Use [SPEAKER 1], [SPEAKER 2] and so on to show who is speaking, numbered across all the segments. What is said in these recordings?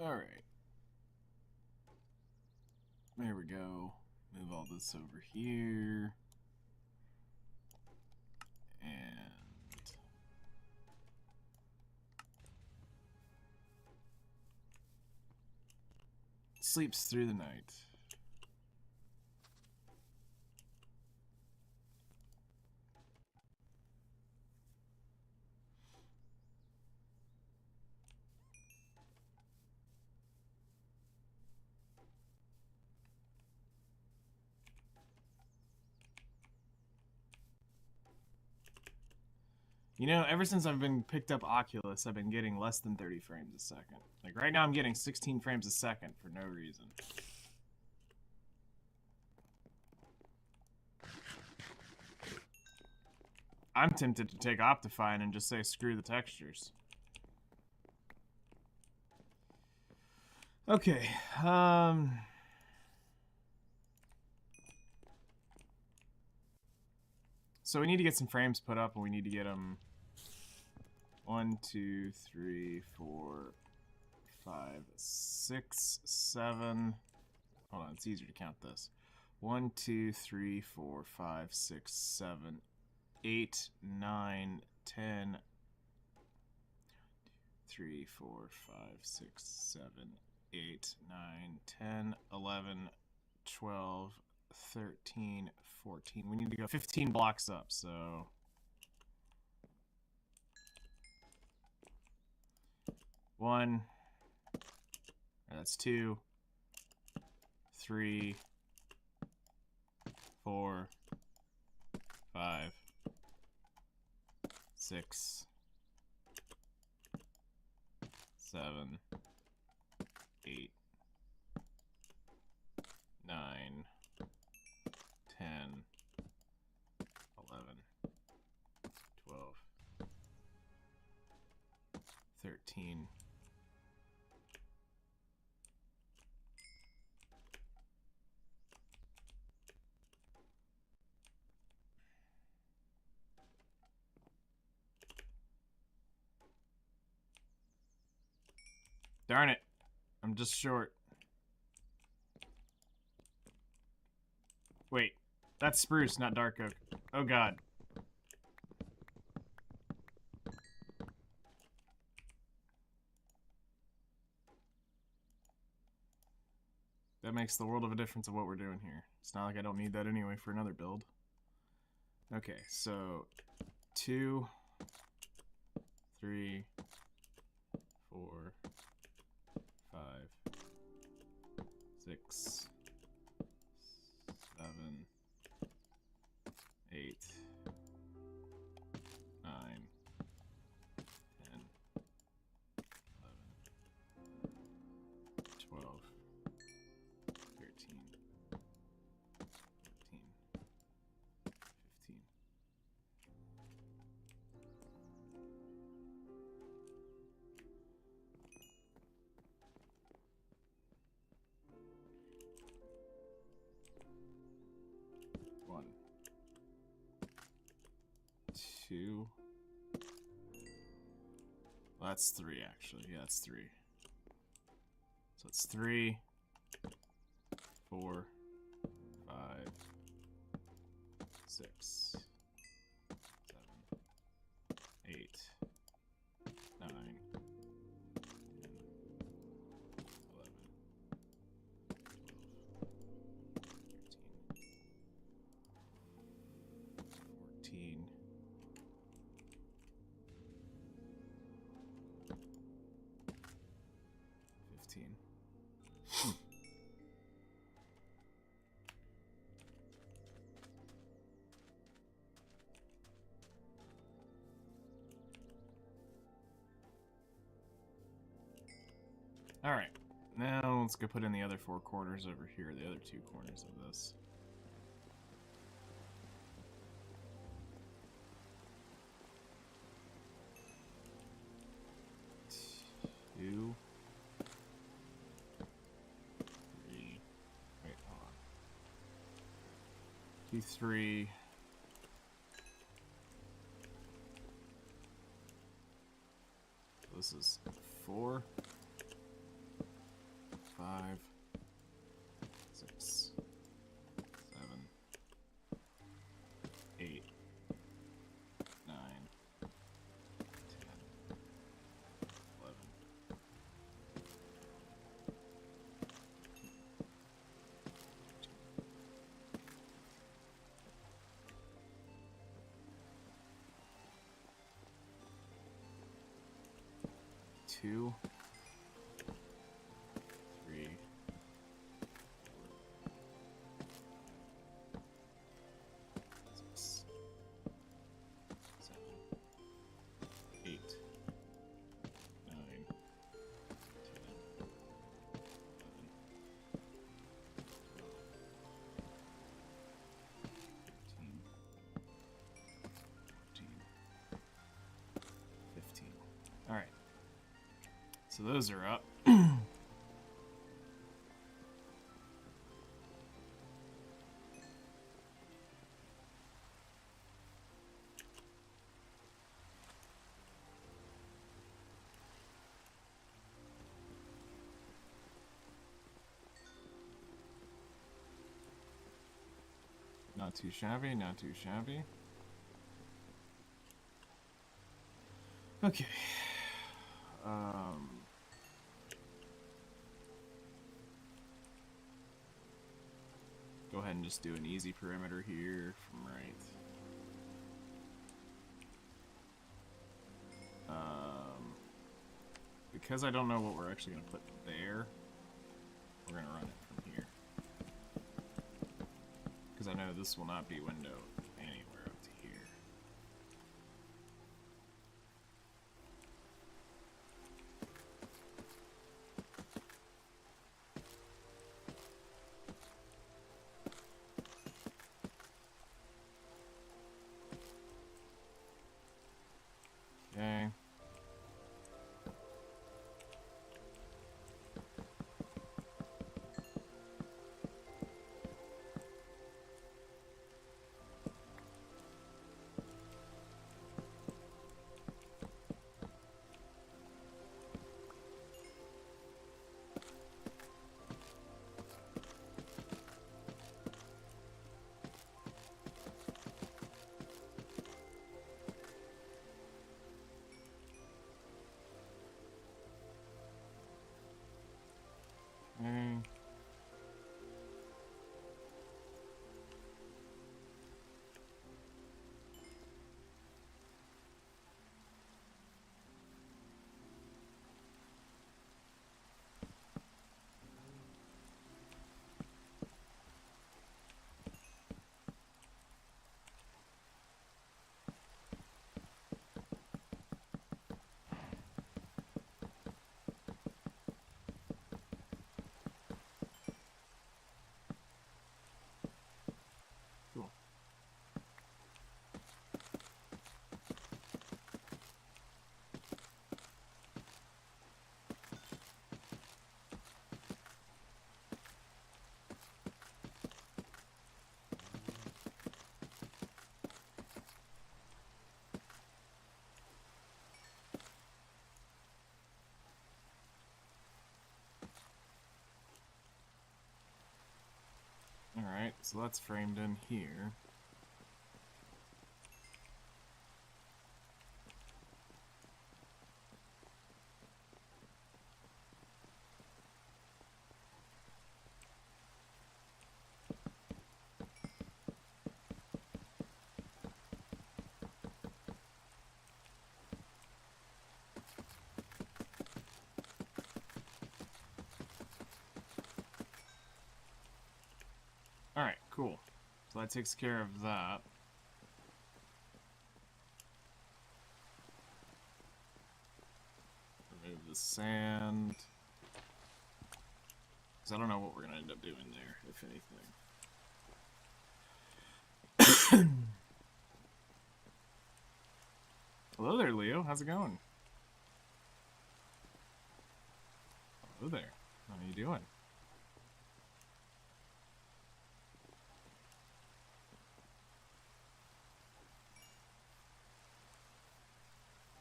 [SPEAKER 1] Alright. There we go. Move all this over here. And sleeps through the night. You know, ever since I've been picked up Oculus, I've been getting less than 30 frames a second. Like right now I'm getting 16 frames a second for no reason. I'm tempted to take Optifine and just say screw the textures. Okay, so we need to get some frames put up, and we need to get them 1, 2, 3, 4, 5, 6, 7. Hold on, it's easier to count this. 1, 2, 3, 4, 5, 6, 7, 8, 9, 10. 3, 4, 5, 6, 7, 8, 9, 10, 11, 12, 13, 14. We need to go 15 blocks up, so... One. That's 2. 3. 4. 5. 6. 7. 8. 9. 10. 11. 12. 13. Darn it. I'm just short. Wait. That's spruce, not dark oak. Oh god. That makes the world of a difference of what we're doing here. It's not like I don't need that anyway for another build. Okay, so 2, 3, 4, 5, 6, 7, 8, 9, 10, 11, 12, 13, 14, 15. One, 2. Well, that's 3 actually. Yeah, that's 3. So it's 3, 4, 5, 6, 7, 8, 9, 10, 11, 12, 13, 14, 15. Alright, now let's go put in the other 4 corners over here, the other 2 corners of this. Two, 3, wait, hold on. 2, 3. This is 4. 5, 6, 7, 8, 9, 10, 11. Two, 3, 6, 7, 8, 9, 10, 11, 12, 13, 14, 15. All right. So those are up. Not too shabby, not too shabby. Okay. Go ahead and just do an easy perimeter here from right. Because I don't know what we're actually going to put there, we're going to run it from here. Because I know this will not be window anywhere up to here. Okay. Okay. Cool. Alright, so that's framed in here. Alright, cool. So that takes care of that. Remove the sand. Because I don't know what we're going to end up doing there, if anything. Hello there, Leo. How's it going? Hello there. How are you doing?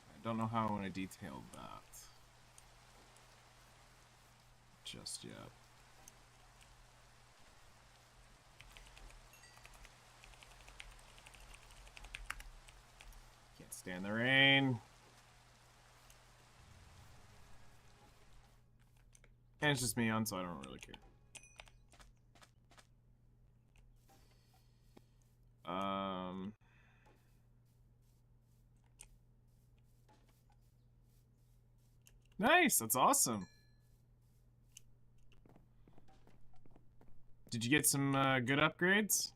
[SPEAKER 1] I don't know how I want to detail that. just yet. Can't stand the rain. And it's just me on, so I don't really care. Nice, that's awesome. Did you get some good upgrades?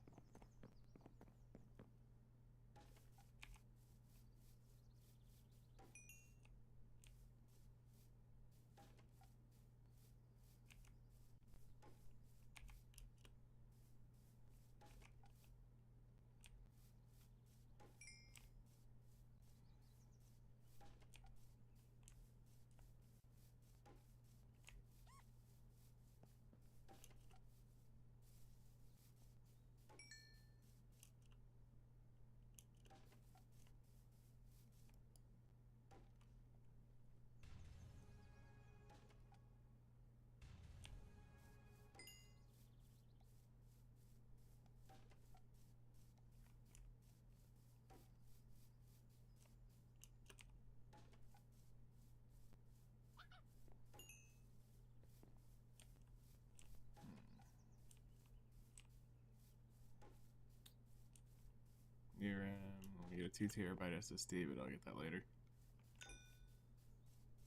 [SPEAKER 1] Let me get a 2 terabyte SSD, but I'll get that later.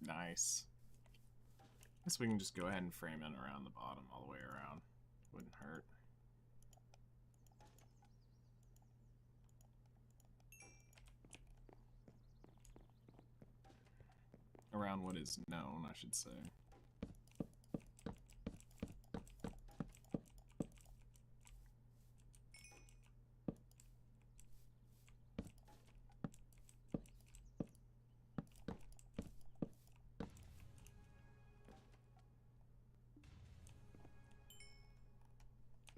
[SPEAKER 1] Nice. Guess we can just go ahead and frame it around the bottom all the way around. Wouldn't hurt. Around what is known, I should say.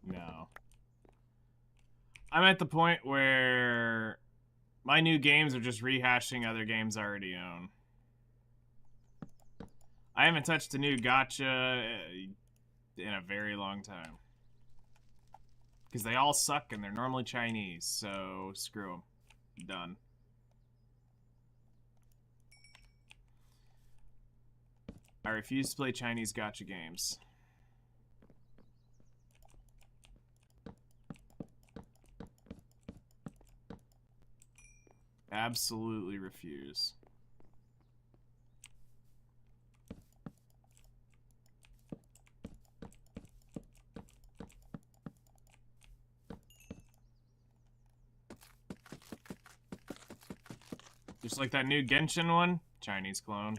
[SPEAKER 1] No. I'm at the point where my new games are just rehashing other games I already own. I haven't touched a new gacha in a very long time. Because they all suck and they're normally Chinese, so screw them. Done. I refuse to play Chinese gacha games. Absolutely refuse. Just like that new Genshin one, Chinese clone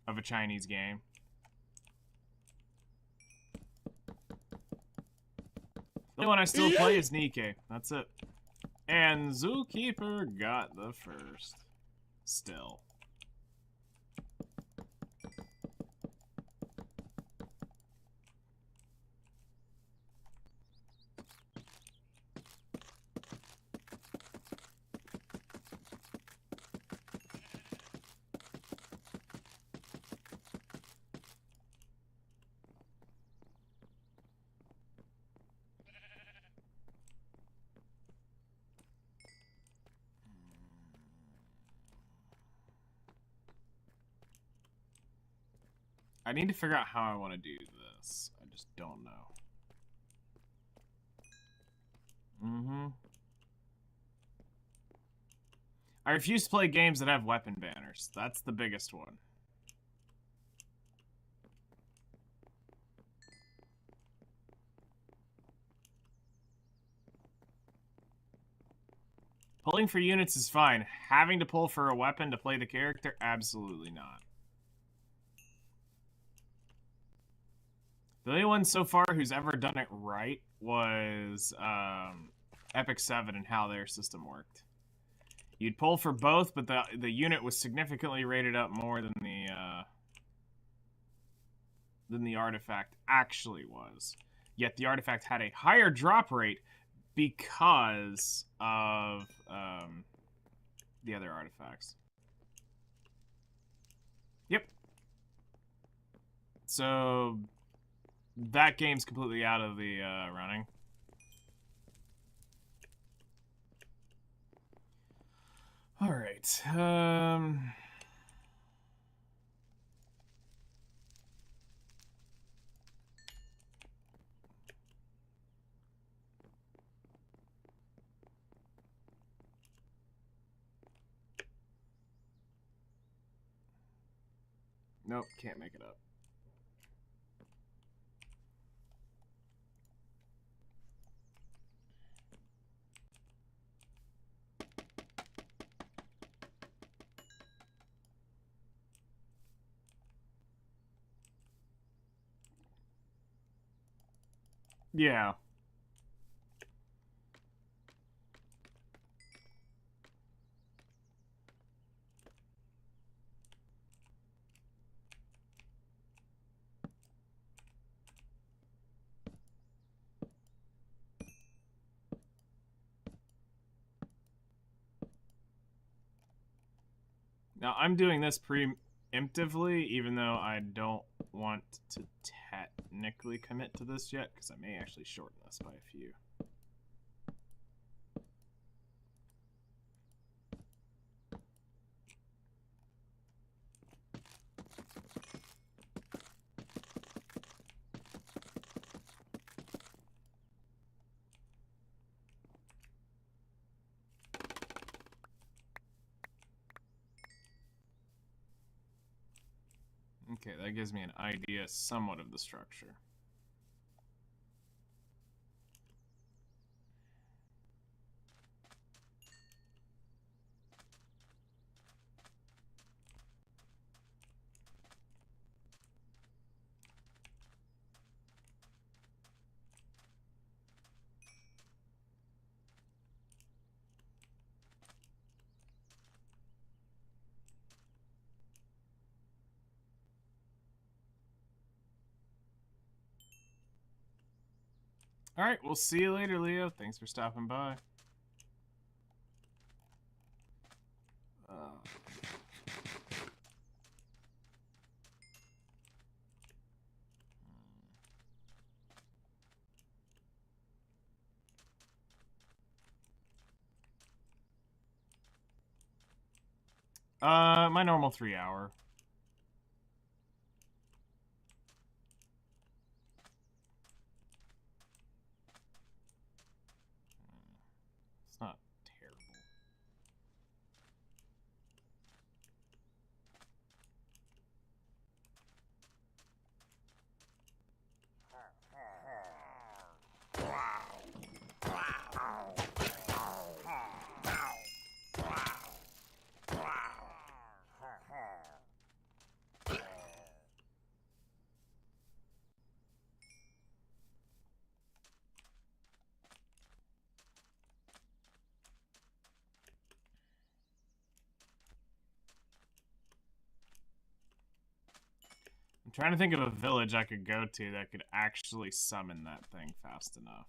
[SPEAKER 1] of a Chinese game. The only one I still play is Nikke. That's it. And Zookeeper got the first. Still. I need to figure out how I want to do this. I just don't know. I refuse to play games that have weapon banners. That's the biggest one. Pulling for units is fine. Having to pull for a weapon to play the character? Absolutely not. The only one so far who's ever done it right was Epic 7 and how their system worked. You'd pull for both, but the unit was significantly rated up more than the artifact actually was. Yet the artifact had a higher drop rate because of the other artifacts. Yep. So that game's completely out of the running. All right. Nope, can't make it up. Yeah. Now, I'm doing this preemptively, even though I don't want to technically commit to this yet, because I may actually shorten this by a few. Okay, that gives me an idea somewhat of the structure. All right, we'll see you later, Leo. Thanks for stopping by. My normal 3 hour. It's not terrible. I'm trying to think of a village I could go to that could actually summon that thing fast enough.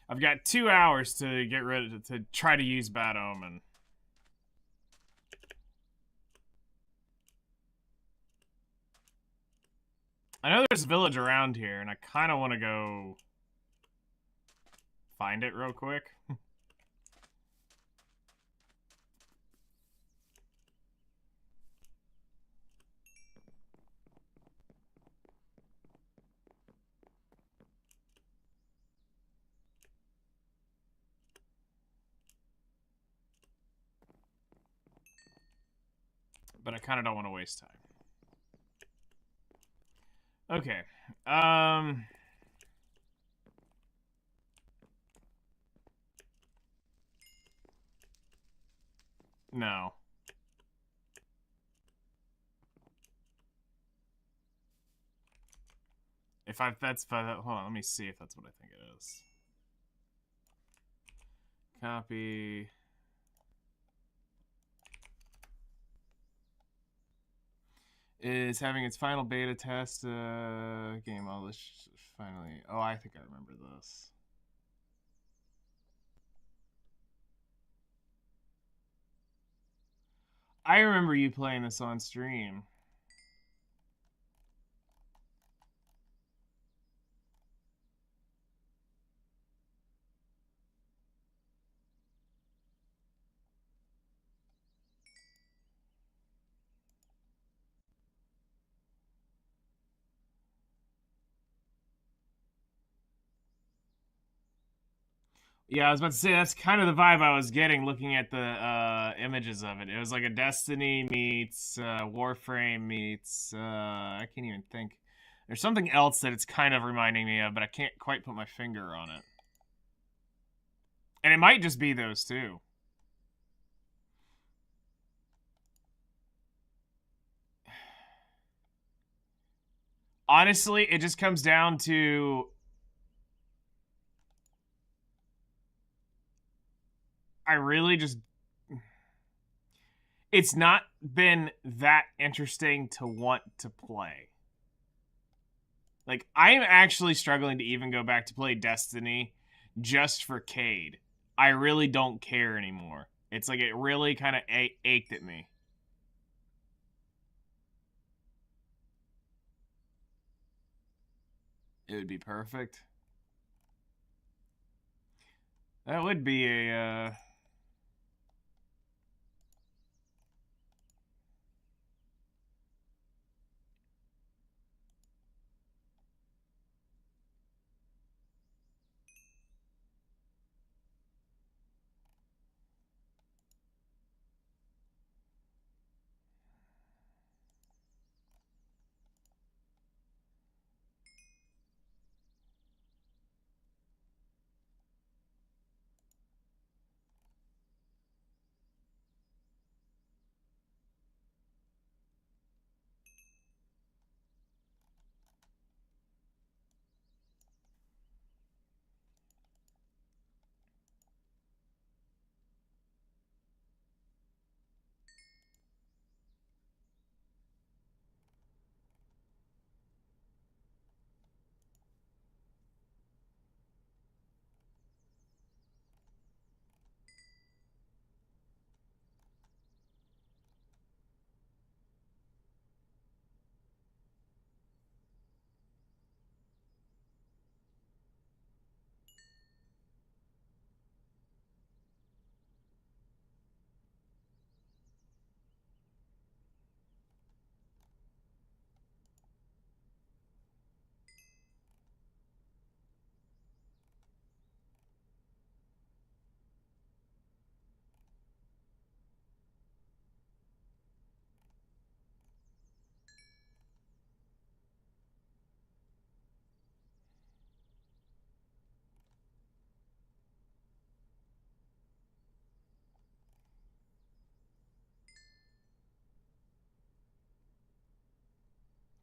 [SPEAKER 1] I've got 2 hours to get rid of to try to use Bad Omen. I know there's a village around here, and I kind of want to go find it real quick. But I kind of don't want to waste time. Okay. No. Hold on, let me see if that's what I think it is. Copy. Is having its final beta test game. All this finally. Oh, I think I remember this. I remember you playing this on stream. Yeah, I was about to say that's kind of the vibe I was getting looking at the images of it. It was like a Destiny meets Warframe meets I can't even think. There's something else that it's kind of reminding me of, but I can't quite put my finger on it. And it might just be those two. Honestly, it just comes down to I really just it's not been that interesting to want to play. Like, I'm actually struggling to even go back to play Destiny just for Cade. I really don't care anymore. It's like it really kind of ached at me. It would be perfect. That would be a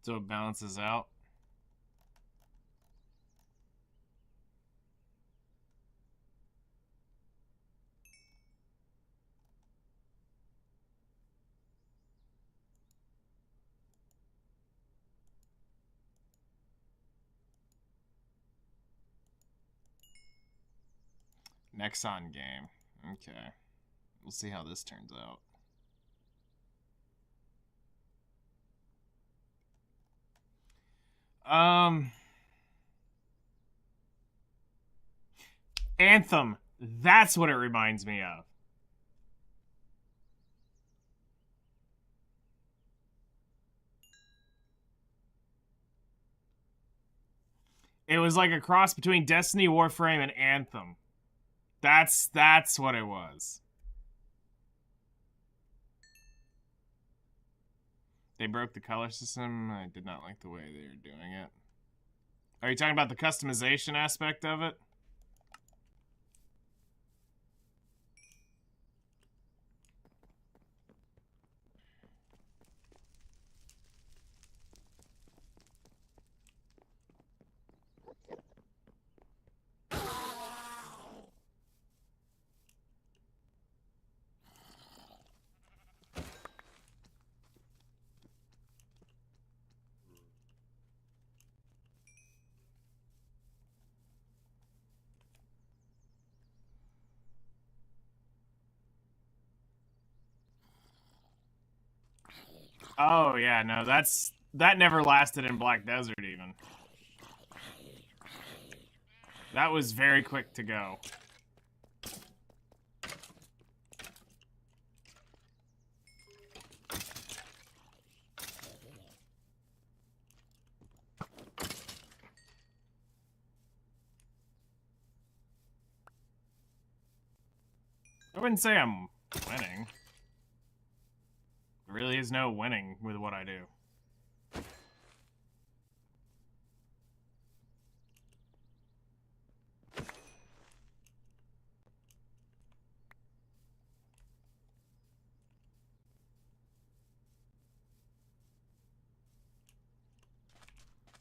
[SPEAKER 1] so it balances out. Nexon game. Okay. We'll see how this turns out. Anthem. That's what it reminds me of. It was like a cross between Destiny, Warframe, and Anthem. That's what it was. They broke the color system. I did not like the way they were doing it. Are you talking about the customization aspect of it? Oh, yeah, no, that never lasted in Black Desert, even. That was very quick to go. I wouldn't say I'm winning. There really is no winning with what I do.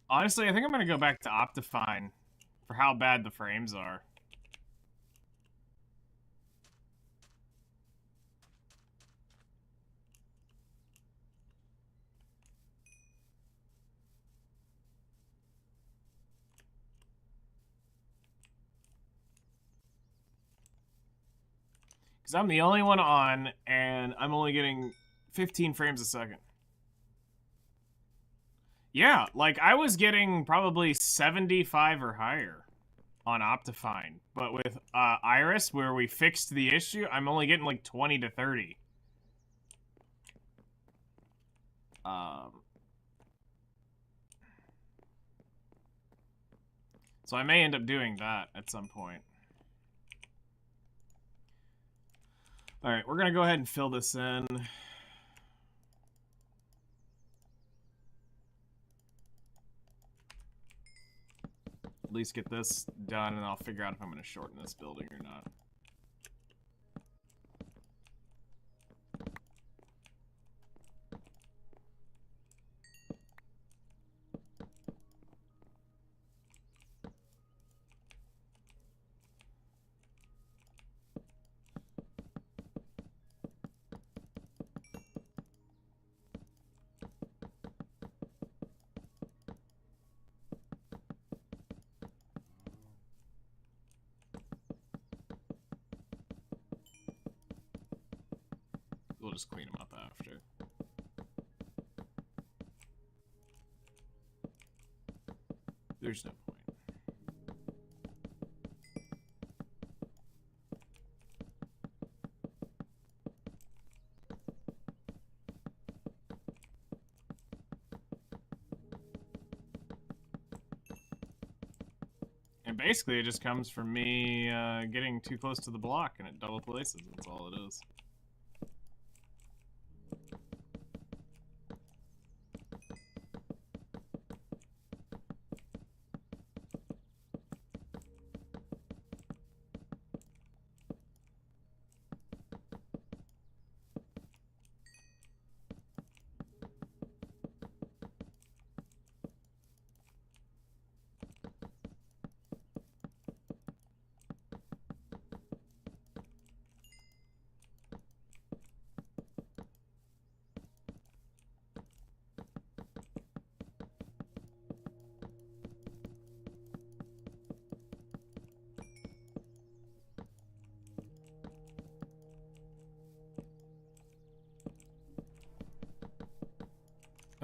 [SPEAKER 1] Honestly, I think I'm gonna go back to Optifine for how bad the frames are. Because I'm the only one on, and I'm only getting 15 frames a second. Yeah, like, I was getting probably 75 or higher on Optifine. But with Iris, where we fixed the issue, I'm only getting like 20 to 30. So I may end up doing that at some point. Alright, we're gonna go ahead and fill this in. At least get this done, and I'll figure out if I'm gonna shorten this building or not. We'll just clean them up after. There's no point. And basically, it just comes from me getting too close to the block, and it double places. That's all it is.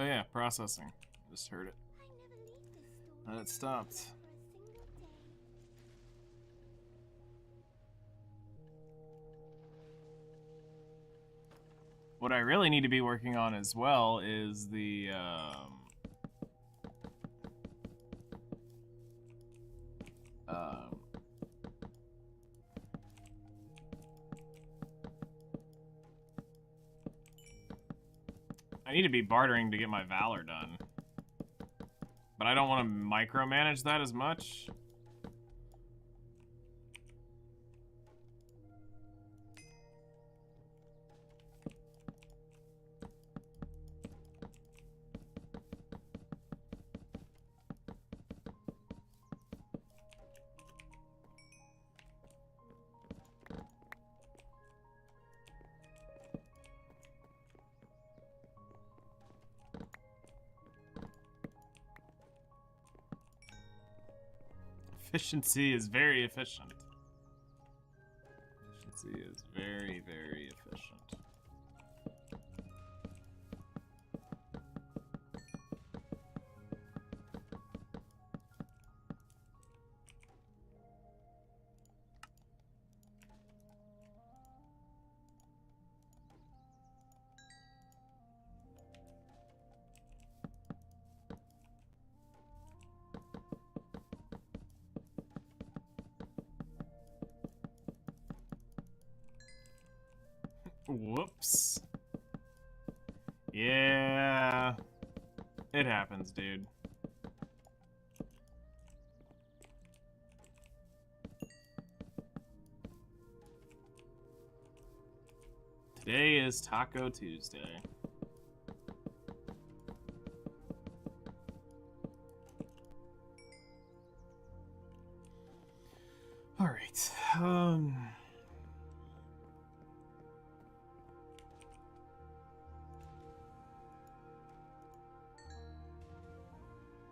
[SPEAKER 1] Oh yeah, processing. Just heard it. And it stopped. What I really need to be working on as well is the I need to be bartering to get my Valor done. But I don't want to micromanage that as much. Efficiency is very efficient. Efficiency is very, very efficient. Whoops. Yeah. It happens, dude. Today is Taco Tuesday. All right.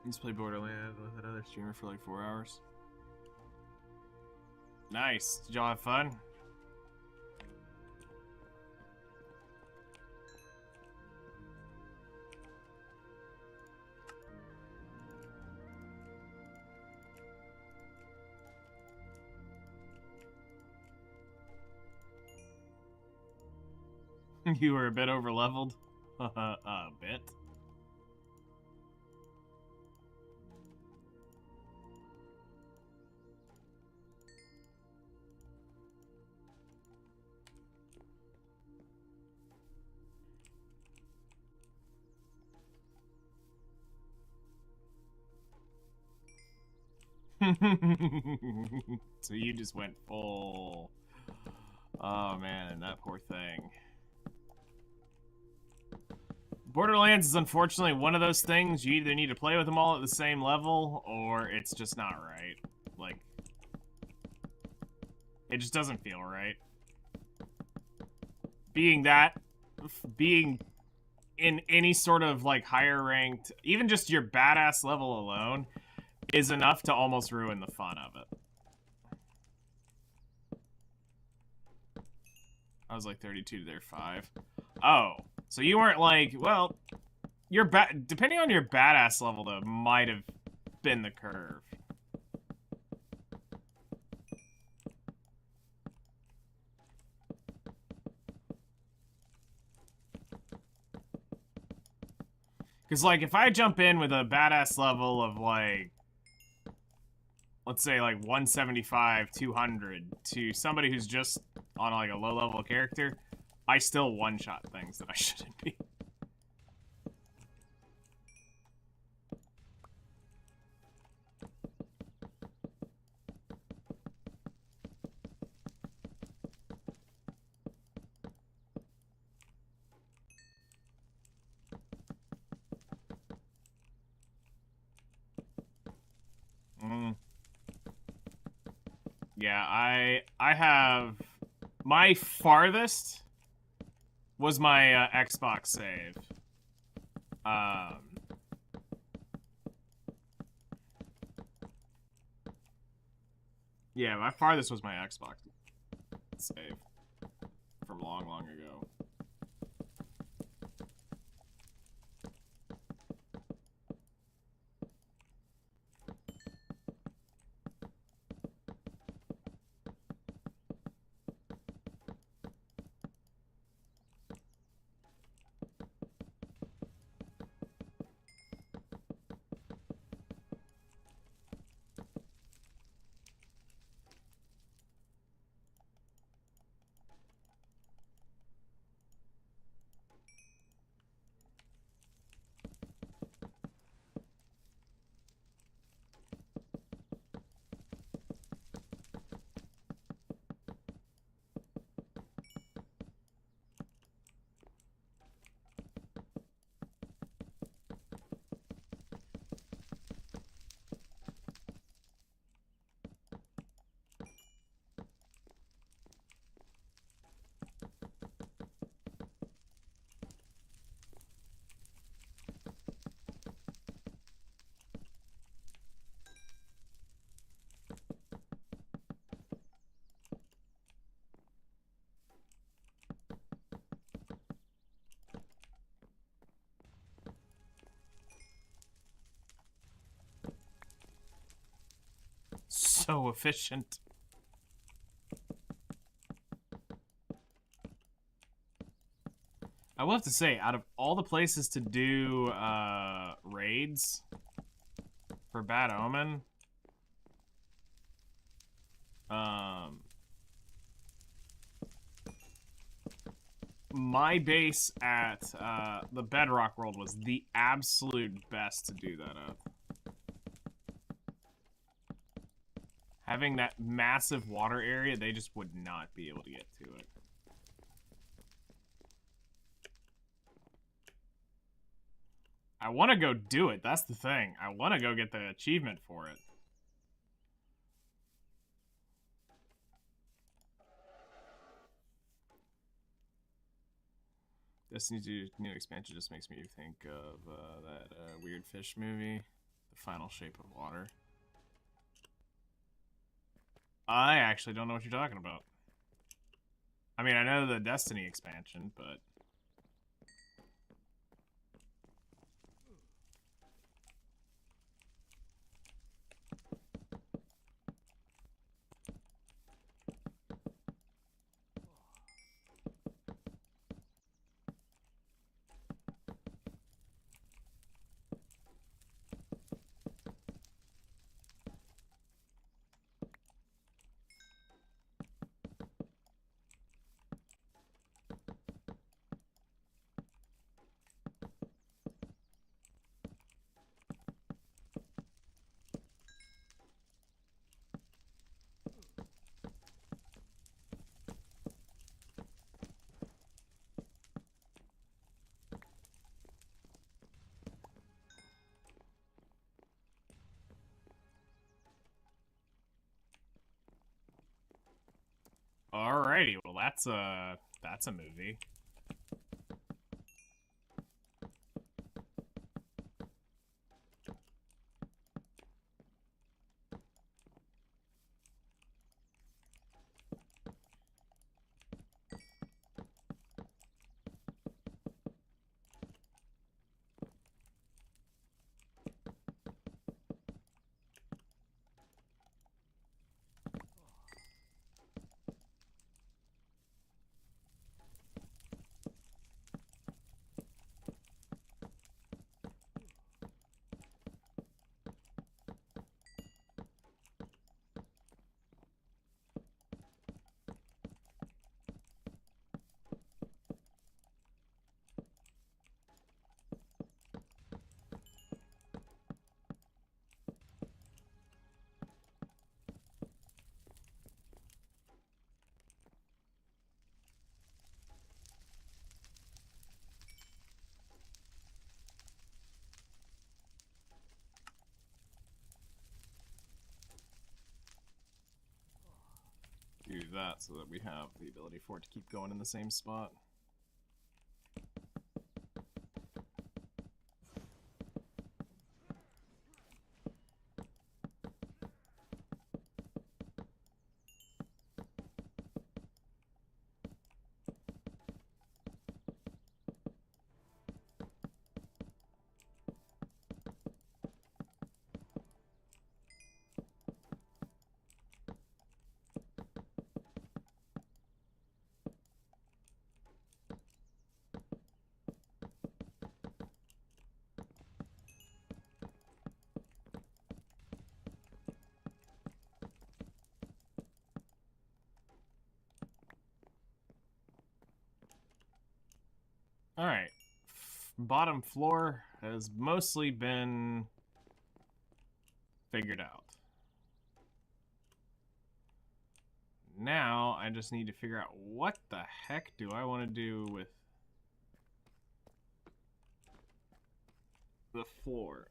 [SPEAKER 1] Just play Borderlands with another streamer for like 4 hours. Nice. Did y'all have fun? You were a bit over-leveled? A bit. So you just went full... Oh man, that poor thing. Borderlands is unfortunately one of those things you either need to play with them all at the same level, or it's just not right. Like, it just doesn't feel right. Being in any sort of, like, higher ranked, even just your badass level alone, is enough to almost ruin the fun of it. I was like 32 to their 5. Oh, so you weren't like, well, depending on your badass level, though, might have been the curve. Because, like, if I jump in with a badass level of, like, let's say, like, 175, 200, to somebody who's just on, like, a low-level character, I still one-shot things that I shouldn't be. Yeah, I have... My farthest was my Xbox save. Yeah, my farthest was my Xbox save. From long, long ago. So efficient. I will have to say, out of all the places to do raids for Bad Omen, my base at the Bedrock World was the absolute best to do that at. Having that massive water area, they just would not be able to get to it. I want to go do it. That's the thing. I want to go get the achievement for it. Destiny 2 new expansion just makes me think of that weird fish movie, The Final Shape of Water. I actually don't know what you're talking about. I mean, I know the Destiny expansion, but... Alrighty, well that's a movie. Do that so that we have the ability for it to keep going in the same spot. Alright. Bottom floor has mostly been figured out. Now, I just need to figure out what the heck do I want to do with the floor.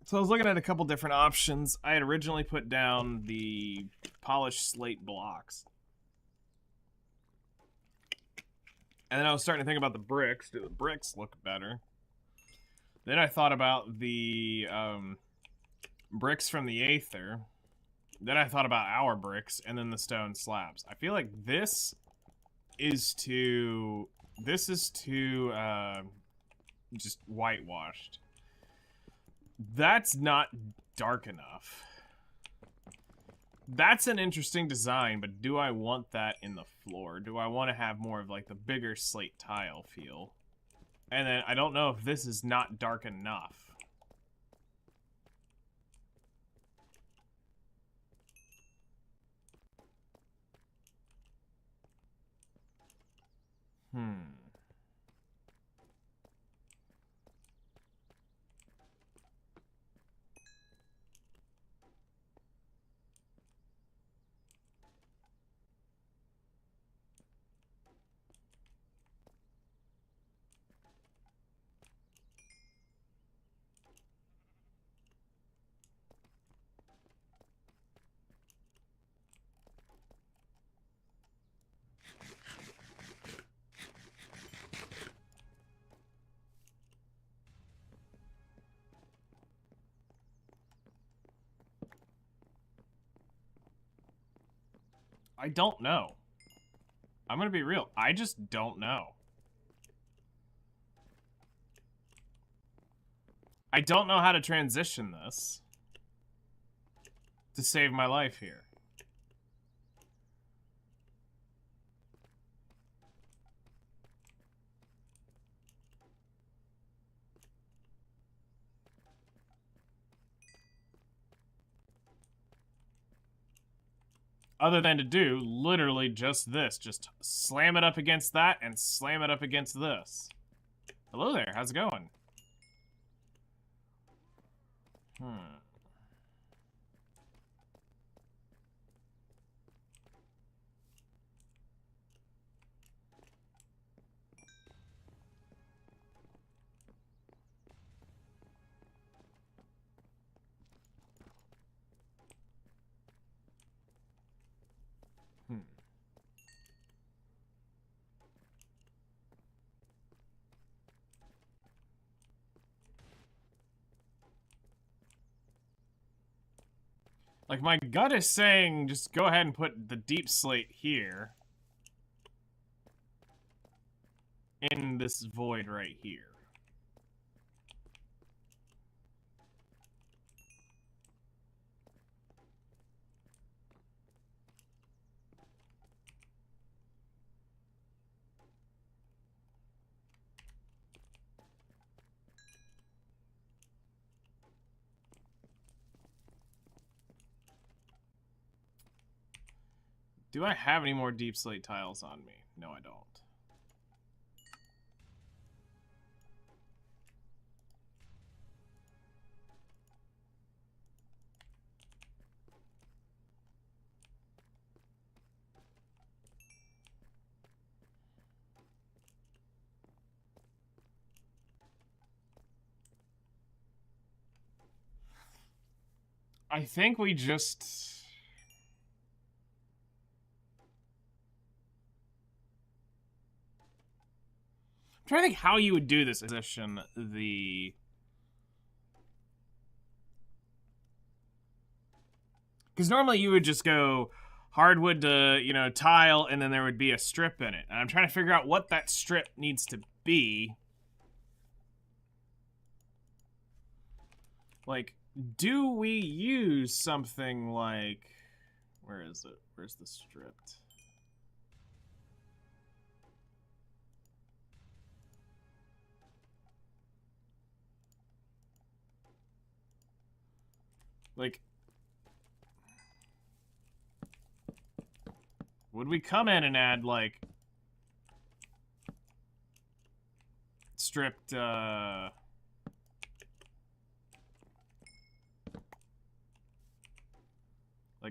[SPEAKER 1] So I was looking at a couple different options. I had originally put down the polished slate blocks. And then I was starting to think about the bricks. Do the bricks look better? Then I thought about the bricks from the Aether. Then I thought about our bricks and then the stone slabs. I feel like this is too just whitewashed. That's not dark enough. That's an interesting design, but do I want that in the floor? Do I want to have more of like the bigger slate tile feel? And then I don't know if this is not dark enough. I don't know. I'm gonna be real. I just don't know. I don't know how to transition this to save my life here. Other than to do literally just this. Just slam it up against that and slam it up against this. Hello there, how's it going? Like, my gut is saying just go ahead and put the deep slate here. In this void right here. Do I have any more deep slate tiles on me? No, I don't. I think we just... I'm trying to think how you would do this position. Because normally you would just go hardwood to, you know, tile, and then there would be a strip in it. And I'm trying to figure out what that strip needs to be. Like, do we use something like... Where is it? Where's the stripped? Like, would we come in and add, like, stripped, like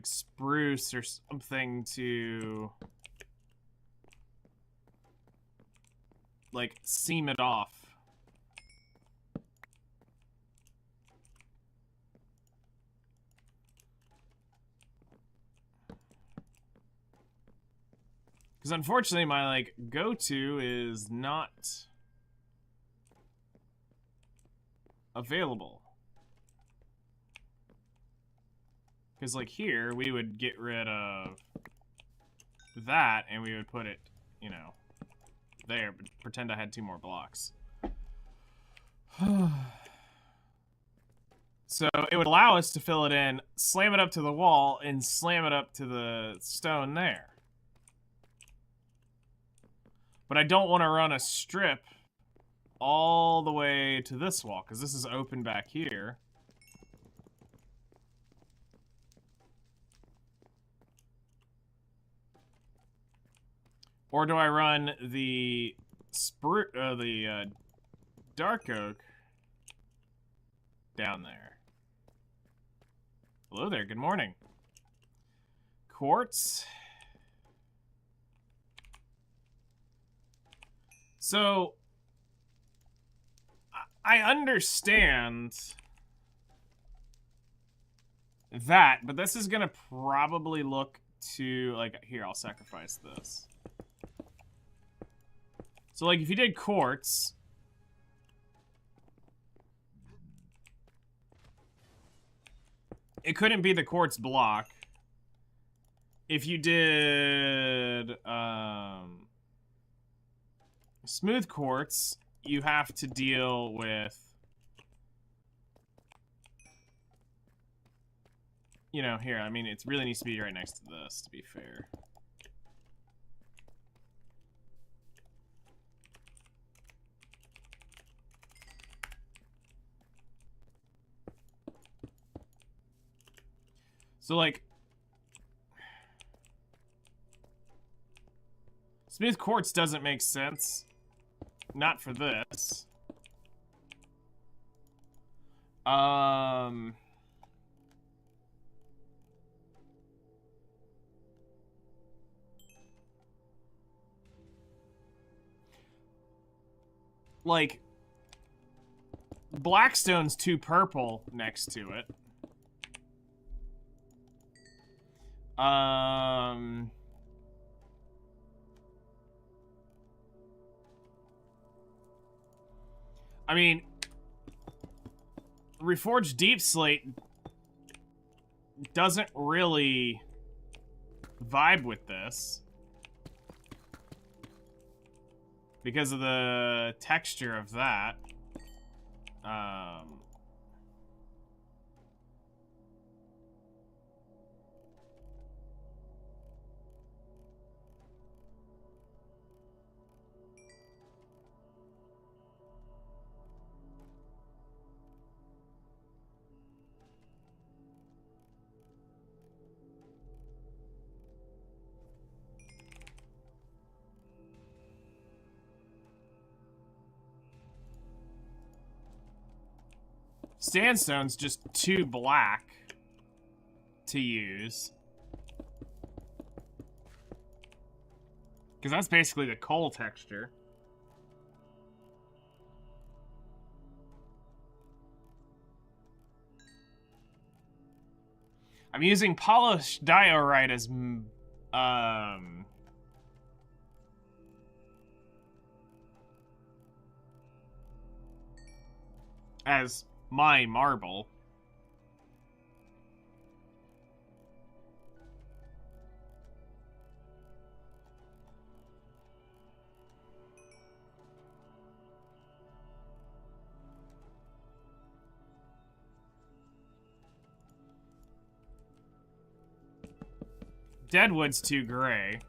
[SPEAKER 1] spruce or something to, like, seam it off? Because unfortunately, my, like, go-to is not available. Because, like, here, we would get rid of that, and we would put it, you know, there, but pretend I had 2 more blocks. So it would allow us to fill it in, slam it up to the wall, and slam it up to the stone there. But I don't want to run a strip all the way to this wall, because this is open back here. Or do I run the dark oak down there? Hello there, good morning. Quartz. So, I understand that, but this is gonna probably look to, like, here, I'll sacrifice this. So, like, if you did quartz, it couldn't be the quartz block. if you did smooth quartz, you have to deal with, you know, here, I mean, it really needs to be right next to this, to be fair. So, like, smooth quartz doesn't make sense. Not for this. I like, Blackstone's too purple next to it. I mean, Reforged Deep Slate doesn't really vibe with this because of the texture of that. Sandstone's just too black to use. Because that's basically the coal texture. I'm using polished diorite as my marble. Deadwood's too gray.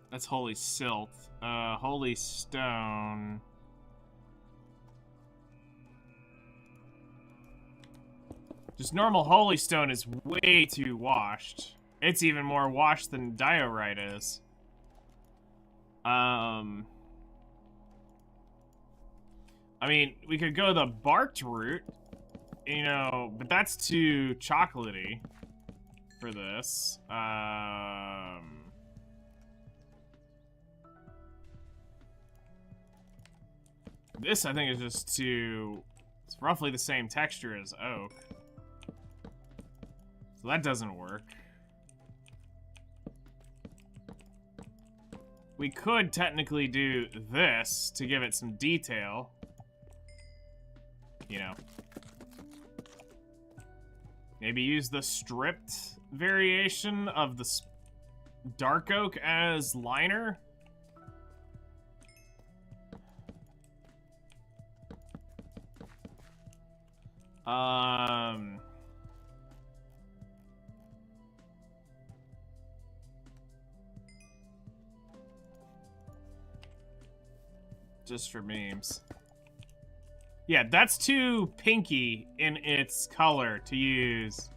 [SPEAKER 1] That's holy silt. Holy stone. Just normal holy stone is way too washed. It's even more washed than diorite is. I mean, we could go the barked route, you know, but that's too chocolatey for this. This, I think, is just too... It's roughly the same texture as oak. So that doesn't work. We could technically do this to give it some detail. You know. Maybe use the stripped variation of the dark oak as liner. Just for memes. Yeah, that's too pinky in its color to use,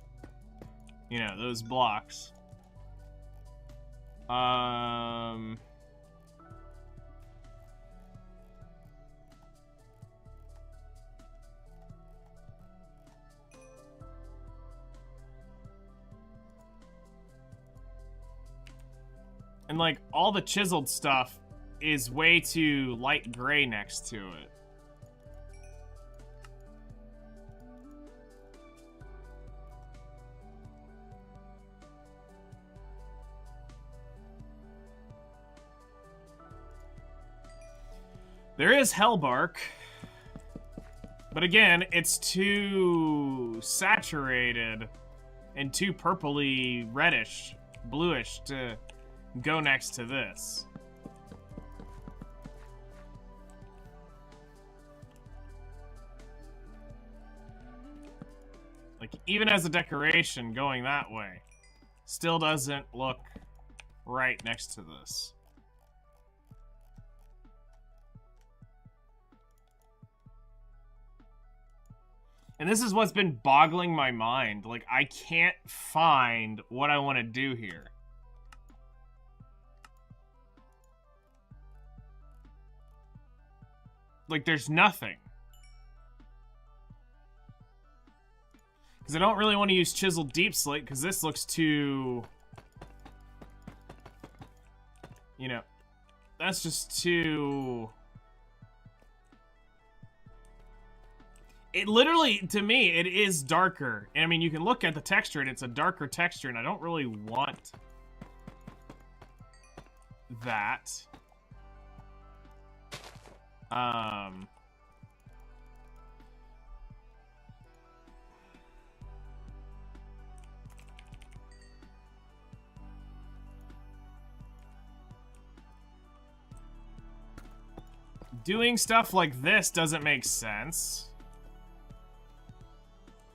[SPEAKER 1] you know, those blocks. And, like, all the chiseled stuff is way too light gray next to it. There is Hellbark. But again, it's too saturated and too purpley reddish, bluish to go next to this. Like, even as a decoration, going that way still doesn't look right next to this. And this is what's been boggling my mind. Like, I can't find what I want to do here. Like, there's nothing. Because I don't really want to use chiseled deep slate, because this looks too... You know, that's just too... It literally, to me, it is darker. And I mean, you can look at the texture and it's a darker texture, and I don't really want that. Doing stuff like this doesn't make sense.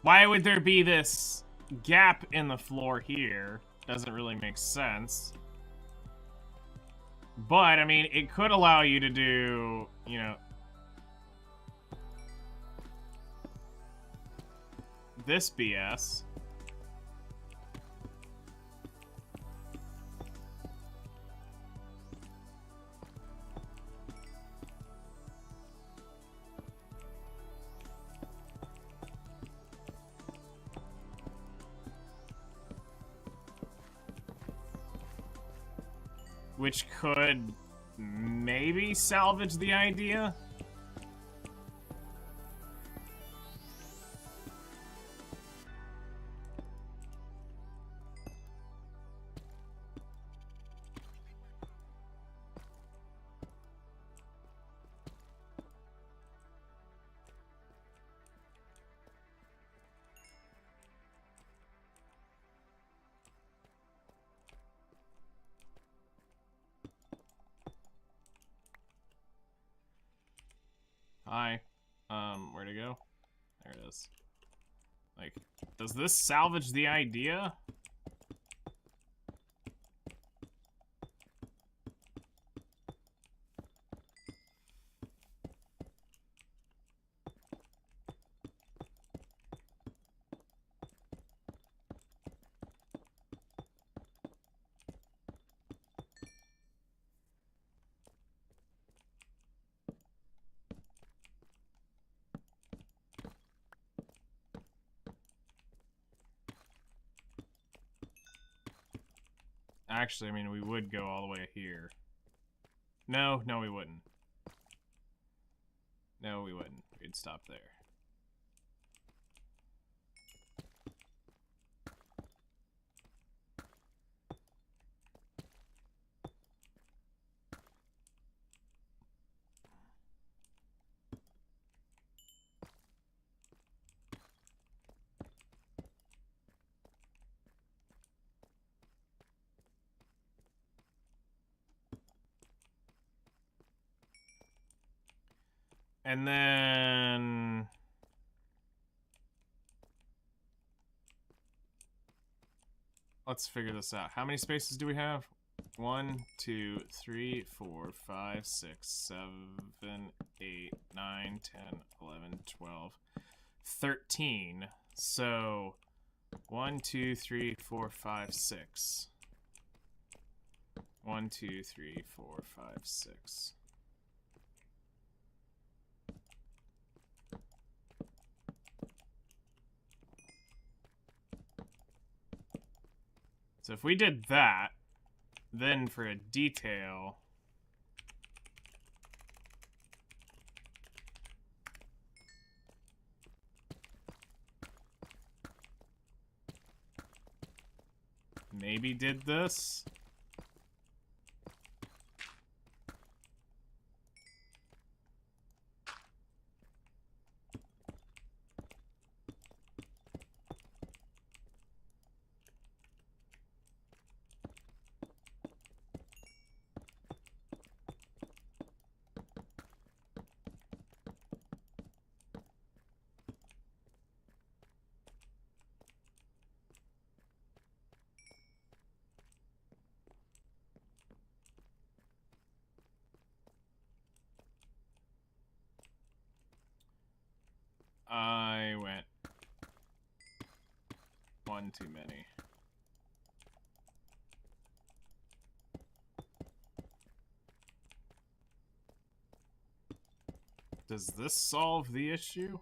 [SPEAKER 1] Why would there be this gap in the floor here? Doesn't really make sense. But, I mean, it could allow you to do, you know, this BS. Which could maybe salvage the idea. Hi. Where'd it go? There it is. Like, does this salvage the idea? Actually, I mean, we would go all the way here. No, we wouldn't. No, we wouldn't. We'd stop there. And then... let's figure this out. How many spaces do we have? 1, 2, 3, 4, 5, 6, 7, 8, 9, 10, 11, 12, 13. So 1, 2, 3, 4, 5, 6. 1, 2, 3, 4, 5, 6. So if we did that, Then for a detail... maybe did this? I went one too many. Does this solve the issue?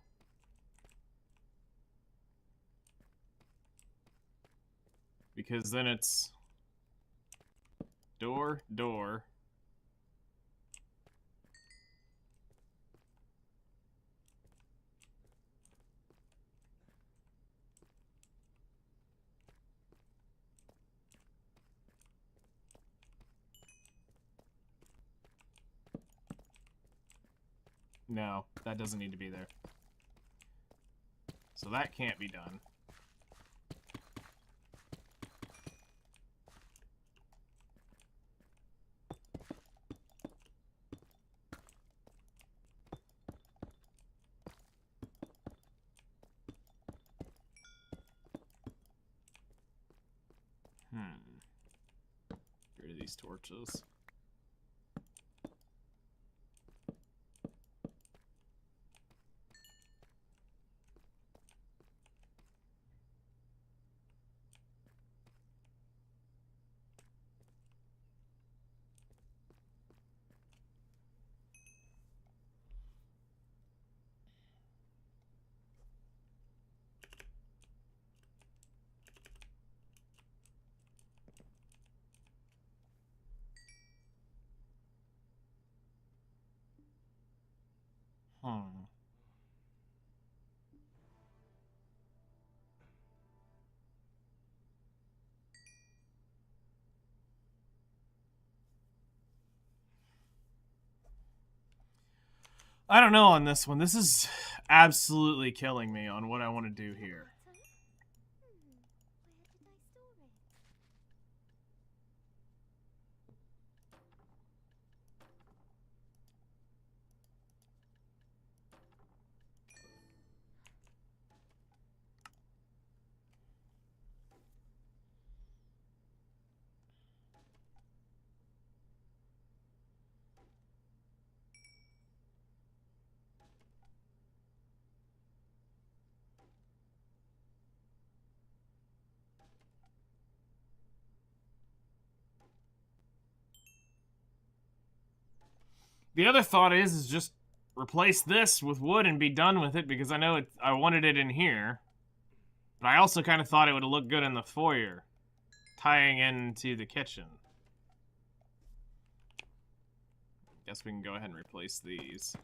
[SPEAKER 1] Because then it's door, door. No, that doesn't need to be there. So that can't be done. Get rid of these torches. I don't know on this one. This is absolutely killing me on what I want to do here. The other thought is just replace this with wood and be done with it, because I know I wanted it in here. But I also kind of thought it would look good in the foyer, tying into the kitchen. Guess we can go ahead and replace these.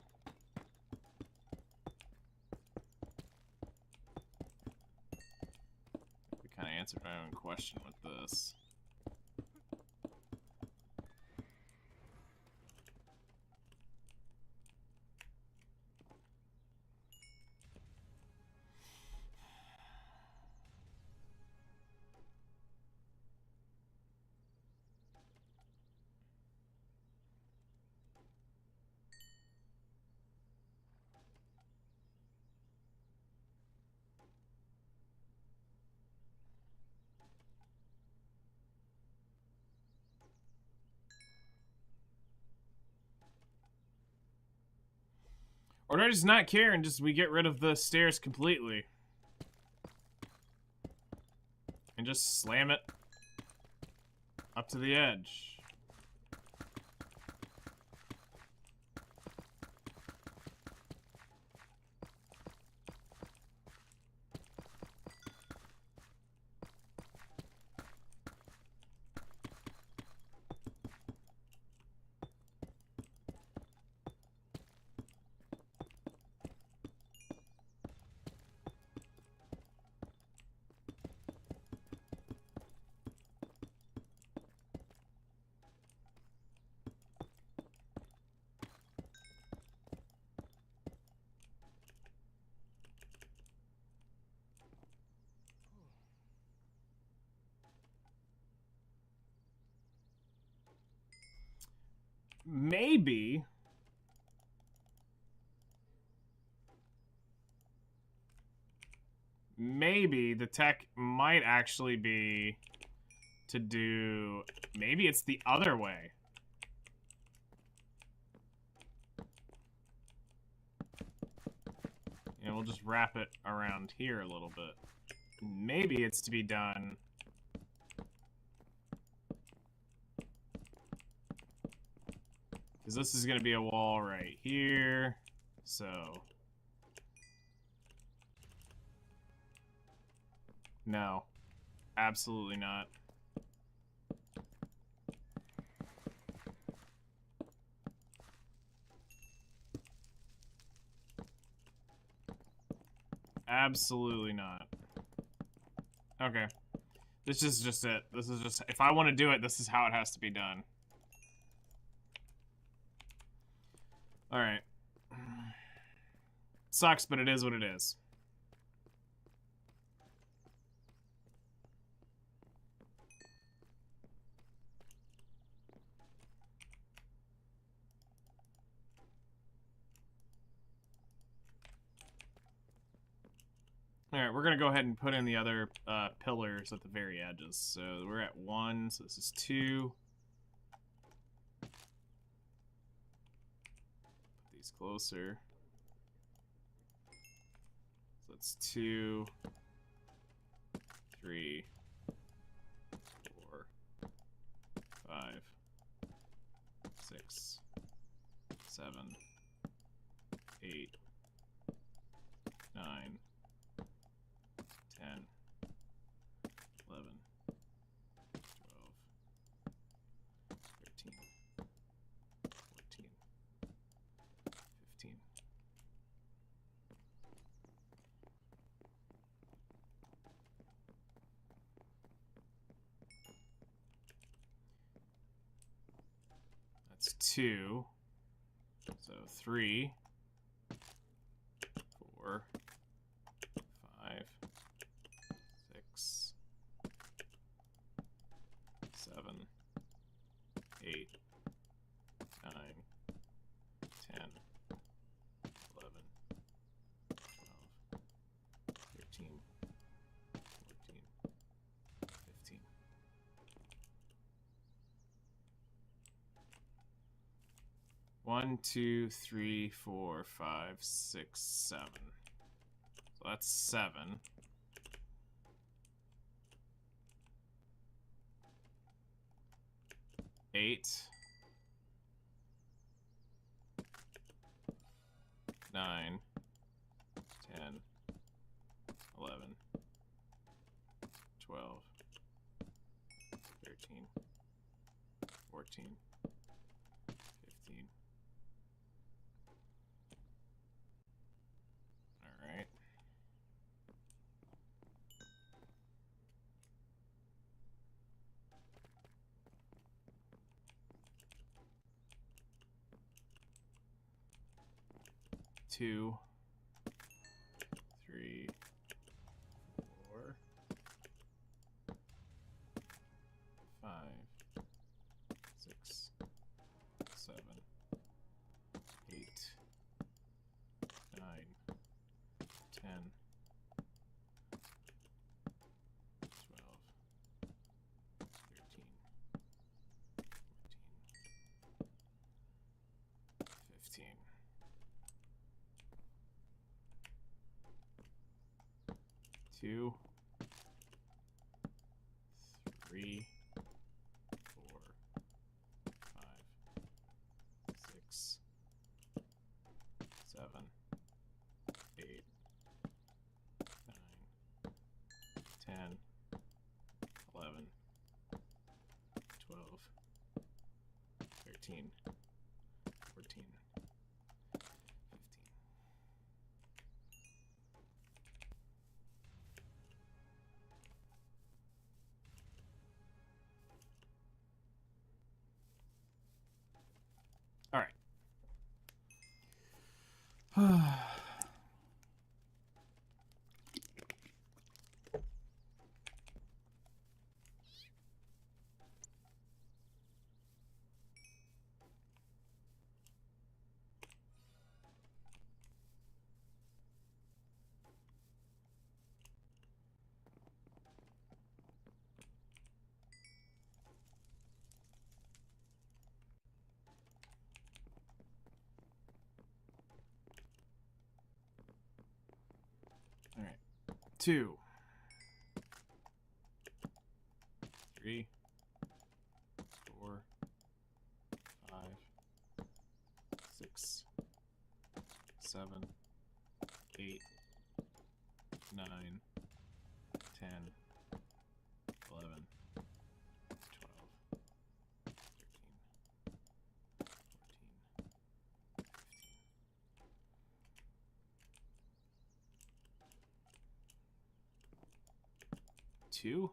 [SPEAKER 1] We kind of answered my own question with this. Or do I just not care and we get rid of the stairs completely? And just slam it up to the edge. maybe the tech might actually be to do, maybe it's the other way. And we'll just wrap it around here a little bit. Maybe it's to be done because this is going to be a wall right here. So no, absolutely not. Absolutely not. Okay. This is just it. This is just, if I want to do it, this is how it has to be done. Alright. Sucks, but it is what it is. Alright, we're going to go ahead and put in the other pillars at the very edges. So we're at 1, so this is 2. Put these closer. So that's 2, 3, 4, 5, 6, 7, 8, 9, 10, 11, 12, 13, 14, 15. That's 2. So 3, 4, 5, 6, 7, 8, 9, 10, 11, 12, 13, 14, 15. One, 2, 3, 4, 5, 6, 7. So that's 7. 8, 9, 10, 11, 12, 13, 14, 15. All right. Two, 3, 4, 5, 6, 7, 8, 9, 10, 12, 13, 14, 15. 2, 3, 4, 5, 6, 7, 8, 9, 10, 11, 12, 13, 14, 15. All right. 2, 3, 4, 5, 6, 7, 8, 9, 10, 11, 12, 2,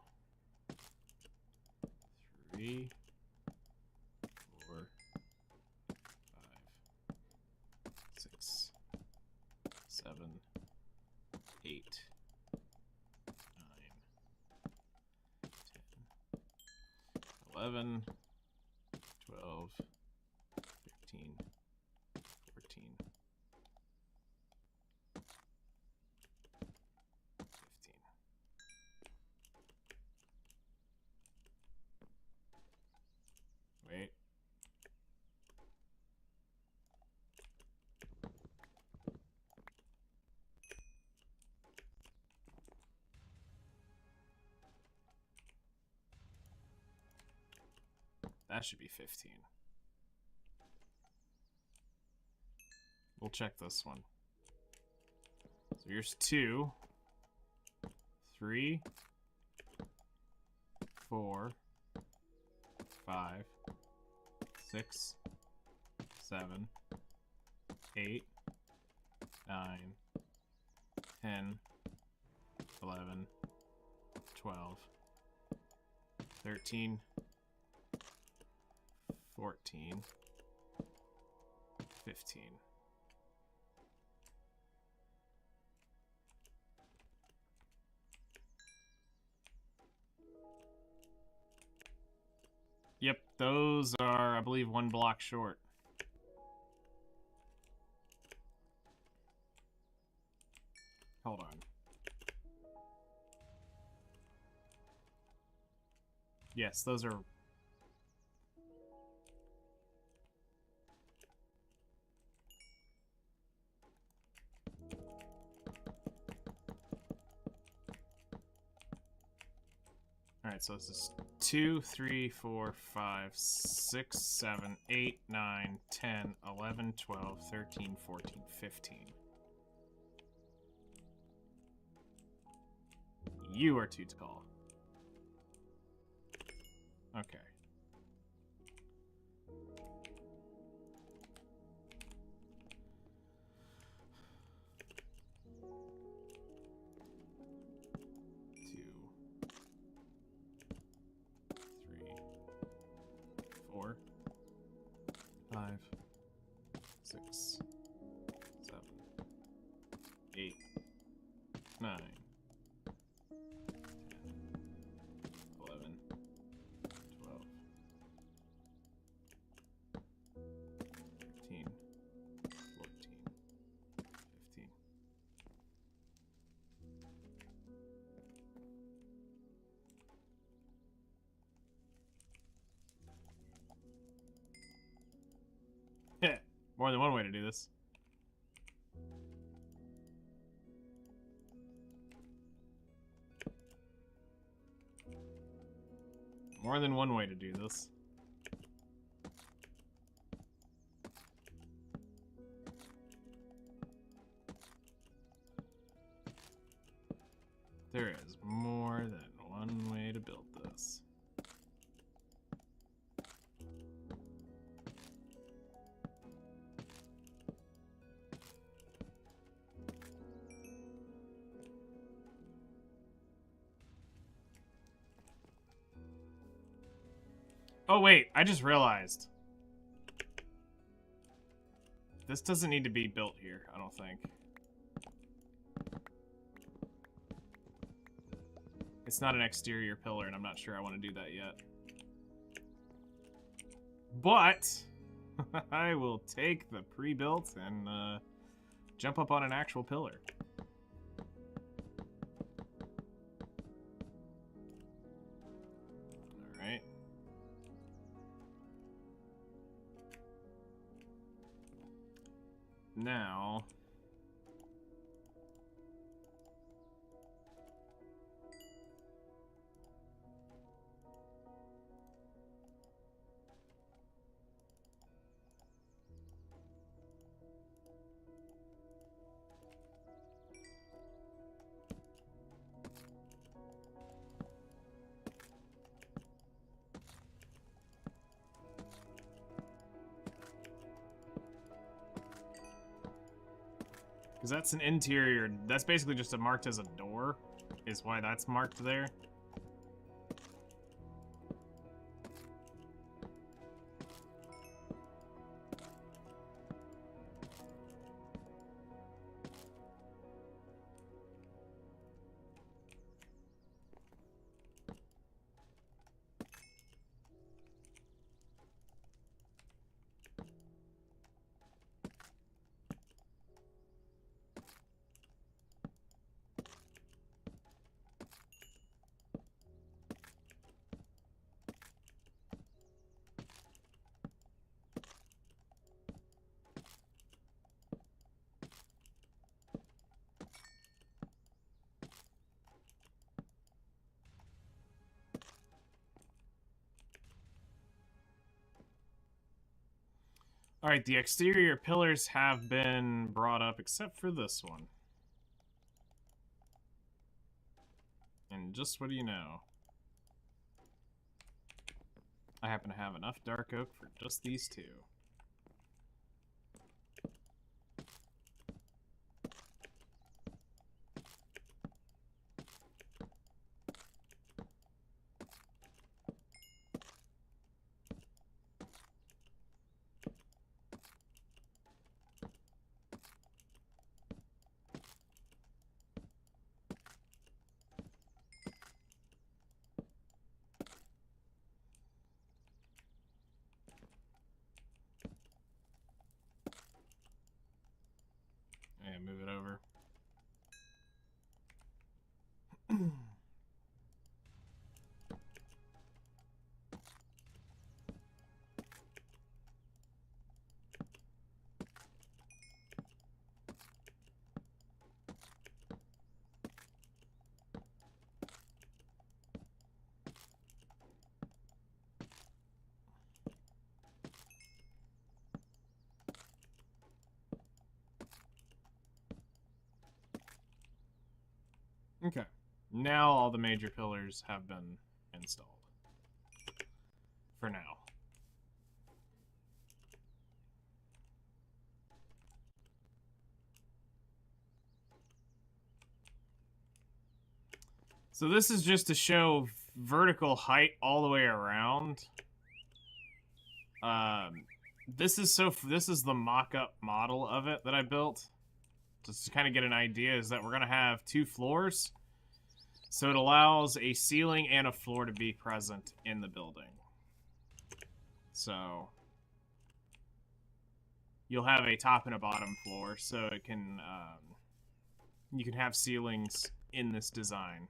[SPEAKER 1] 3, 4, 5, 6, 7, 8, 9, 10, 11, 12, 13, 14, 15. Wait. That should be 15. We'll check this one. So here's 2, 3, 4, 5, 6, 7, 8, 9, 10, 11, 12, 13, 14, 15. Yep, those are, I believe, 1 block short. Hold on. Yes, those are... Alright, so this is 2, 3, 4, 5, 6, 7, 8, 9, 10, 11, 12, 13, 14, 15. You are too tall. Okay. Four, 5, 6, 7, 8, 9, 10, 11, 12, 13, 14, 15. Yeah, more than one way to do this. More than one way to do this. There is more than one way to build this. Oh wait, I just realized. This doesn't need to be built here, I don't think. It's not an exterior pillar, and I'm not sure I want to do that yet. But I will take the pre-built and jump up on an actual pillar. Alright. Now... Because that's an interior, that's basically just marked as a door, is why that's marked there. Alright, the exterior pillars have been brought up, except for this one. And just what do you know? I happen to have enough dark oak for just these two. And move it over. Okay. Now all the major pillars have been installed. For now. So this is just to show vertical height all the way around. This is the mock-up model of it that I built. Just to kind of get an idea is that we're going to have 2 floors. So it allows a ceiling and a floor to be present in the building. So you'll have a top and a bottom floor, so it can you can have ceilings in this design.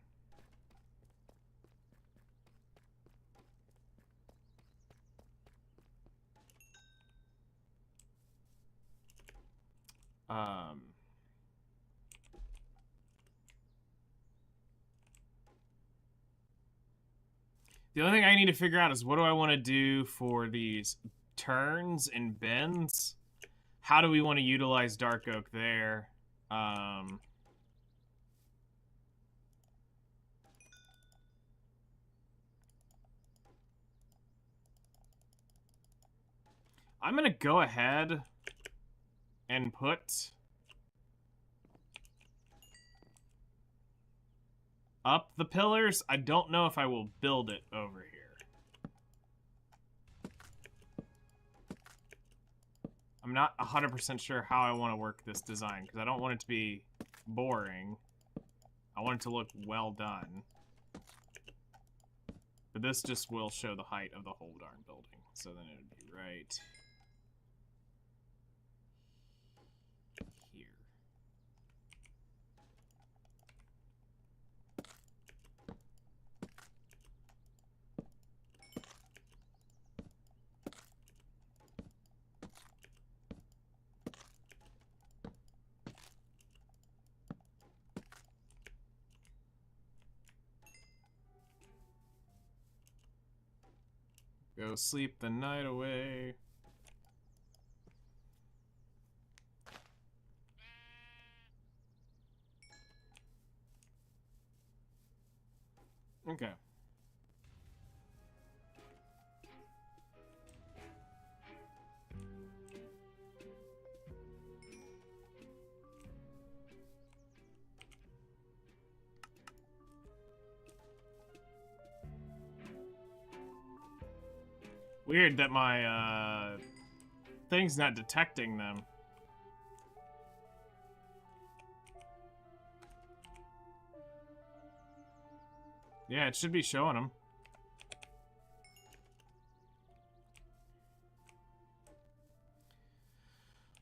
[SPEAKER 1] The only thing I need to figure out is what do I want to do for these turns and bends? How do we want to utilize dark oak there? I'm going to go ahead and put up the pillars. I don't know if I will build it over here. I'm not 100% sure how I want to work this design, because I don't want it to be boring. I want it to look well done. But this just will show the height of the whole darn building. So then it would be right here. Go sleep the night away. Okay. Weird that my thing's not detecting them. Yeah, it should be showing them.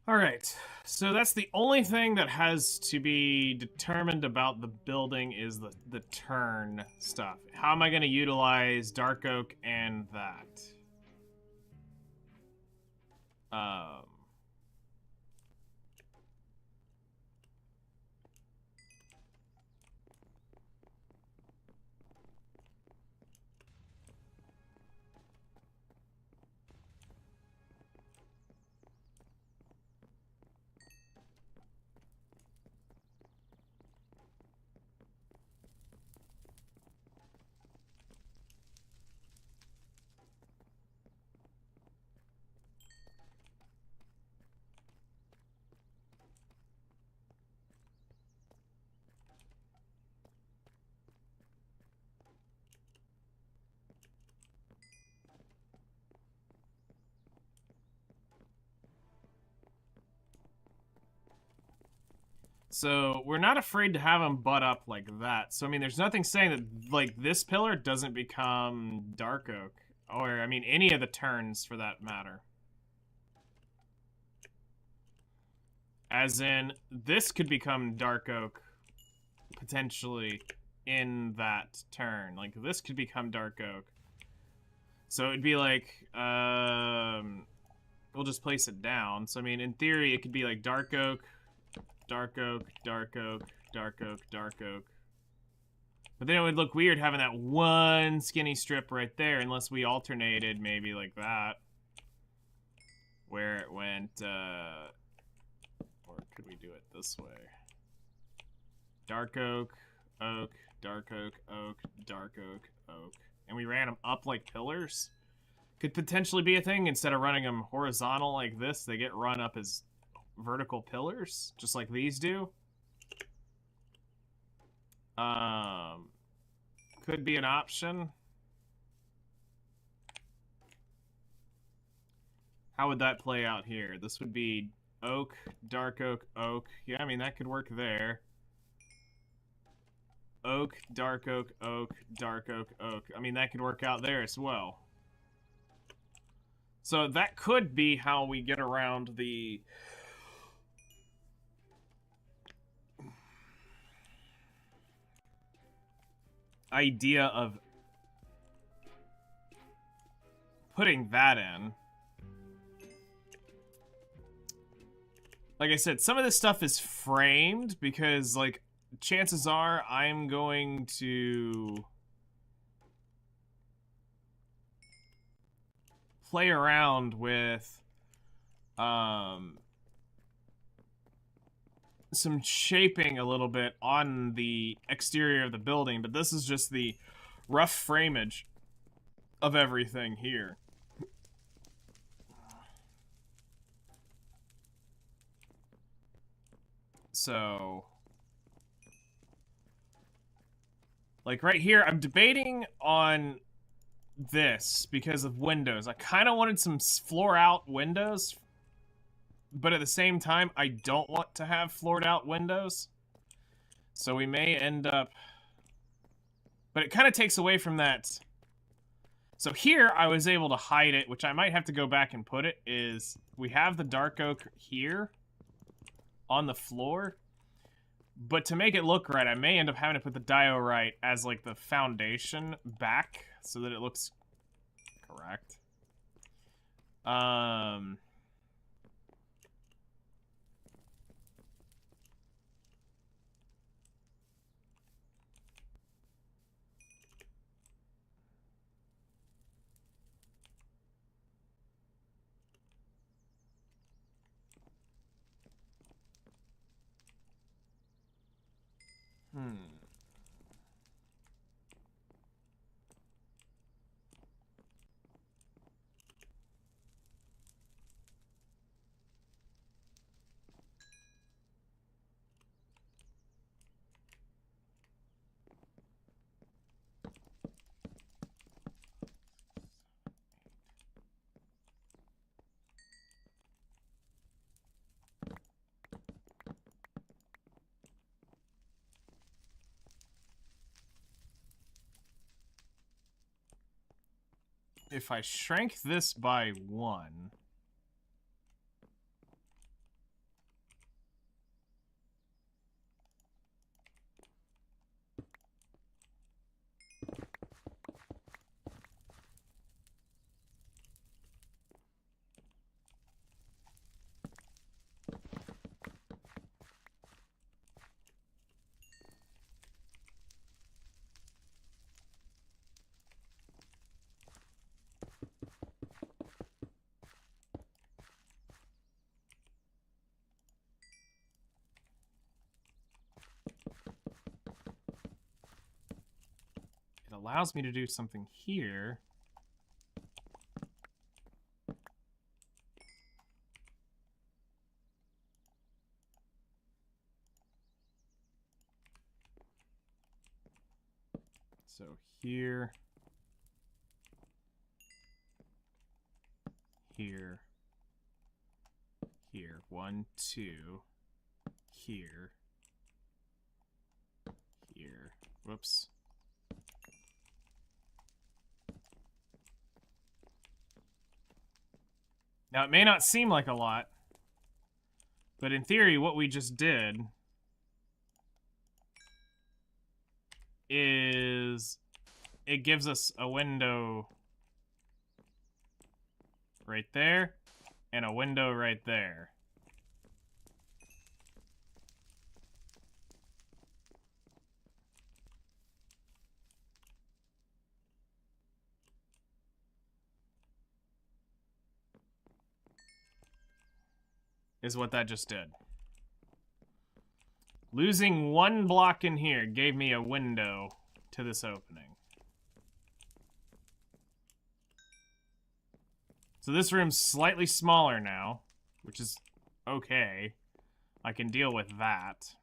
[SPEAKER 1] Alright, so that's the only thing that has to be determined about the building is the turn stuff. How am I going to utilize dark oak and that? So we're not afraid to have them butt up like that. So I mean, there's nothing saying that like this pillar doesn't become dark oak, or I mean, any of the turns for that matter. As in, this could become dark oak potentially in that turn. Like this could become dark oak. So it'd be like, we'll just place it down. So I mean, in theory, it could be like dark oak. Dark oak, dark oak, dark oak, dark oak. But then it would look weird having that one skinny strip right there unless we alternated maybe like that. Where it went, or could we do it this way? Dark oak, oak, dark oak, oak, dark oak, oak. And we ran them up like pillars? Could potentially be a thing. Instead of running them horizontal like this, they get run up as vertical pillars, just like these do. Could be an option. How would that play out here? This would be oak, dark oak, oak. Yeah, I mean, that could work there. Oak, dark oak, oak, dark oak, oak. I mean, that could work out there as well. So that could be how we get around the idea of putting that in. Like I said, some of this stuff is framed because, like, chances are I'm going to play around with some shaping a little bit on the exterior of the building, but this is just the rough frameage of everything here. So, like right here, I'm debating on this because of windows. I kind of wanted some floor out windows, but at the same time, I don't want to have floored out windows. So we may end up... But it kind of takes away from that. So here, I was able to hide it, which I might have to go back and put it, is we have the dark oak here on the floor. But to make it look right, I may end up having to put the diorite as, like, the foundation back so that it looks correct. if I shrank this by 1... allows me to do something here. So here, here, here, 1, 2, here, here, whoops. Now, it may not seem like a lot, but in theory, what we just did is it gives us a window right there and a window right there. Is what that just did. Losing 1 block in here gave me a window to this opening. So this room's slightly smaller now, which is okay. I can deal with that.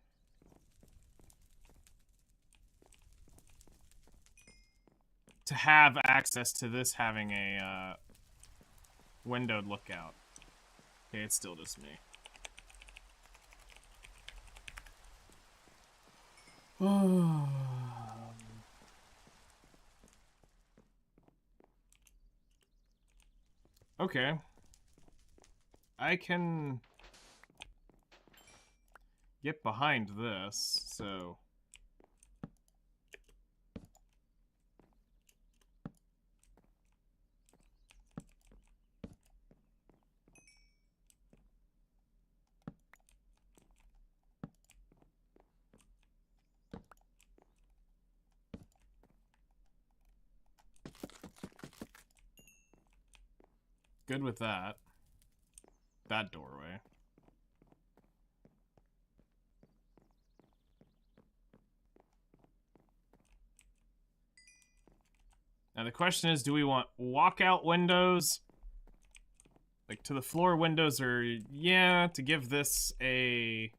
[SPEAKER 1] To have access to this having a windowed lookout. Okay, it's still just me. Okay. I can get behind this, so... Good with that. That doorway. Now the question is, do we want walkout windows? Like to the floor windows, or yeah, to give this a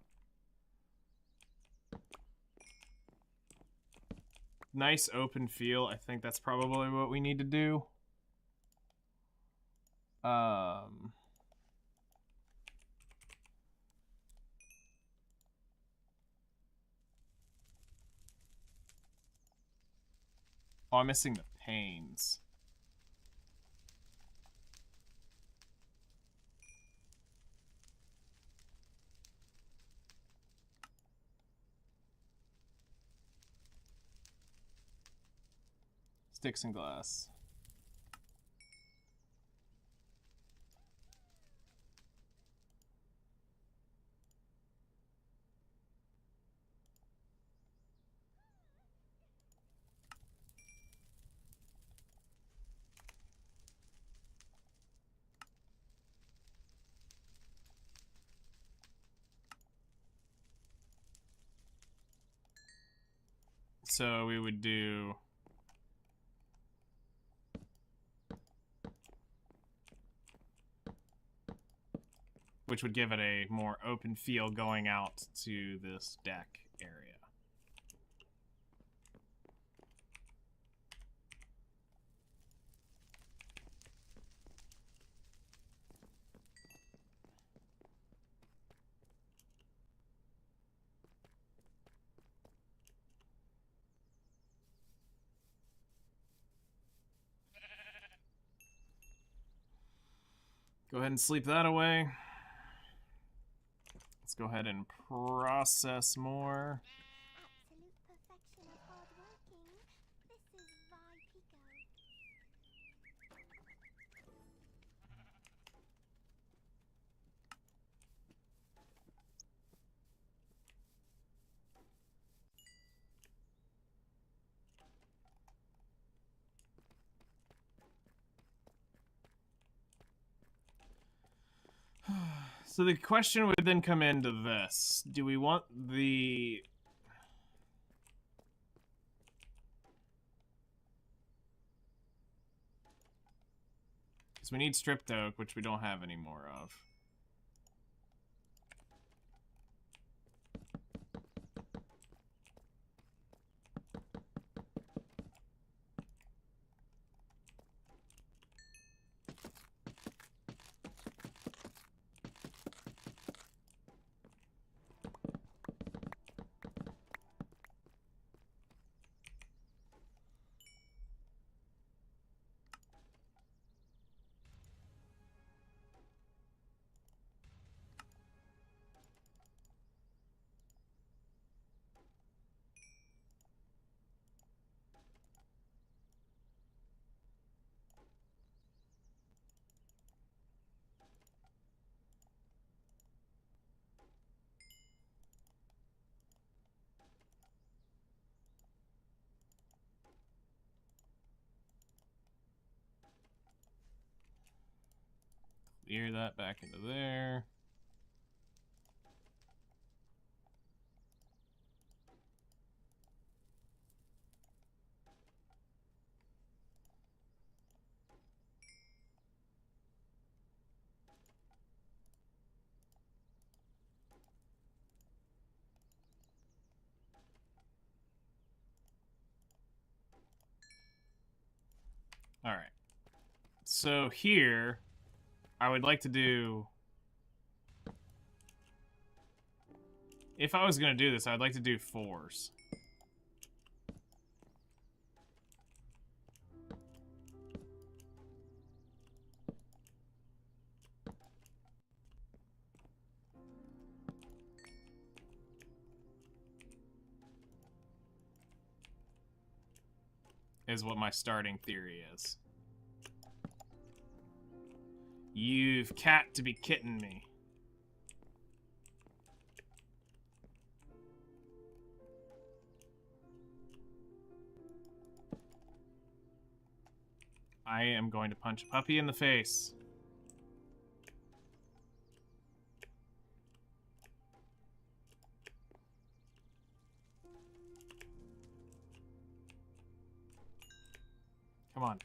[SPEAKER 1] nice open feel. I think that's probably what we need to do. Oh, I'm missing the panes. Sticks and glass. So we would do... which would give it a more open feel going out to this deck area. Go ahead and sleep that away. Let's go ahead and process more.
[SPEAKER 2] Absolute perfection of hard working. This is Vipico.
[SPEAKER 1] So the question would then come into this. Do we want the... Because we need stripped oak, which we don't have any more of. Clear that back into there. All right. So here, I would like to do... If I was going to do this, I'd like to do 4s. Is what my starting theory is. You've cat to be kidding me. I am going to punch a puppy in the face. Come on.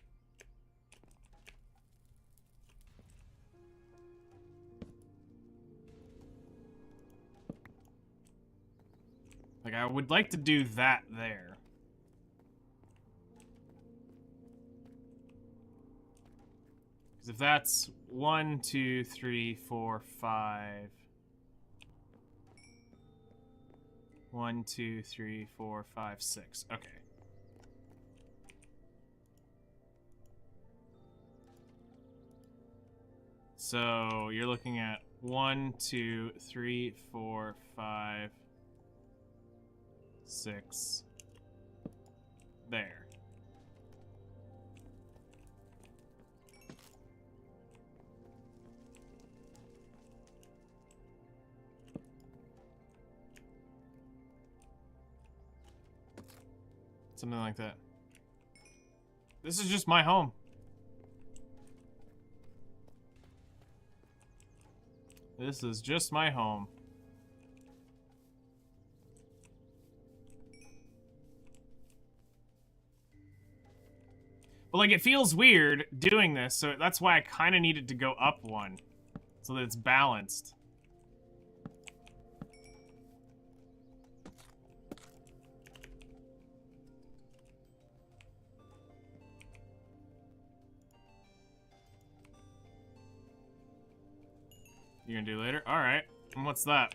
[SPEAKER 1] Like, I would like to do that there. Because if that's 1, 2, 3, 4, 5... 1, 2, 3, 4, 5, 6. Okay. So you're looking at 1, 2, 3, 4, 5, 6. There. Something like that. This is just my home. This is just my home. But, like, it feels weird doing this, so that's why I kind of needed to go up 1. So that it's balanced. You're gonna do later? Alright. And what's that?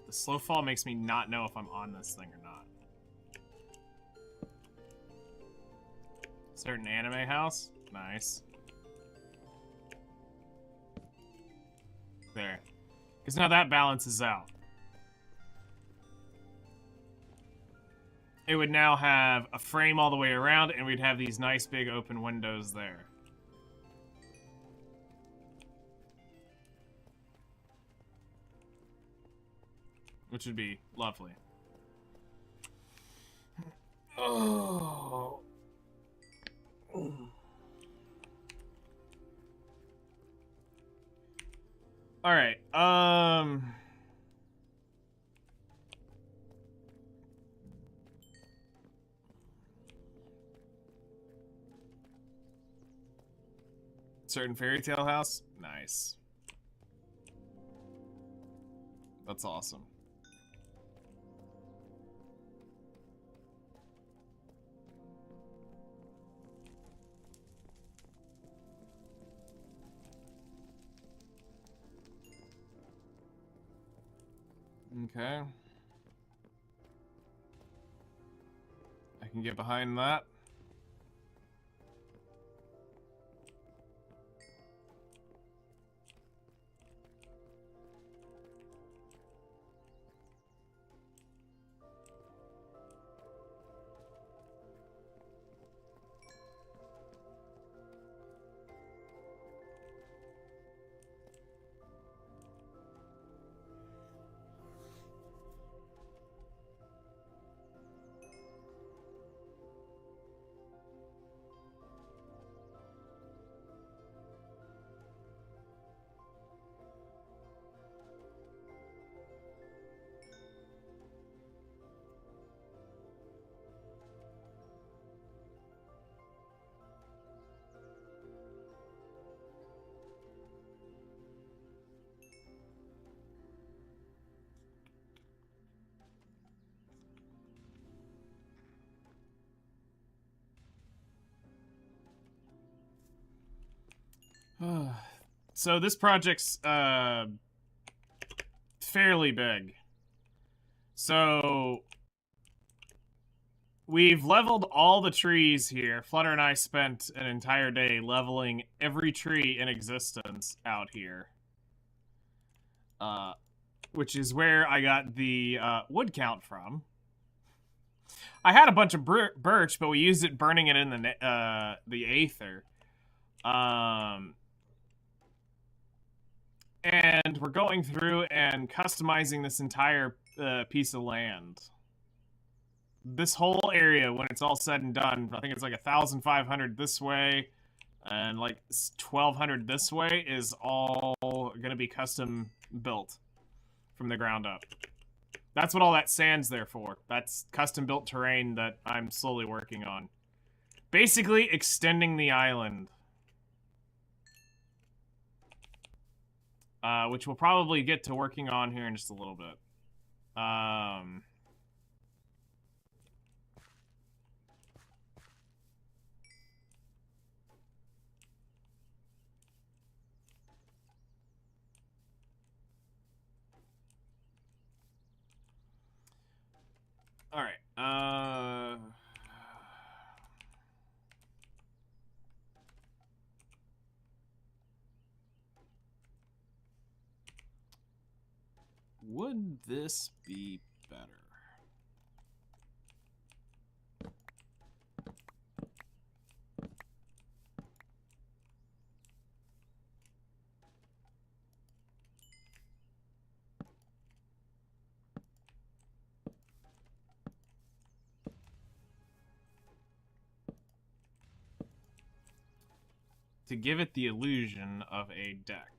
[SPEAKER 1] The slow fall makes me not know if I'm on this thing or not. Certain anime house? Nice. There. Because now that balances out. It would now have a frame all the way around, and we'd have these nice big open windows there. Which would be lovely. Oh. All right. Certain fairy tale house? Nice. That's awesome. Okay. I can get behind that. So this project's fairly big. So we've leveled all the trees here. Flutter and I spent an entire day leveling every tree in existence out here. Which is where I got the wood count from. I had a bunch of birch, but we used it burning it in the aether. And we're going through and customizing this entire piece of land. This whole area, when it's all said and done, I think it's like 1,500 this way, and like 1,200 this way, is all going to be custom built from the ground up. That's what all that sand's there for. That's custom built terrain that I'm slowly working on. Basically extending the island. Which we'll probably get to working on here in just a little bit. All right. Would this be better? To give it the illusion of a deck.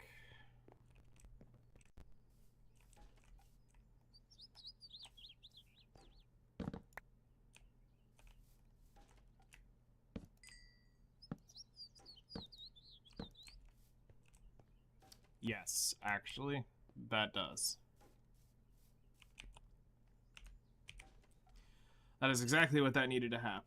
[SPEAKER 1] Yes, actually, that does. That is exactly what that needed to happen.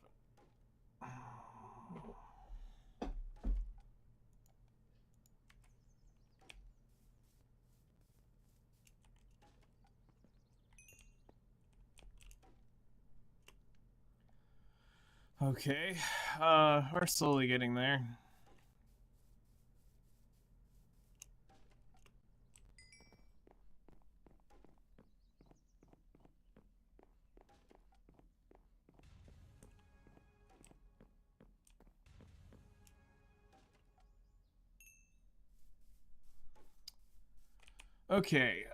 [SPEAKER 1] Okay, we're slowly getting there. Okay,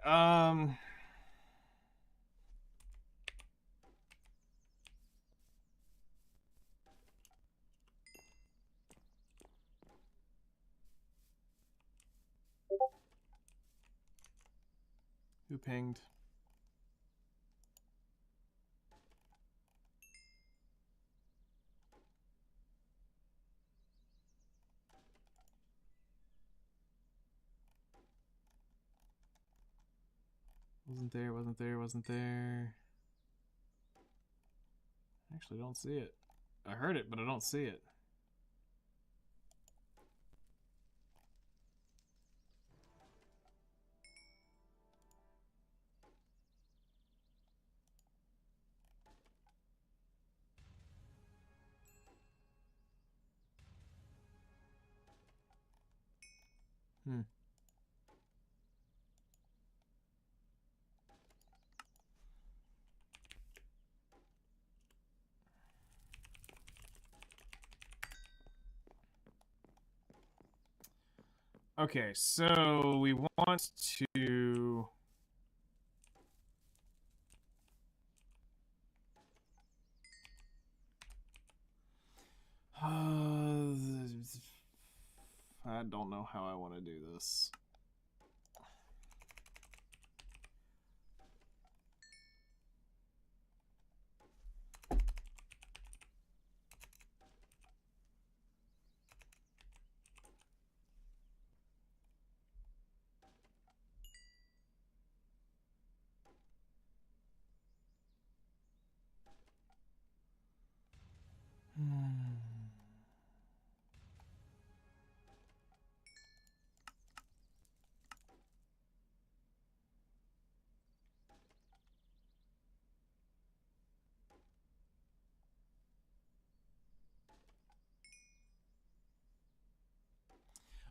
[SPEAKER 1] who pinged? Wasn't there. Actually, don't see it. I heard it, but I don't see it. Hmm. Okay, so we want to... I don't know how I want to do this.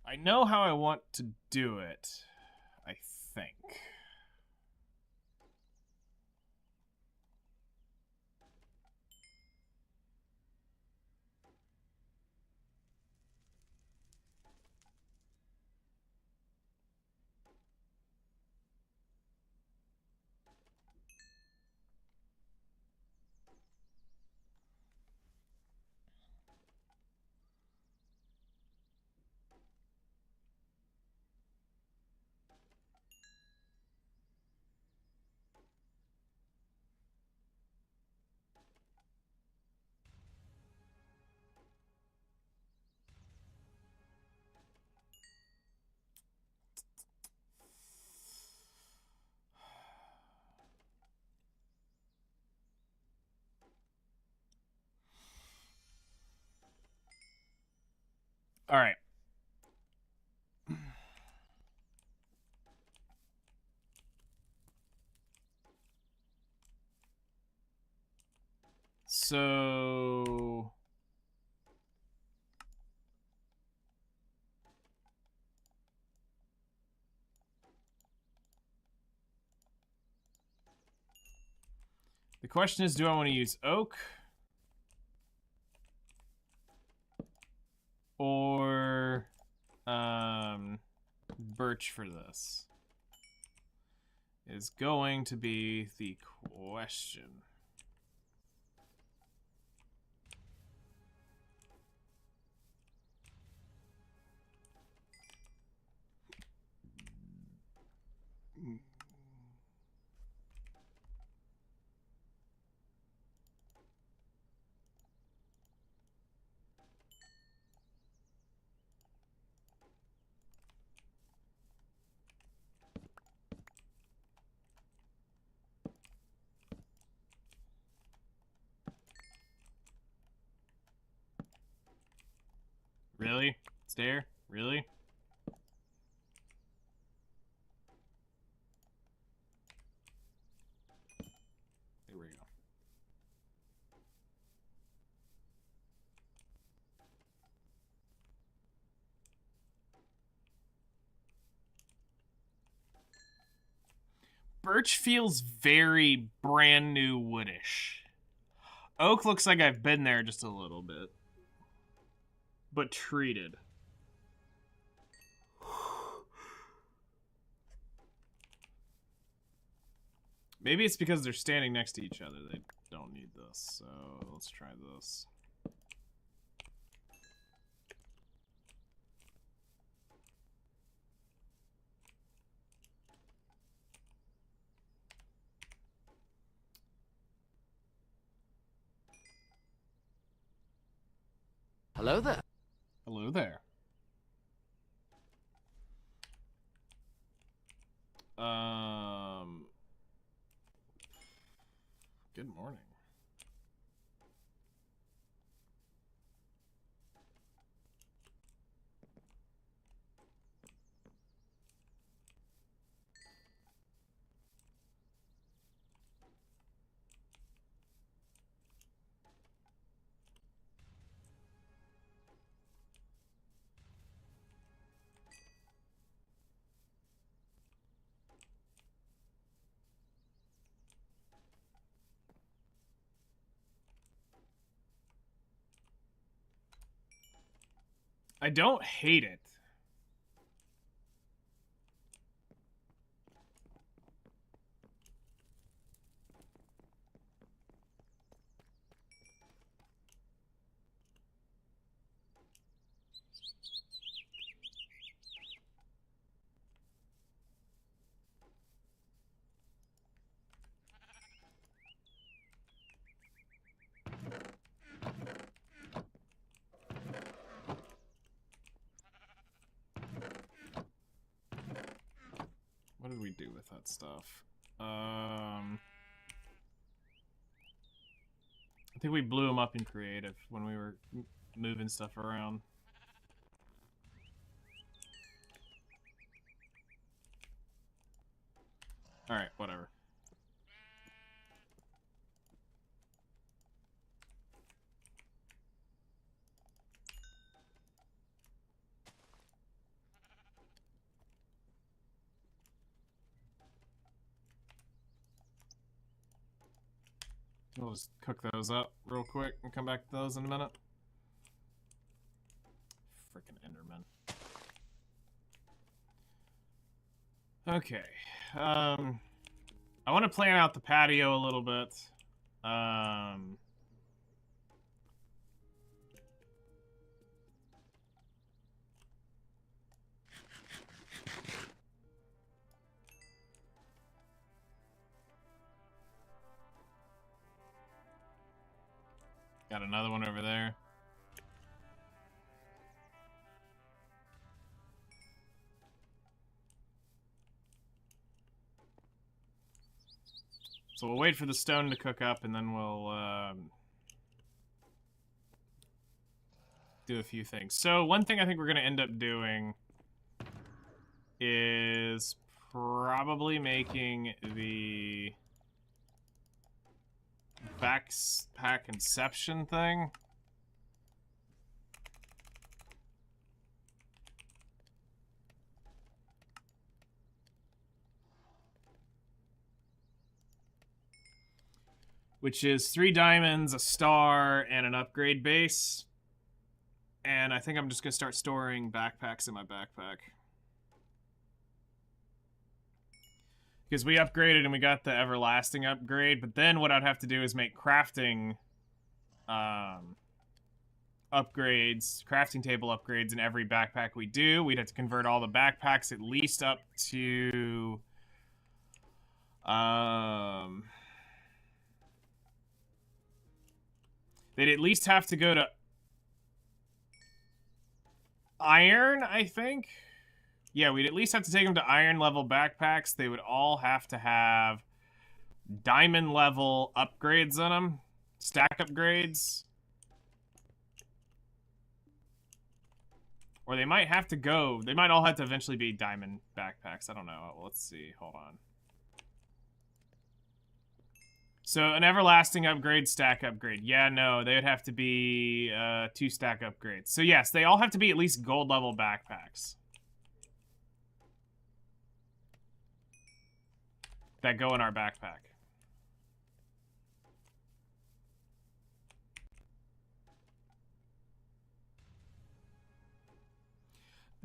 [SPEAKER 1] I know how I want to do it, I think. All right. So... the question is, do I want to use oak or birch for this? Is going to be the question. Really? Stare? Really? There we go. Birch feels very brand new woodish. Oak looks like I've been there just a little bit. But treated. Maybe it's because they're standing next to each other. They don't need this. So let's try this.
[SPEAKER 3] Hello there.
[SPEAKER 1] Hello there. Good morning. I don't hate it. What did we do with that stuff? I think we blew them up in creative when we were moving stuff around. Alright, whatever. We'll just cook those up real quick and come back to those in a minute. Frickin' Enderman. Okay. I want to plan out the patio a little bit. Got another one over there. So we'll wait for the stone to cook up, and then we'll do a few things. So one thing I think we're going to end up doing is probably making the backpack inception thing. Which is 3 diamonds, a star, and an upgrade base. And I think I'm just going to start storing backpacks in my backpack. Because we upgraded and we got the everlasting upgrade, but then what I'd have to do is make crafting upgrades, crafting table upgrades in every backpack we do. We'd have to convert all the backpacks at least up to... they'd at least have to go to iron, I think. Yeah, we'd at least have to take them to iron level backpacks. They would all have to have diamond level upgrades in them. Stack upgrades. Or they might have to go... they might all have to eventually be diamond backpacks. I don't know. Let's see. Hold on. So, an everlasting upgrade, stack upgrade. Yeah, no, they would have to be 2 stack upgrades. So, yes, they all have to be at least gold level backpacks. that go in our backpack.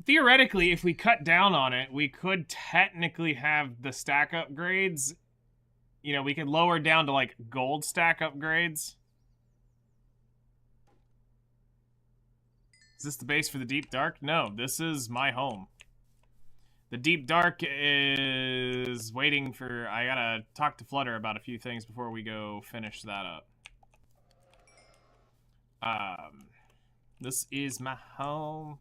[SPEAKER 1] Theoretically, if we cut down on it, we could technically have the stack upgrades. You know, we could lower down to, like, gold stack upgrades. Is this the base for the Deep Dark? No, this is my home. The Deep Dark is waiting for... I gotta talk to Flutter about a few things before we go finish that up. This is my home.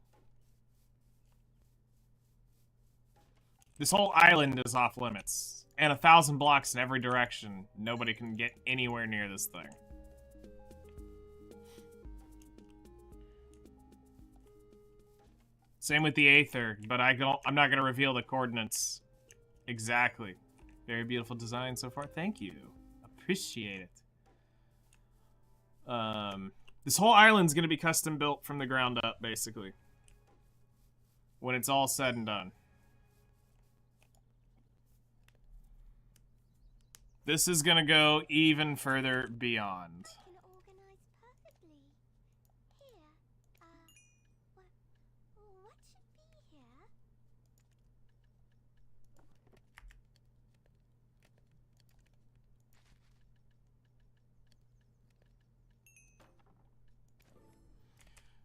[SPEAKER 1] This whole island is off limits. And 1,000 blocks in every direction. Nobody can get anywhere near this thing. Same with the Aether, but I'm not going to reveal the coordinates exactly. Very beautiful design so far. Thank you. Appreciate it. This whole island's going to be custom built from the ground up, basically. When it's all said and done. This is going to go even further beyond.
[SPEAKER 2] Can organize perfectly. Here, what should be here?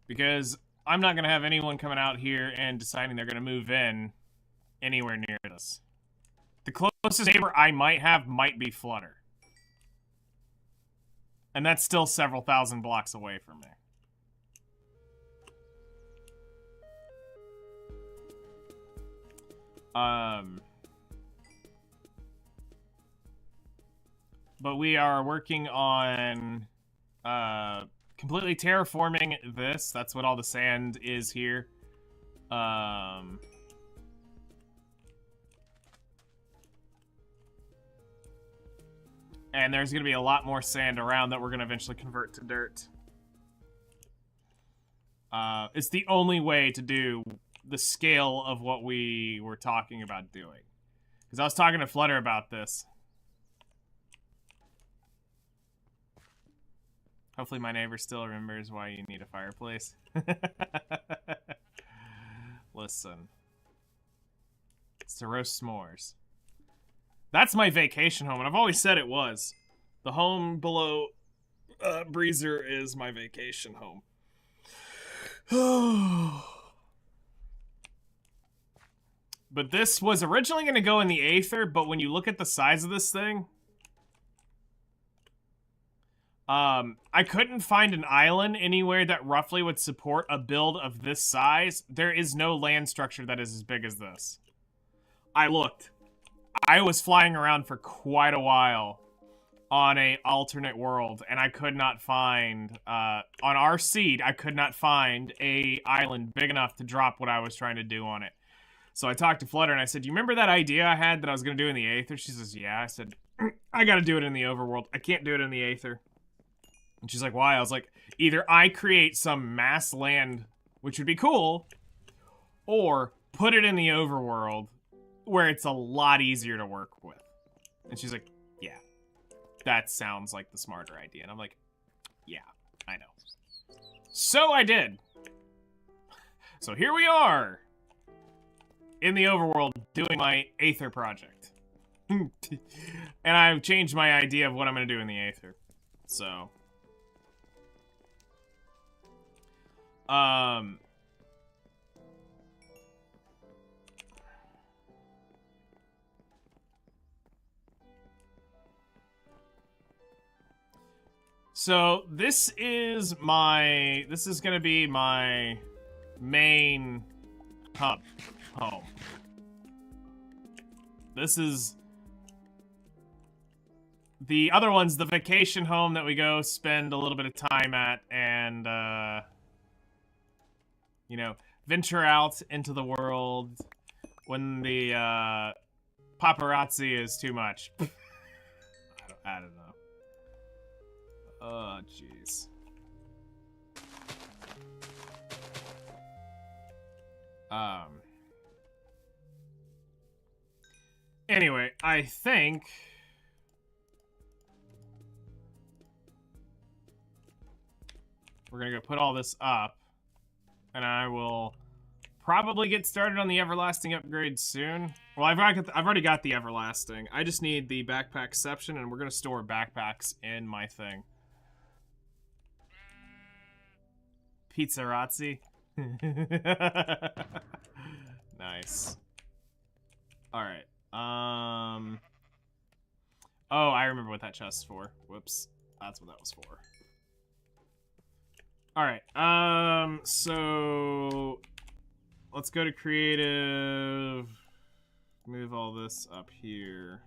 [SPEAKER 1] Because I'm not going to have anyone coming out here and deciding they're going to move in anywhere near this. The closest neighbor I might have might be Flutter. And that's still several thousand blocks away from me. But we are working on completely terraforming this. That's what all the sand is here. And there's going to be a lot more sand around that we're going to eventually convert to dirt. It's the only way to do the scale of what we were talking about doing. Because I was talking to Flutter about this. Hopefully my neighbor still remembers why you need a fireplace. Listen. It's to roast s'mores. That's my vacation home, and I've always said it was. The home below Breezer is my vacation home. But this was originally going to go in the Aether, but when you look at the size of this thing... I couldn't find an island anywhere that roughly would support a build of this size. There is no land structure that is as big as this. I looked. I was flying around for quite a while on a alternate world, and I could not find, on our seed, I could not find a island big enough to drop what I was trying to do on it. So I talked to Flutter, and I said, "Do you remember that idea I had that I was going to do in the Aether?" She says, "Yeah." I said, "I got to do it in the overworld. I can't do it in the Aether." And she's like, "Why?" I was like, either I create some mass land, which would be cool, or put it in the overworld, where it's a lot easier to work with. And she's like, "Yeah, that sounds like the smarter idea." And I'm like, "Yeah, I know." So I did. So here we are, in the overworld, doing my Aether project. And I've changed my idea of what I'm going to do in the Aether. So... So this is gonna be my main home. This is the other one's the vacation home that we go spend a little bit of time at and you know, venture out into the world when the paparazzi is too much. I don't know. Oh, jeez. Anyway, I think we're gonna go put all this up, and I will probably get started on the everlasting upgrade soon. Well, I've already got the everlasting. I just need the backpackception, and we're gonna store backpacks in my thing. Pizzarazzi. Nice. All right. Oh, I remember what that chest's for. Whoops. That's what that was for. All right. So let's go to creative. Move all this up here.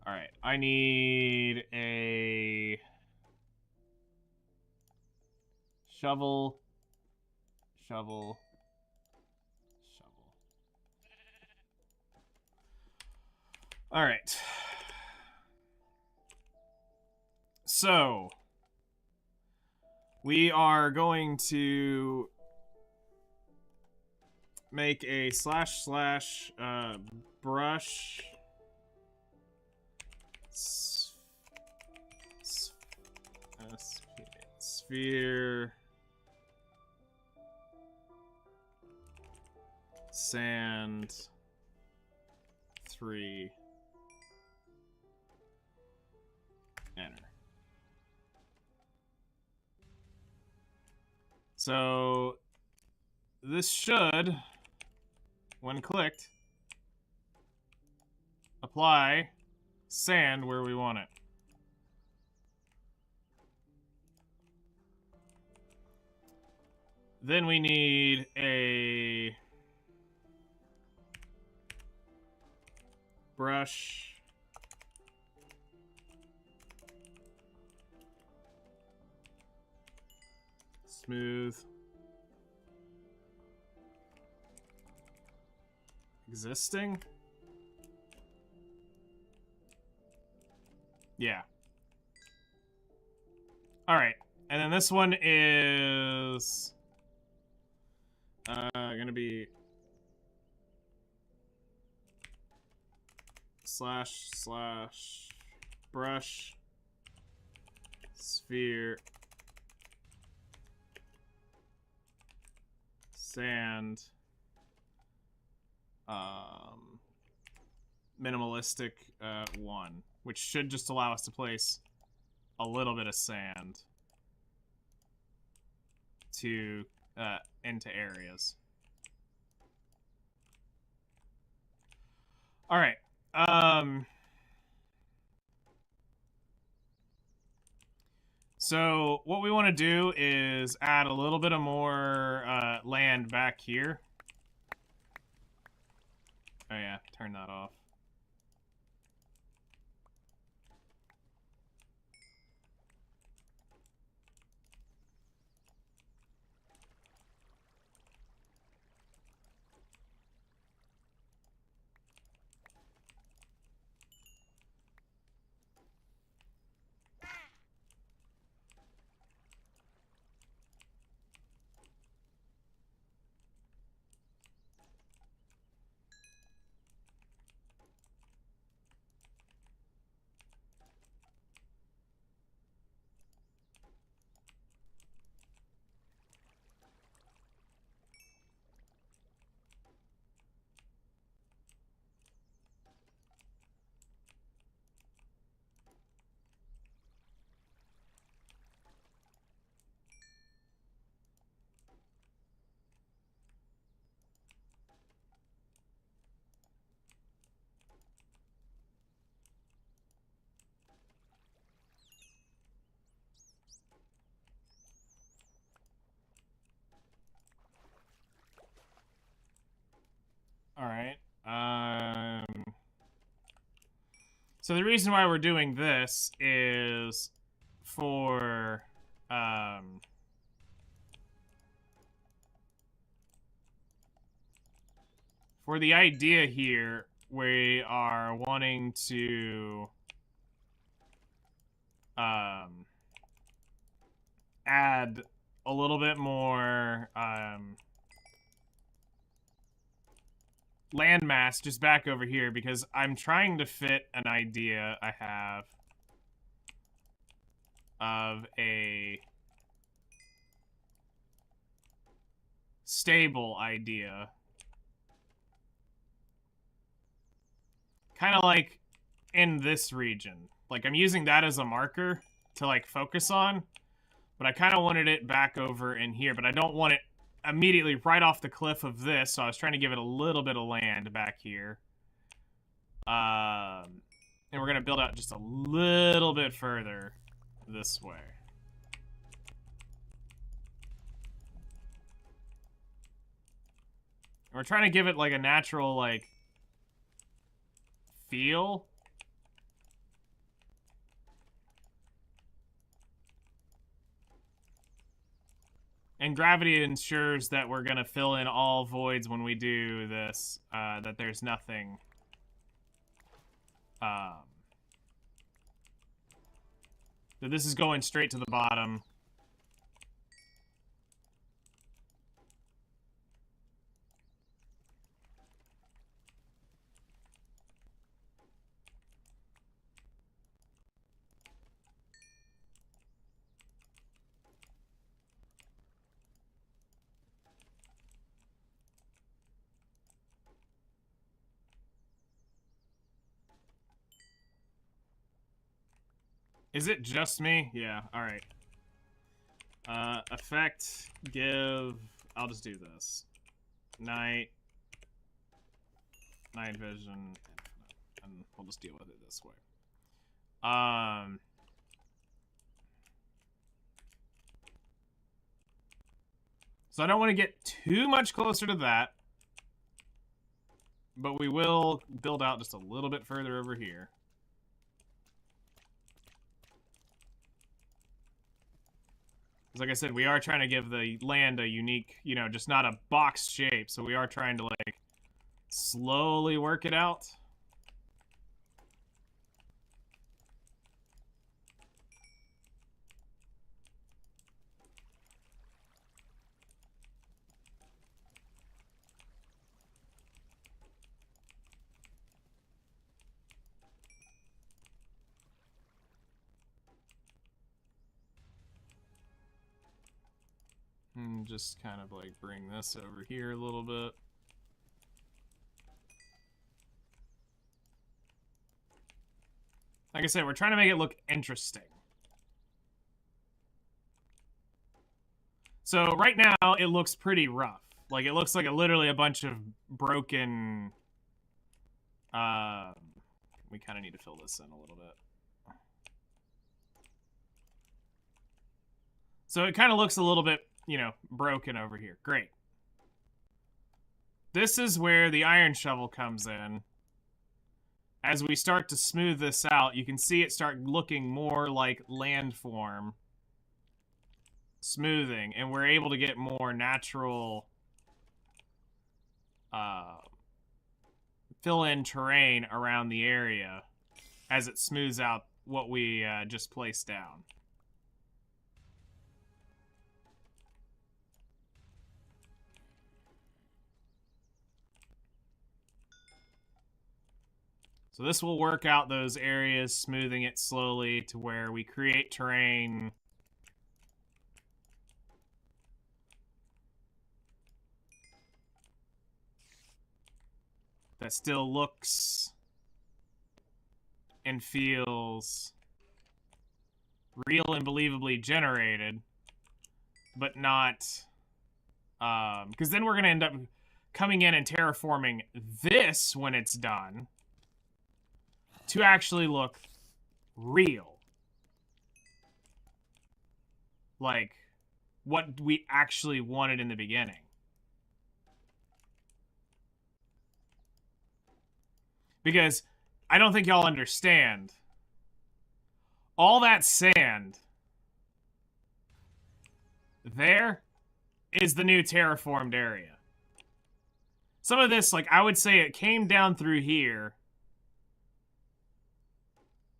[SPEAKER 1] All right. I need a shovel. Shovel. All right. So we are going to make a / brush sphere sand 3 enter. So this should, when clicked, apply sand where we want it. Then we need a brush smooth existing. Yeah. All right. And then this one is gonna be / brush sphere sand minimalistic 1, which should just allow us to place a little bit of sand to into areas. All right. So what we want to do is add a little bit of more land back here. Oh yeah, turn that off. All right. So the reason why we're doing this is for the idea here, we are wanting to add a little bit more landmass just back over here because I'm trying to fit an idea I have of a stable idea. Kind of like in this region. Like, I'm using that as a marker to, like, focus on. But I kind of wanted it back over in here. But I don't want it immediately right off the cliff of this. So I was trying to give it a little bit of land back here. And we're going to build out just a little bit further this way. And we're trying to give it, like, a natural, like, feel. And gravity ensures that we're going to fill in all voids when we do this, that there's nothing. That this is going straight to the bottom. Is it just me? Yeah, alright. Effect, give... I'll just do this. Night vision, and we'll just deal with it this way. So I don't want to get too much closer to that. But we will build out just a little bit further over here. Like I said, we are trying to give the land a unique, you know, just not a box shape. So we are trying to, like, slowly work it out. And just kind of like bring this over here a little bit. Like I said, we're trying to make it look interesting. So right now it looks pretty rough. Like it looks like literally a bunch of broken. We kind of need to fill this in a little bit. So it kind of looks a little bit, you know, broken over here. Great. This is where the iron shovel comes in. As we start to smooth this out, you can see it start looking more like landform smoothing, and we're able to get more natural fill-in terrain around the area as it smooths out what we just placed down. So this will work out those areas, smoothing it slowly to where we create terrain that still looks and feels real and believably generated, but not... because then we're going to end up coming in and terraforming this when it's done to actually look real. Like, what we actually wanted in the beginning. Because I don't think y'all understand. All that sand there is the new terraformed area. Some of this, like, I would say it came down through here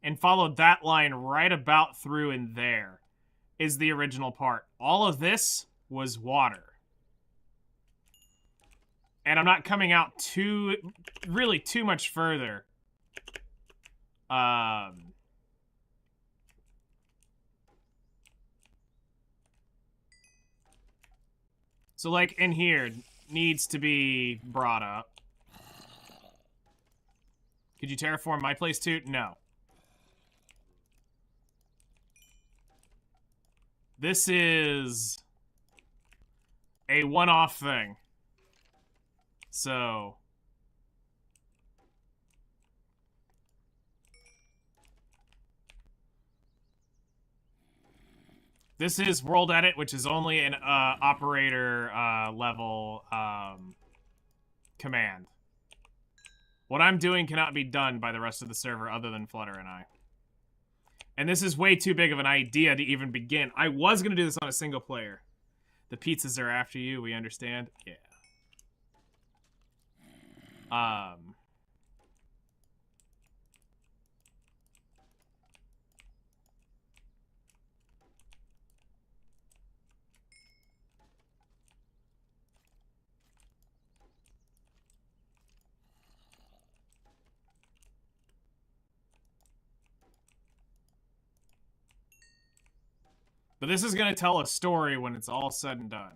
[SPEAKER 1] and followed that line right about through in there is the original part. All of this was water. And I'm not coming out really too much further. So like in here needs to be brought up. Could you terraform my place too? No. This is a one-off thing. So this is World Edit, which is only an operator level command. What I'm doing cannot be done by the rest of the server other than Flutter and I. And this is way too big of an idea to even begin. I was going to do this on a single player. The pizzas are after you, we understand? Yeah. But this is going to tell a story when it's all said and done.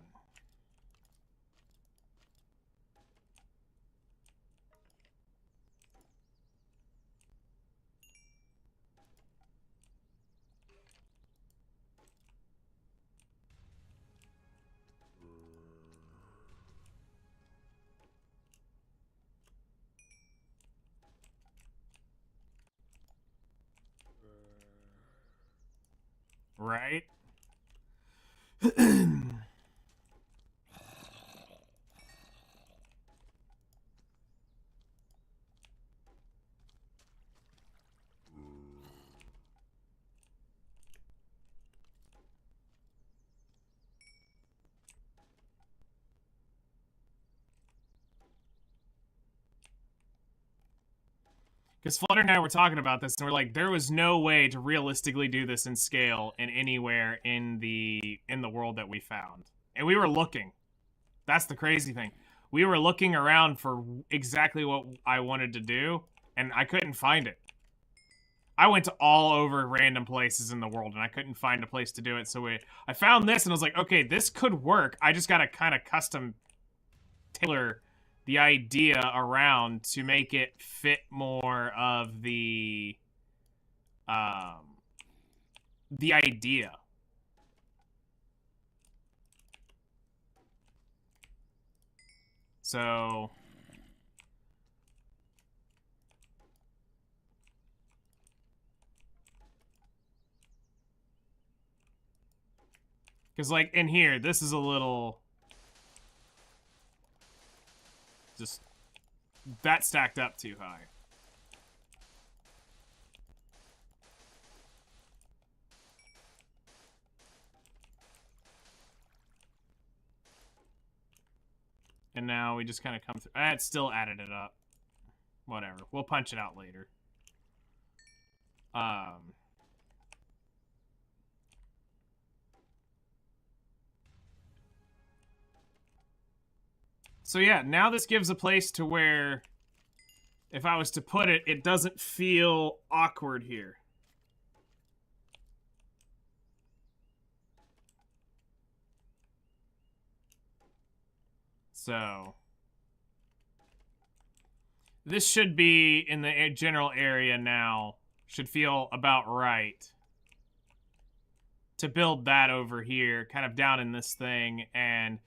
[SPEAKER 1] Right? Because Flutter and I were talking about this, and we're like, there was no way to realistically do this in scale in anywhere in the world that we found. And we were looking. That's the crazy thing. We were looking around for exactly what I wanted to do, and I couldn't find it. I went to all over random places in the world, and I couldn't find a place to do it. So I found this, and I was like, okay, this could work. I just got to kind of custom tailor the idea around to make it fit more of the idea. So because like in here, this is a little just that stacked up too high. And now we just kind of come through. It still added it up. Whatever. We'll punch it out later. So yeah, now this gives a place to where, if I was to put it, it doesn't feel awkward here. So this should be in the general area now. Should feel about right to build that over here, kind of down in this thing. And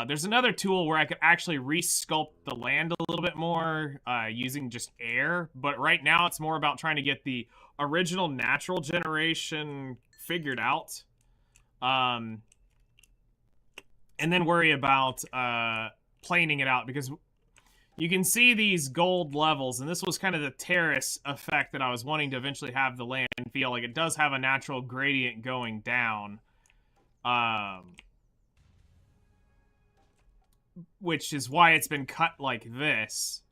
[SPEAKER 1] there's another tool where I could actually re-sculpt the land a little bit more using just air. But right now it's more about trying to get the original natural generation figured out. And then worry about planing it out, because you can see these gold levels, and this was kind of the terrace effect that I was wanting to eventually have the land feel like. It does have a natural gradient going down, which is why it's been cut like this,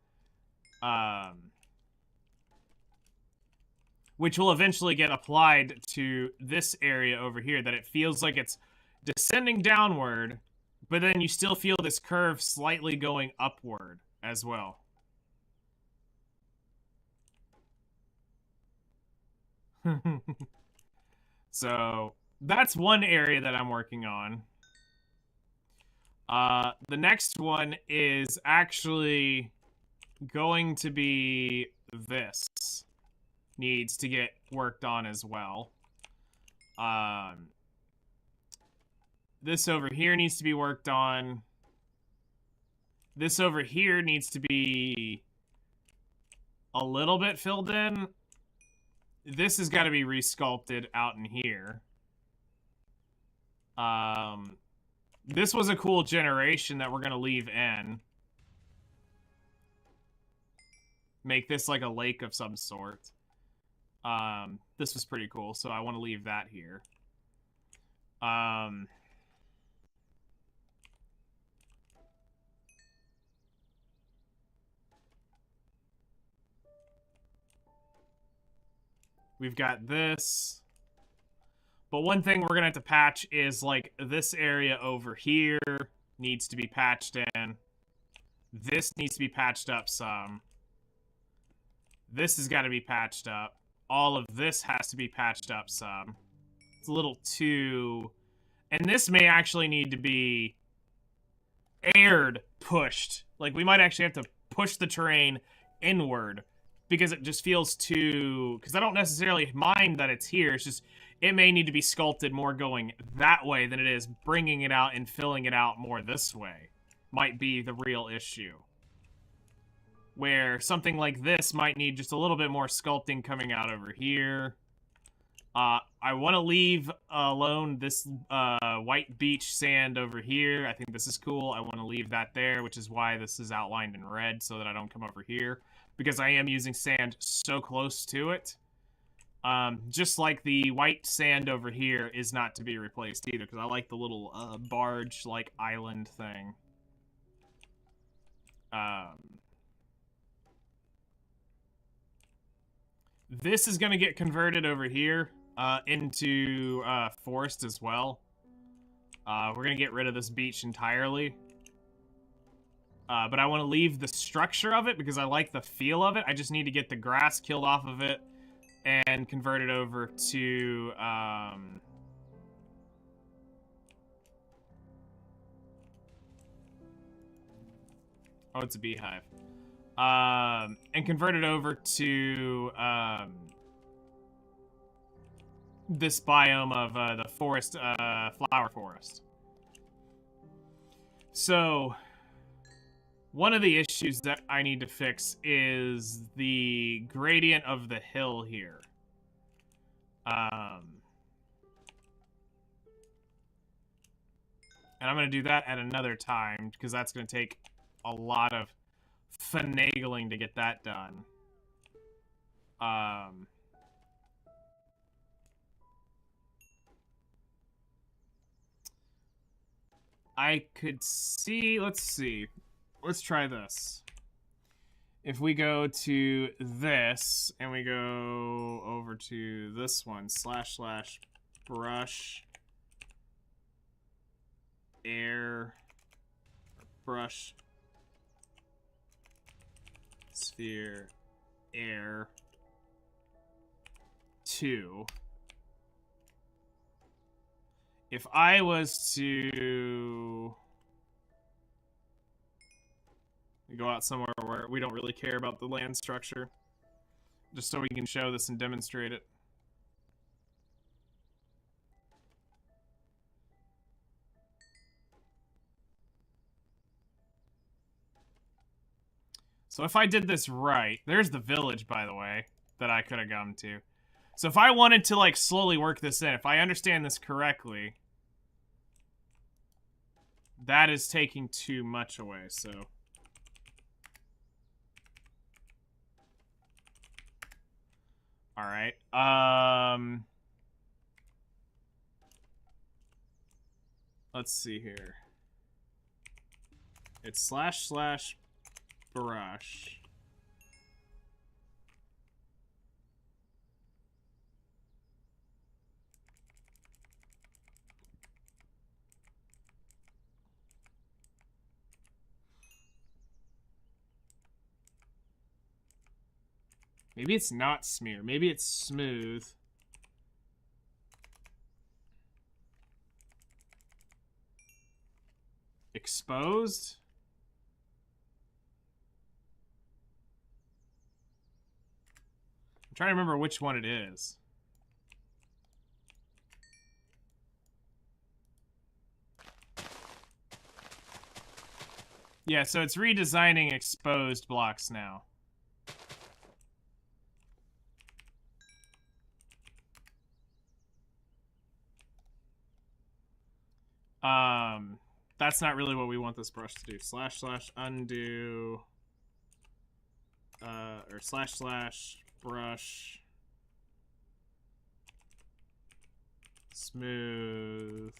[SPEAKER 1] which will eventually get applied to this area over here, that it feels like it's descending downward, but then you still feel this curve slightly going upward as well. So that's one area that I'm working on. The next one is actually going to be this. Needs to get worked on as well. This over here needs to be worked on. This over here needs to be a little bit filled in. This has got to be resculpted out in here. This was a cool generation that we're going to leave in. Make this like a lake of some sort. This was pretty cool, so I want to leave that here. We've got this. But one thing we're going to have to patch is, like, this area over here needs to be patched in. This needs to be patched up some. This has got to be patched up. All of this has to be patched up some. It's a little too... And this may actually need to be aired pushed. Like, we might actually have to push the terrain inward. Because it just feels too... Because I don't necessarily mind that it's here. It's just, it may need to be sculpted more going that way than it is bringing it out and filling it out more this way. Might be the real issue. Where something like this might need just a little bit more sculpting coming out over here. I want to leave alone this white beach sand over here. I think this is cool. I want to leave that there, which is why this is outlined in red so that I don't come over here. Because I am using sand so close to it. Just like the white sand over here is not to be replaced either, because I like the little barge-like island thing. This is going to get converted over here into forest as well. We're going to get rid of this beach entirely. But I want to leave the structure of it because I like the feel of it. I just need to get the grass killed off of it and convert it over to... Oh, it's a beehive. And convert it over to this biome of the forest, flower forest. So... One of the issues that I need to fix is the gradient of the hill here. And I'm going to do that at another time, because that's going to take a lot of finagling to get that done. I could see... Let's see. Let's try this. If we go to this, and we go over to this one, / brush, air, brush, sphere, air, 2. If I was to... go out somewhere where we don't really care about the land structure, just so we can show this and demonstrate it. So if I did this right, there's the village, by the way, that I could have gone to. So if I wanted to, like, slowly work this in, if I understand this correctly, that is taking too much away, so... Alright, let's see here. It's / brush. Maybe it's not smear. Maybe it's smooth. Exposed? I'm trying to remember which one it is. Yeah, so it's redesigning exposed blocks now. That's not really what we want this brush to do. / undo, or / brush, smooth,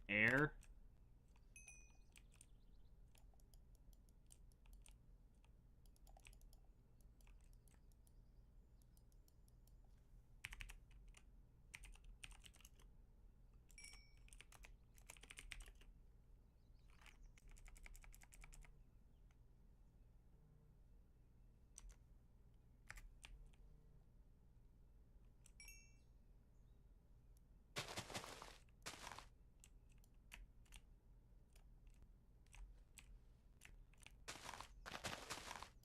[SPEAKER 1] air.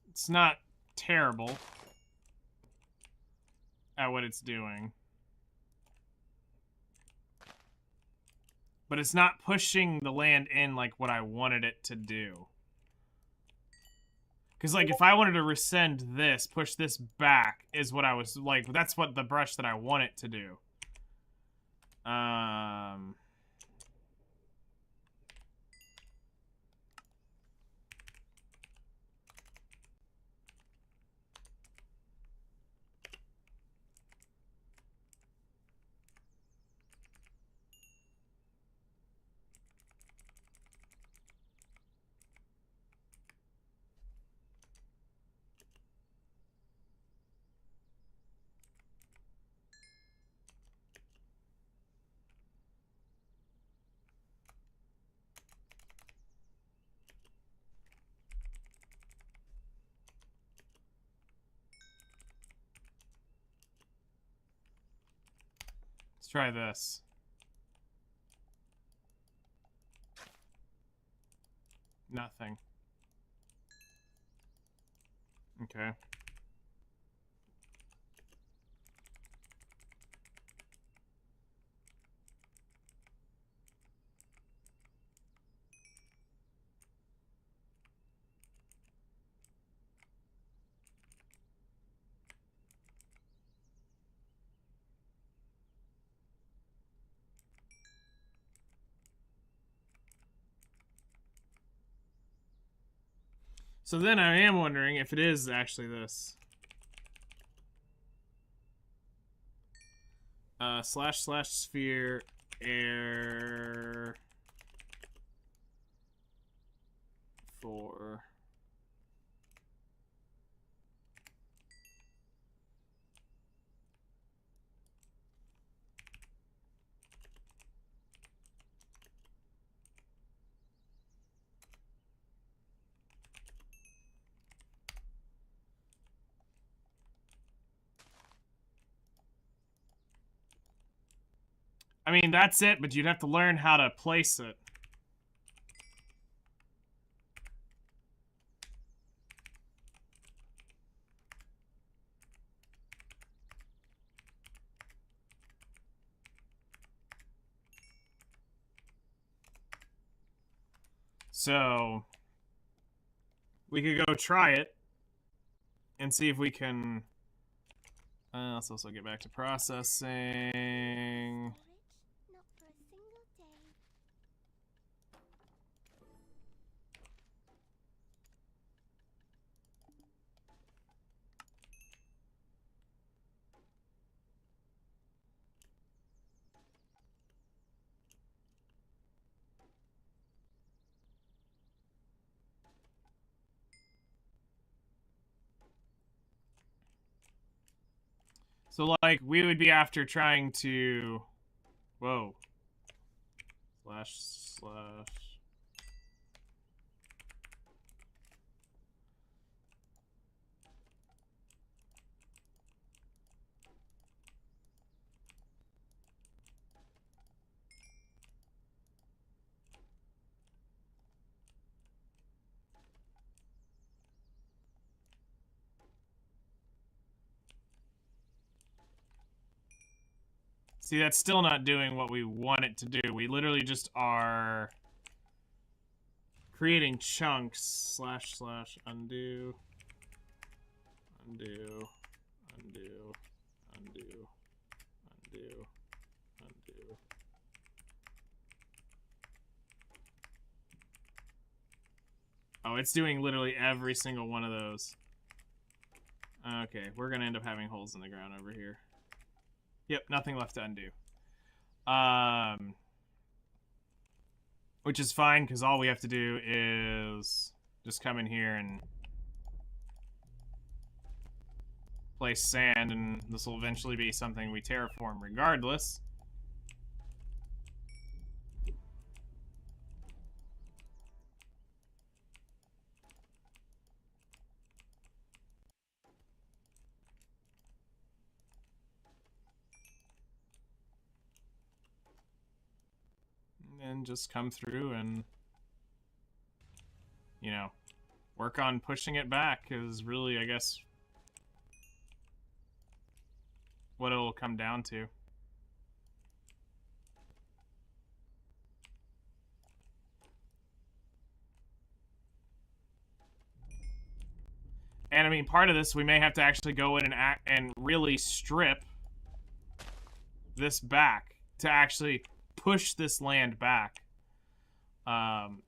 [SPEAKER 1] It's not terrible at what it's doing. But it's not pushing the land in like what I wanted it to do. Because, like, if I wanted to rescind this, push this back, is what I was, like, that's what the brush that I want it to do. Let's try this. Nothing. Okay. So then I am wondering if it is actually this. / sphere air 4. I mean, that's it, but you'd have to learn how to place it. So we could go try it and see if we can. Let's also get back to processing.
[SPEAKER 2] Not for a single day.
[SPEAKER 1] So, like, we would be after trying to. Whoa. / See, that's still not doing what we want it to do. We literally just are creating chunks. Slash undo. Undo. Undo. Undo. Undo. Undo. Oh, it's doing literally every single one of those. Okay, we're gonna end up having holes in the ground over here. Yep, nothing left to undo. Which is fine, because all we have to do is just come in here and place sand, and this will eventually be something we terraform regardless. And just come through and, you know, work on pushing it back is really, I guess, what it'll come down to. And I mean, part of this, we may have to actually go in and really strip this back to actually push this land back. And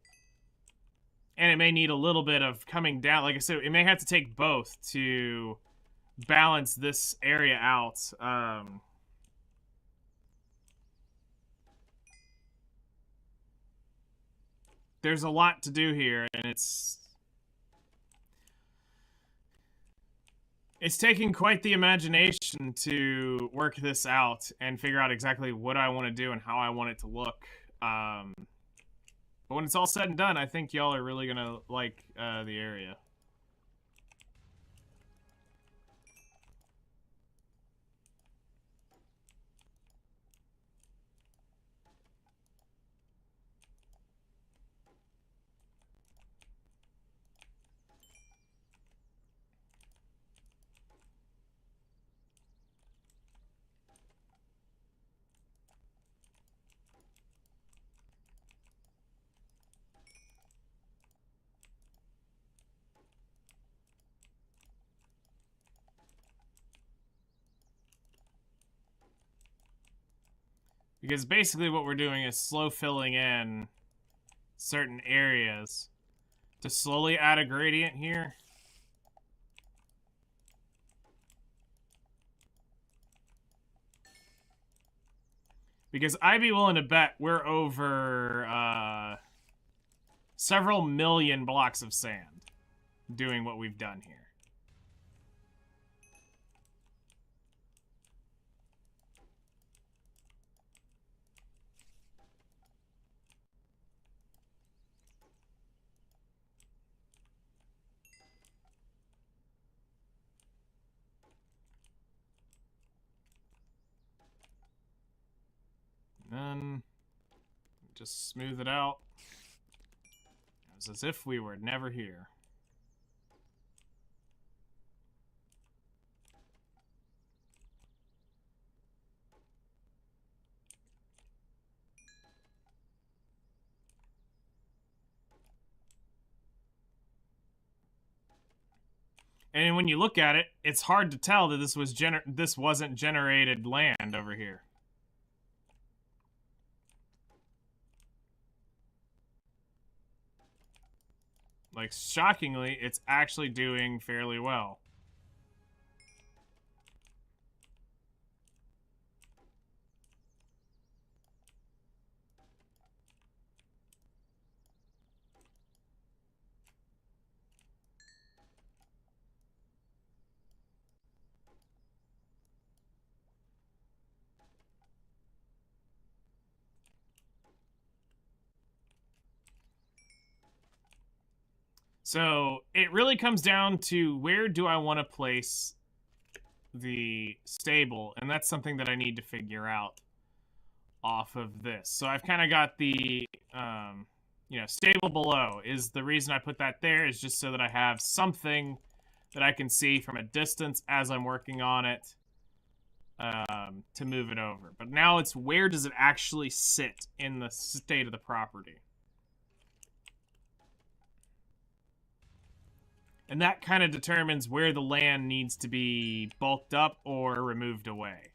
[SPEAKER 1] it may need a little bit of coming down. Like I said, it may have to take both to balance this area out. There's a lot to do here, and it's taking quite the imagination to work this out and figure out exactly what I want to do and how I want it to look. But when it's all said and done, I think y'all are really going to like the area. Because basically what we're doing is slow filling in certain areas to slowly add a gradient here. Because I'd be willing to bet we're over several million blocks of sand doing what we've done here. Then just smooth it out. It's as if we were never here. And when you look at it, it's hard to tell that this wasn't generated land over here. Like, shockingly, it's actually doing fairly well. So it really comes down to where do I want to place the stable, and that's something that I need to figure out off of this. So I've kind of got the, you know, stable below is the reason I put that there is just so that I have something that I can see from a distance as I'm working on it. to move it over. But now it's where does it actually sit in the state of the property? And that kind of determines where the land needs to be bulked up or removed away.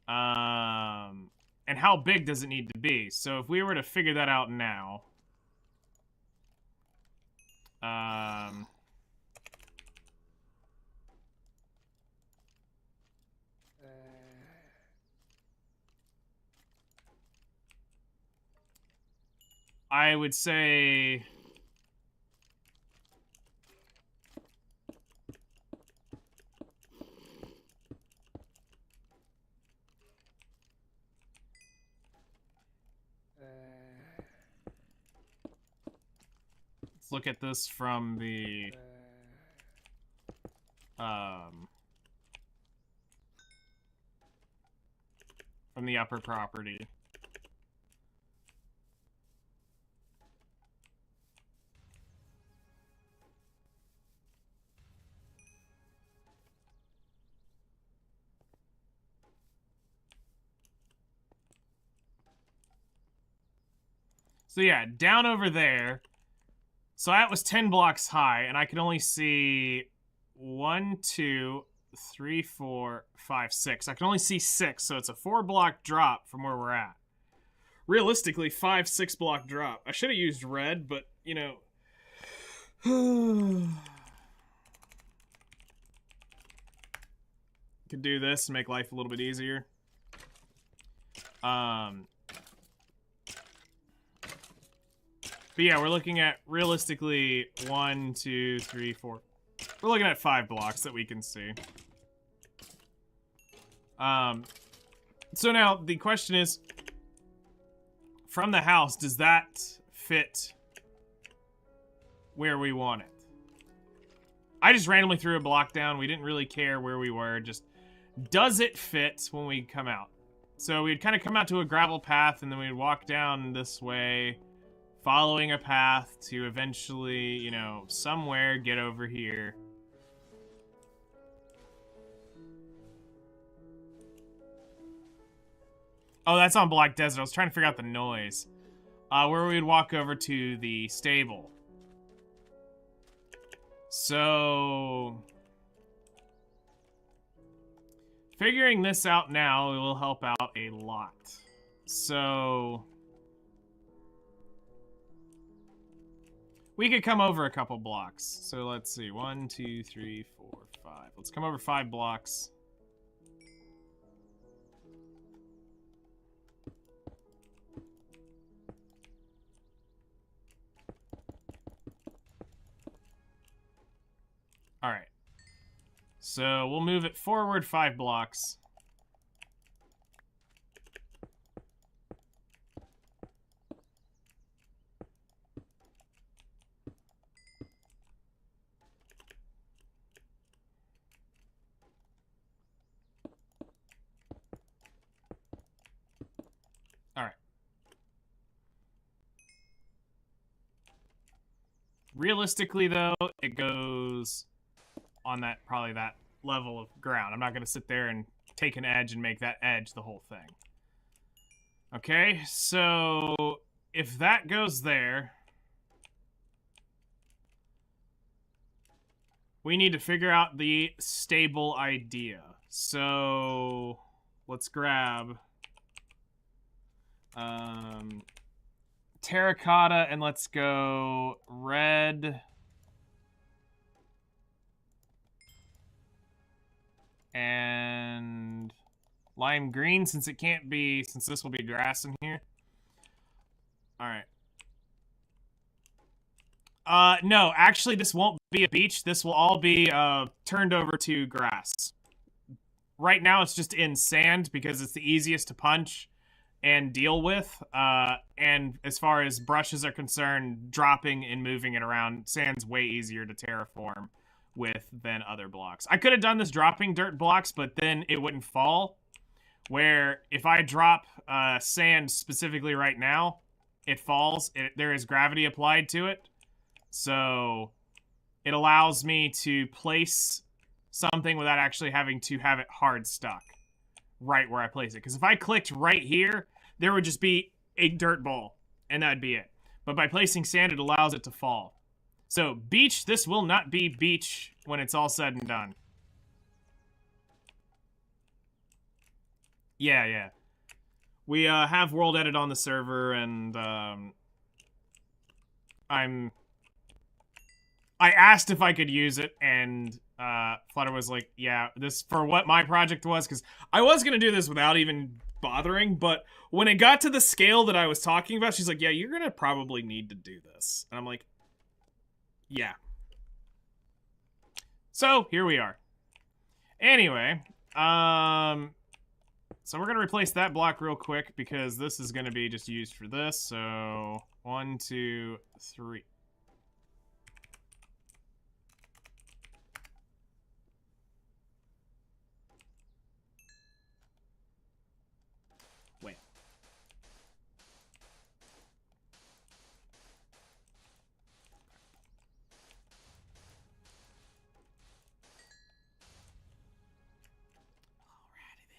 [SPEAKER 1] And how big does it need to be? So if we were to figure that out now... I would say... Let's look at this from the... from the upper property. So yeah, down over there. So that was 10 blocks high, and I can only see 1, 2, 3, 4, 5, 6. I can only see 6, so it's a 4-block drop from where we're at. Realistically, 5, 6-block drop. I should have used red, but, you know... Could do this and make life a little bit easier. But yeah, we're looking at, realistically, 1, 2, 3, 4. We're looking at 5 blocks that we can see. So now, the question is, from the house, does that fit where we want it? I just randomly threw a block down. We didn't really care where we were. Just, does it fit when we come out? So we'd kind of come out to a gravel path, and then we'd walk down this way, following a path to eventually, you know, somewhere get over here. Oh, that's on Black Desert. I was trying to figure out the noise. Where we'd walk over to the stable. So... figuring this out now will help out a lot. So... we could come over a couple blocks. So let's see. 1, 2, 3, 4, 5. Let's come over 5 blocks. Alright. So we'll move it forward 5 blocks. Alright. Realistically, though, it goes on that, probably that level of ground. I'm not going to sit there and take an edge and make that edge the whole thing. Okay, so if that goes there, we need to figure out the stable idea. So let's grab terracotta and let's go red and lime green, since it can't be, since this will be grass in here. All right. No, actually this won't be a beach. This will all be turned over to grass. Right now it's just in sand because it's the easiest to punch and deal with. And as far as brushes are concerned, dropping and moving it around, sand's way easier to terraform with than other blocks. I could have done this dropping dirt blocks, but then it wouldn't fall. Where if I drop sand specifically right now, it falls. There is gravity applied to it. So it allows me to place something without actually having to have it hard stuck right where I place it. Because if I clicked right here, there would just be a dirt ball, and that'd be it. But by placing sand, it allows it to fall. So, beach, this will not be beach when it's all said and done. Yeah. We have world edit on the server, and I asked if I could use it, and Flutter was like, yeah, this for what my project was, because I was going to do this without even bothering, but when it got to the scale that I was talking about, she's like, yeah, you're going to probably need to do this. And I'm like, yeah. So, here we are. Anyway, so we're going to replace that block real quick because this is going to be just used for this. So 1, 2, 3. Wait. Alrighty then.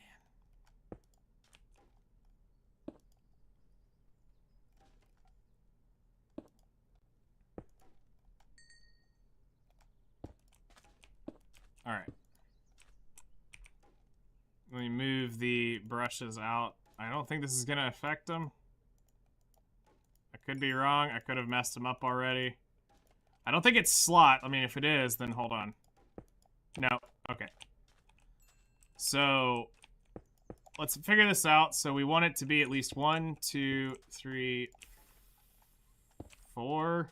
[SPEAKER 1] Alright. Let me move the brushes out. I don't think this is going to affect them. I could be wrong. I could have messed them up already. I don't think it's slot. I mean, if it is, then hold on. No. Okay. So, let's figure this out. So we want it to be at least 1, 2, 3, 4.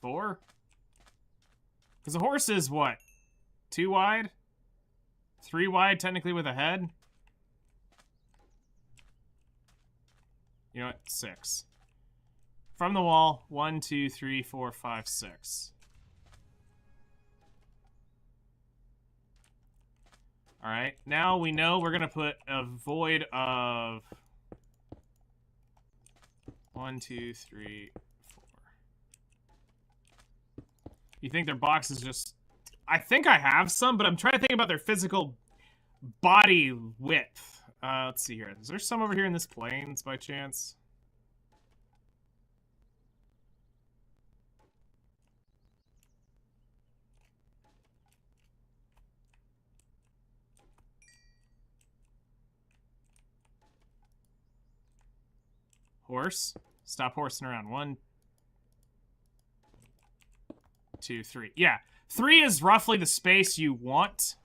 [SPEAKER 1] 4? Because the horse is what? 2 wide? 3 wide, technically, with a head? You know what? 6. From the wall, 1, 2, 3, 4, 5, 6. Alright, now we know we're gonna put a void of 1, 2, 3, 4. You think their box is just... I think I have some, but I'm trying to think about their physical body width. Let's see here. Is there some over here in this plains, by chance? Horse? Stop horsing around. 1, 2, 3. Yeah. 3 is roughly the space you want.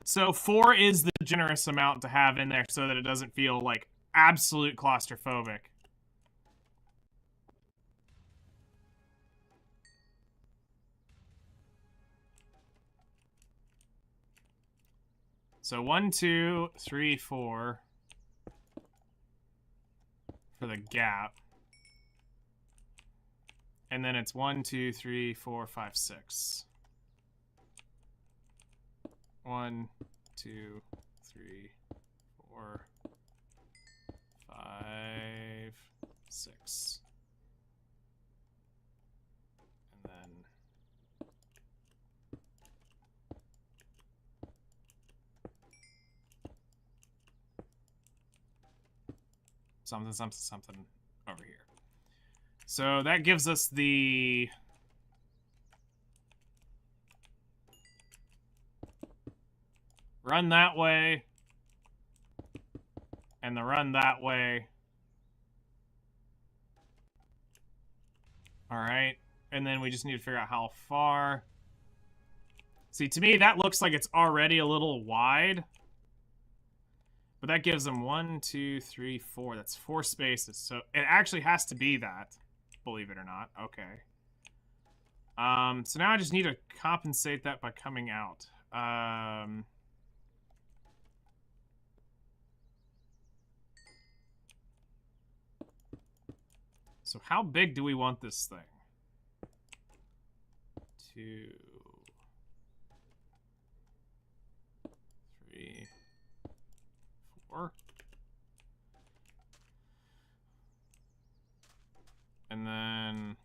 [SPEAKER 1] So 4 is the generous amount to have in there so that it doesn't feel like absolute claustrophobic. So 1, 2, 3, 4 for the gap. And then it's 1, 2, 3, 4, 5, 6. 1, 2, 3, 4, 5, 6. And then something over here. So that gives us the run that way and the run that way. All right. And then we just need to figure out how far. See, to me, that looks like it's already a little wide. But that gives them 1, 2, 3, 4. That's 4 spaces. So it actually has to be that, believe it or not. Okay. So now I just need to compensate that by coming out. So how big do we want this thing? 2, 3, 4. And then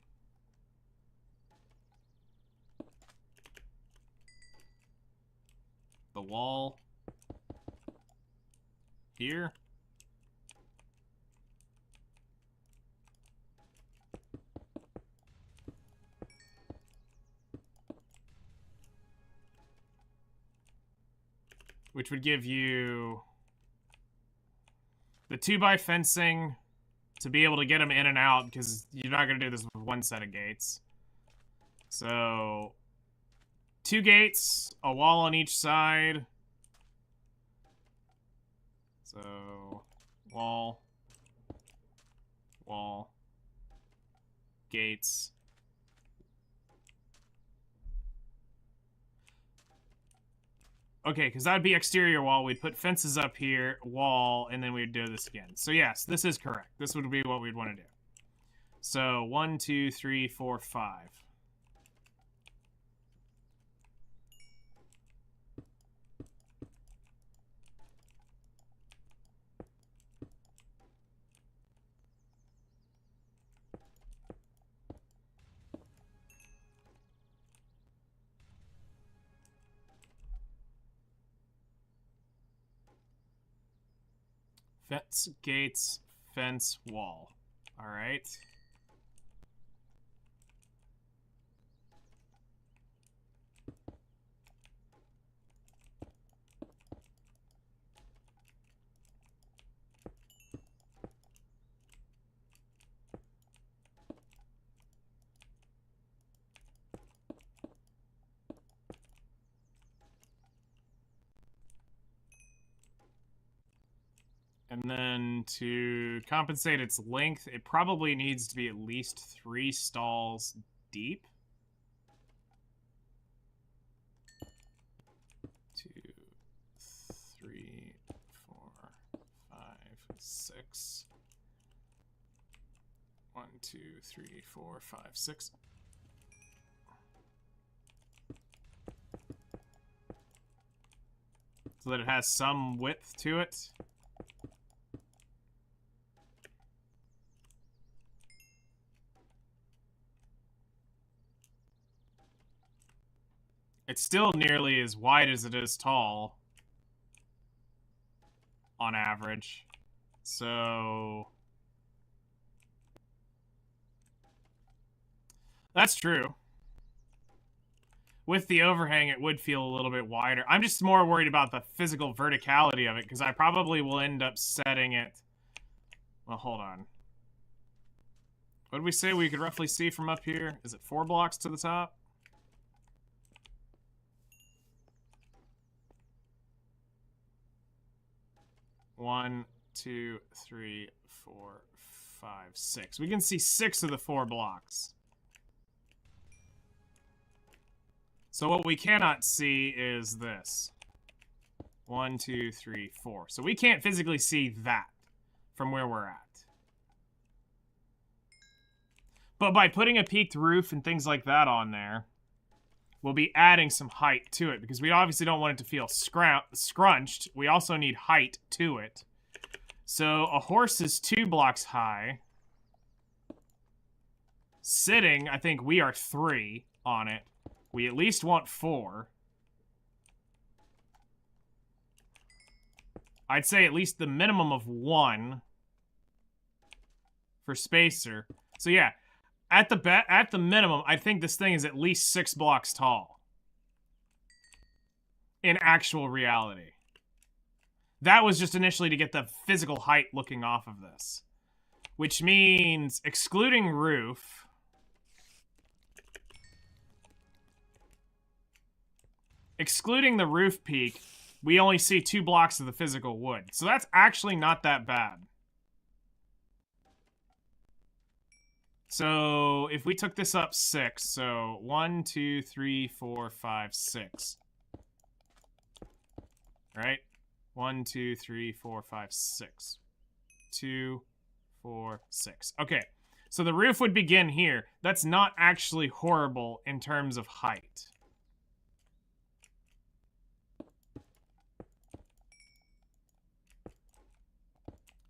[SPEAKER 1] the wall here. Which would give you the 2x fencing to be able to get them in and out, because you're not going to do this with one set of gates. So 2 gates, a wall on each side. So wall, wall, gates. Okay, because that would be exterior wall. We'd put fences up here, wall, and then we'd do this again. So yes, this is correct. This would be what we'd want to do. So 1, 2, 3, 4, 5. Fence, gates, fence, wall. All right. And then to compensate its length, it probably needs to be at least 3 stalls deep. 2, 3, 4, 5, 6. 1, 2, 3, 4, 5, 6. So that it has some width to it. It's still nearly as wide as it is tall, on average. So that's true. With the overhang, it would feel a little bit wider. I'm just more worried about the physical verticality of it, because I probably will end up setting it... Well, hold on. What did we say we could roughly see from up here? Is it 4 blocks to the top? One, 2, 3, 4, 5, 6. We can see 6 of the 4 blocks. So what we cannot see is this. 1, 2, 3, 4. So we can't physically see that from where we're at. But by putting a peaked roof and things like that on there, we'll be adding some height to it, because we obviously don't want it to feel scrunched. We also need height to it. So a horse is 2 blocks high. Sitting, I think we are 3 on it. We at least want 4. I'd say at least the minimum of 1 for spacer. So yeah, at the minimum, I think this thing is at least 6 blocks tall. In actual reality. That was just initially to get the physical height looking off of this. Which means, excluding roof... Excluding the roof peak, we only see 2 blocks of the physical wood. So that's actually not that bad. So if we took this up 6, so 1, 2, 3, 4, 5, 6. Right? 1, 2, 3, 4, 5, 6. 2, 4, 6. Okay, so the roof would begin here. That's not actually horrible in terms of height.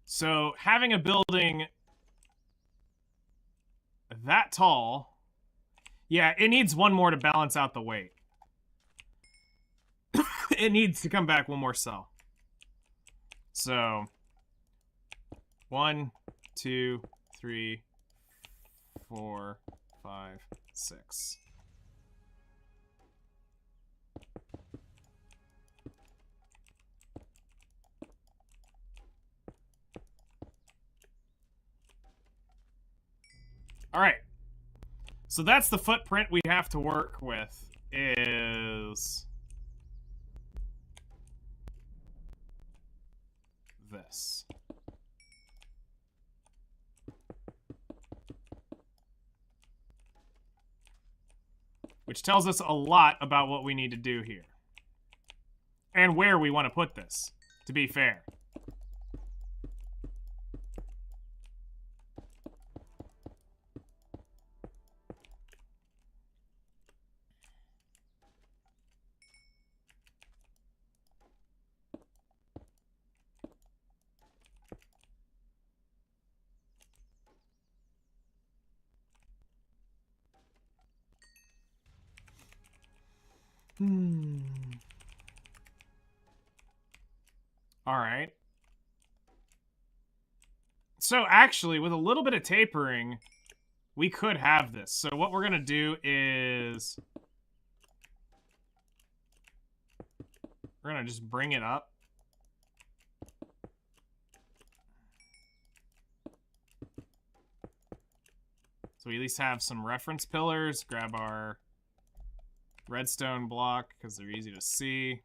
[SPEAKER 1] So having a building that tall, yeah, it needs 1 more to balance out the weight. it needs to come back one more cell. So 1, 2, 3, 4, 5, 6. All right. So that's the footprint we have to work with, is this. Which tells us a lot about what we need to do here. And where we want to put this, to be fair. All right. So actually, with a little bit of tapering, we could have this. So what we're going to do is we're going to just bring it up. So we at least have some reference pillars. Grab our redstone block because they're easy to see.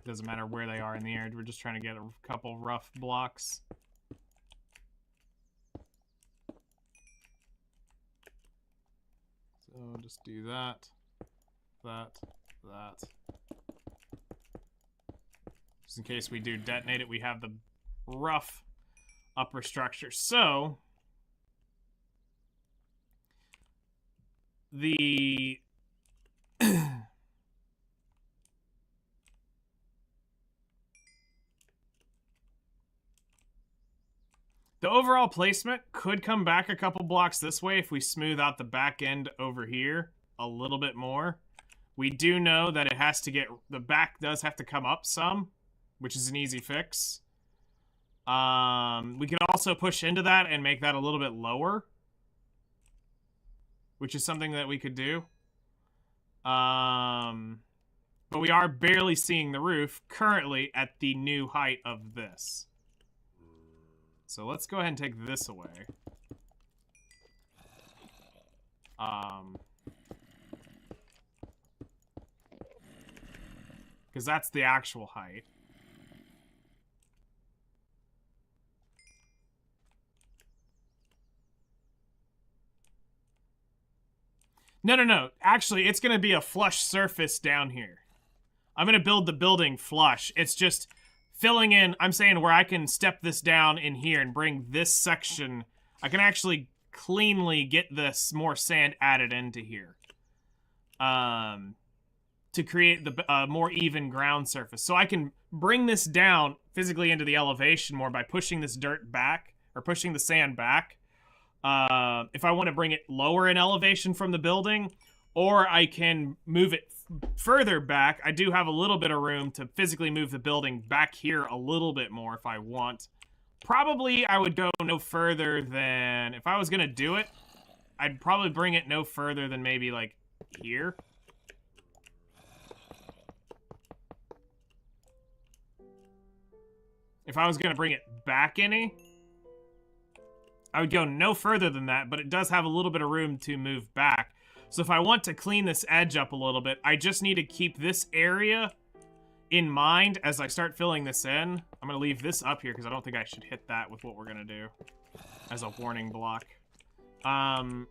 [SPEAKER 1] Doesn't matter where they are in the air. We're just trying to get a couple rough blocks. So just do that, that. Just in case we do detonate it, we have the rough upper structure. So the the overall placement could come back a couple blocks this way if we smooth out the back end over here a little bit more. We do know that it has to get, the back does have to come up some, which is an easy fix. We can also push into that and make that a little bit lower, which is something that we could do. But we are barely seeing the roof currently at the new height of this. So let's go ahead and take this away. Because that's the actual height. No. Actually, it's going to be a flush surface down here. I'm going to build the building flush. It's just filling in, I'm saying where I can step this down in here and bring this section. I can actually cleanly get this more sand added into here. To create the more even ground surface. So I can bring this down physically into the elevation more by pushing this dirt back, or pushing the sand back. If I want to bring it lower in elevation from the building, or I can move it further back. I do have a little bit of room to physically move the building back here a little bit more if I want. Probably I would go no further than, if I was going to do it, I'd probably bring it no further than maybe like here. If I was going to bring it back any, I would go no further than that, but it does have a little bit of room to move back. So if I want to clean this edge up a little bit, I just need to keep this area in mind as I start filling this in. I'm going to leave this up here because I don't think I should hit that with what we're going to do as a warning block. I'll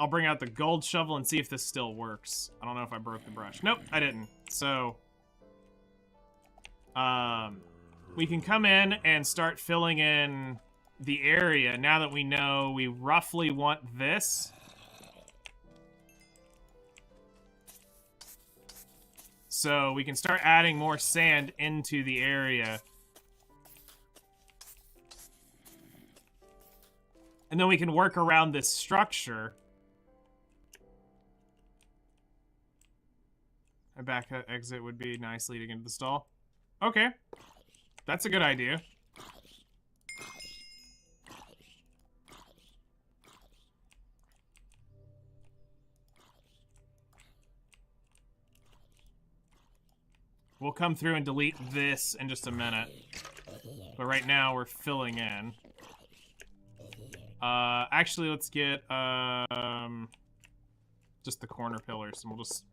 [SPEAKER 1] bring out the gold shovel and see if this still works. I don't know if I broke the brush. Nope, I didn't. So we can come in and start filling in the area now that we know we roughly want this. So we can start adding more sand into the area. And then we can work around this structure. A back exit would be nice leading into the stall. Okay. That's a good idea. We'll come through and delete this in just a minute. But right now we're filling in. Actually, let's get just the corner pillars, and we'll just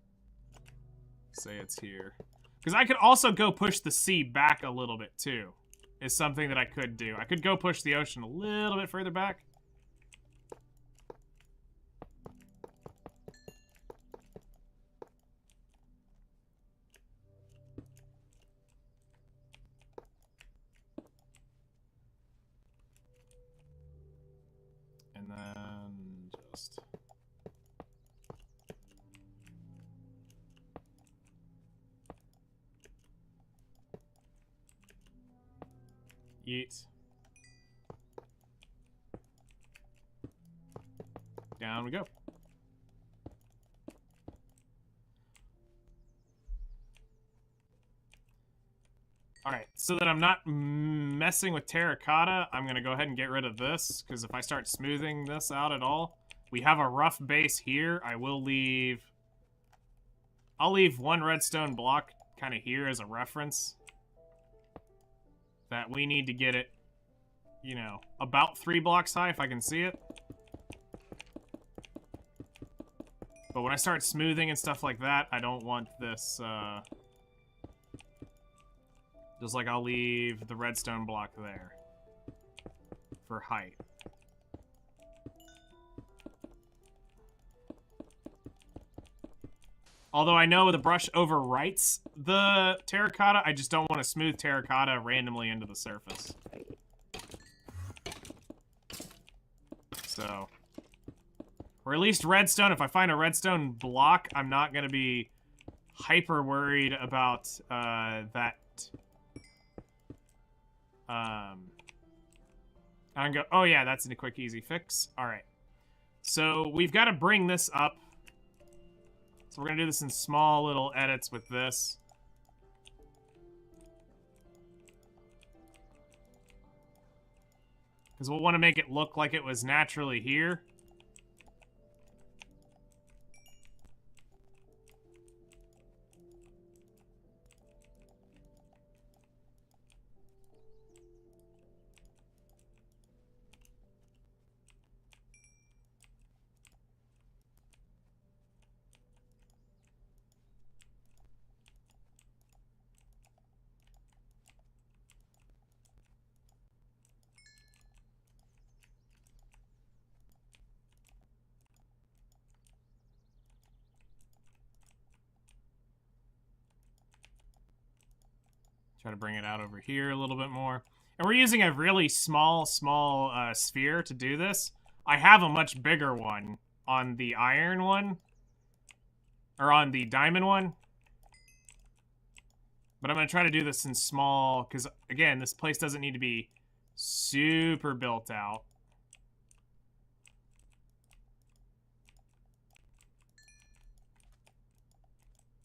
[SPEAKER 1] say it's here. Because I could also go push the sea back a little bit too. Is something that I could do. I could go push the ocean a little bit further back. And then just... Yeet. Down we go. Alright, so that I'm not messing with terracotta, I'm going to go ahead and get rid of this, because if I start smoothing this out at all, we have a rough base here. I'll leave one redstone block kind of here as a reference. That we need to get it, you know, about 3 blocks high if I can see it. But when I start smoothing and stuff like that, I don't want this, just like I'll leave the redstone block there for height. Although I know the brush overwrites the terracotta, I just don't want to smooth terracotta randomly into the surface. So, or at least redstone. If I find a redstone block, I'm not going to be hyper worried about that. I can go, oh yeah, that's a quick, easy fix. All right. So we've got to bring this up. So we're going to do this in small little edits with this. Because we'll want to make it look like it was naturally here. Try to bring it out over here a little bit more. And we're using a really small sphere to do this. I have a much bigger one on the iron one. Or on the diamond one. But I'm going to try to do this in small, because, again, this place doesn't need to be super built out.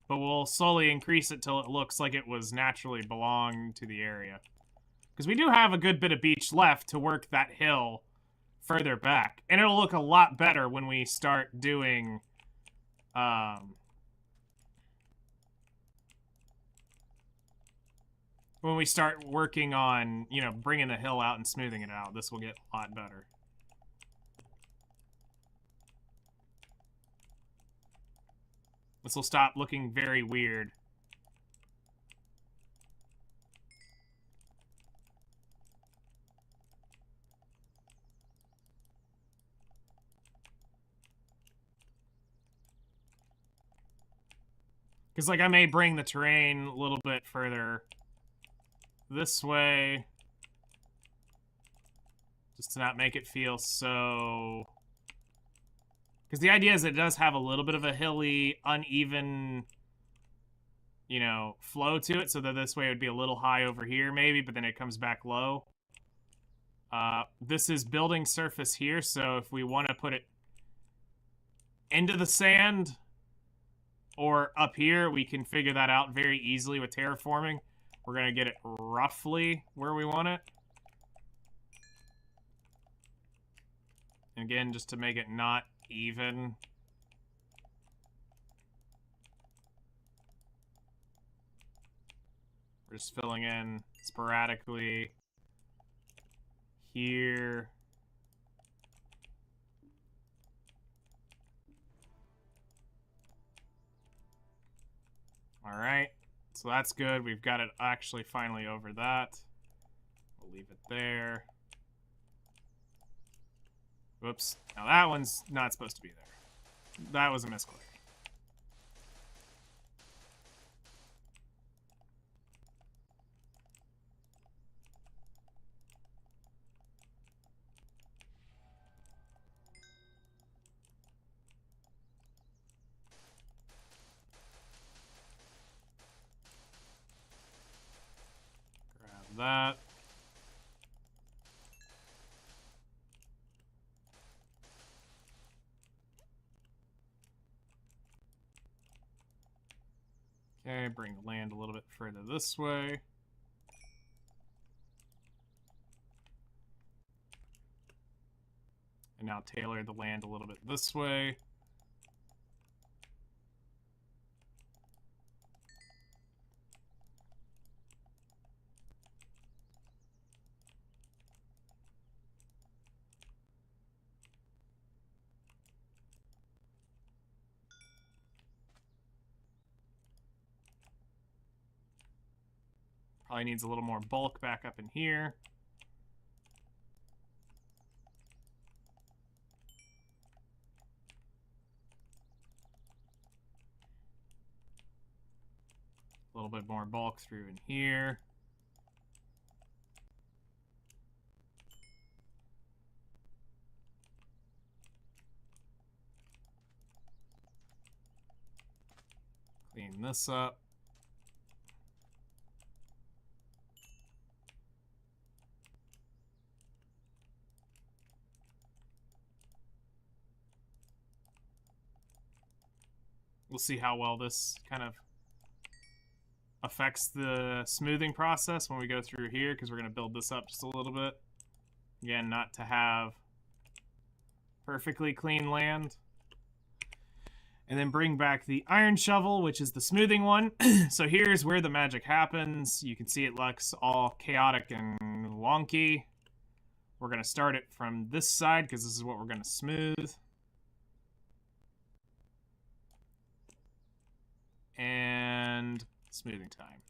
[SPEAKER 1] But we'll slowly increase it till it looks like it was naturally belonged to the area. Because we do have a good bit of beach left to work that hill further back. And it'll look a lot better when we start doing... when we start working on, you know, bringing the hill out and smoothing it out. This will get a lot better. This will stop looking very weird. Because, like, I may bring the terrain a little bit further this way. Just to not make it feel so... Because the idea is it does have a little bit of a hilly, uneven, you know, flow to it. So that this way it would be a little high over here maybe, but then it comes back low. This is building surface here, so if we want to put it into the sand or up here, we can figure that out very easily with terraforming. We're going to get it roughly where we want it. Again, just to make it not even. We're just filling in sporadically here. All right, so that's good. We've got it actually finally over that. We'll leave it there. Whoops. Now that one's not supposed to be there. That was a misclick. Grab that. Okay, bring the land a little bit further this way. And now tailor the land a little bit this way. Probably needs a little more bulk back up in here. A little bit more bulk through in here. Clean this up. We'll see how well this kind of affects the smoothing process when we go through here, because we're going to build this up just a little bit. Again, not to have perfectly clean land. And then bring back the iron shovel, which is the smoothing one. So here's where the magic happens. You can see it looks all chaotic and wonky. We're going to start it from this side, because this is what we're going to smooth. And smoothing time.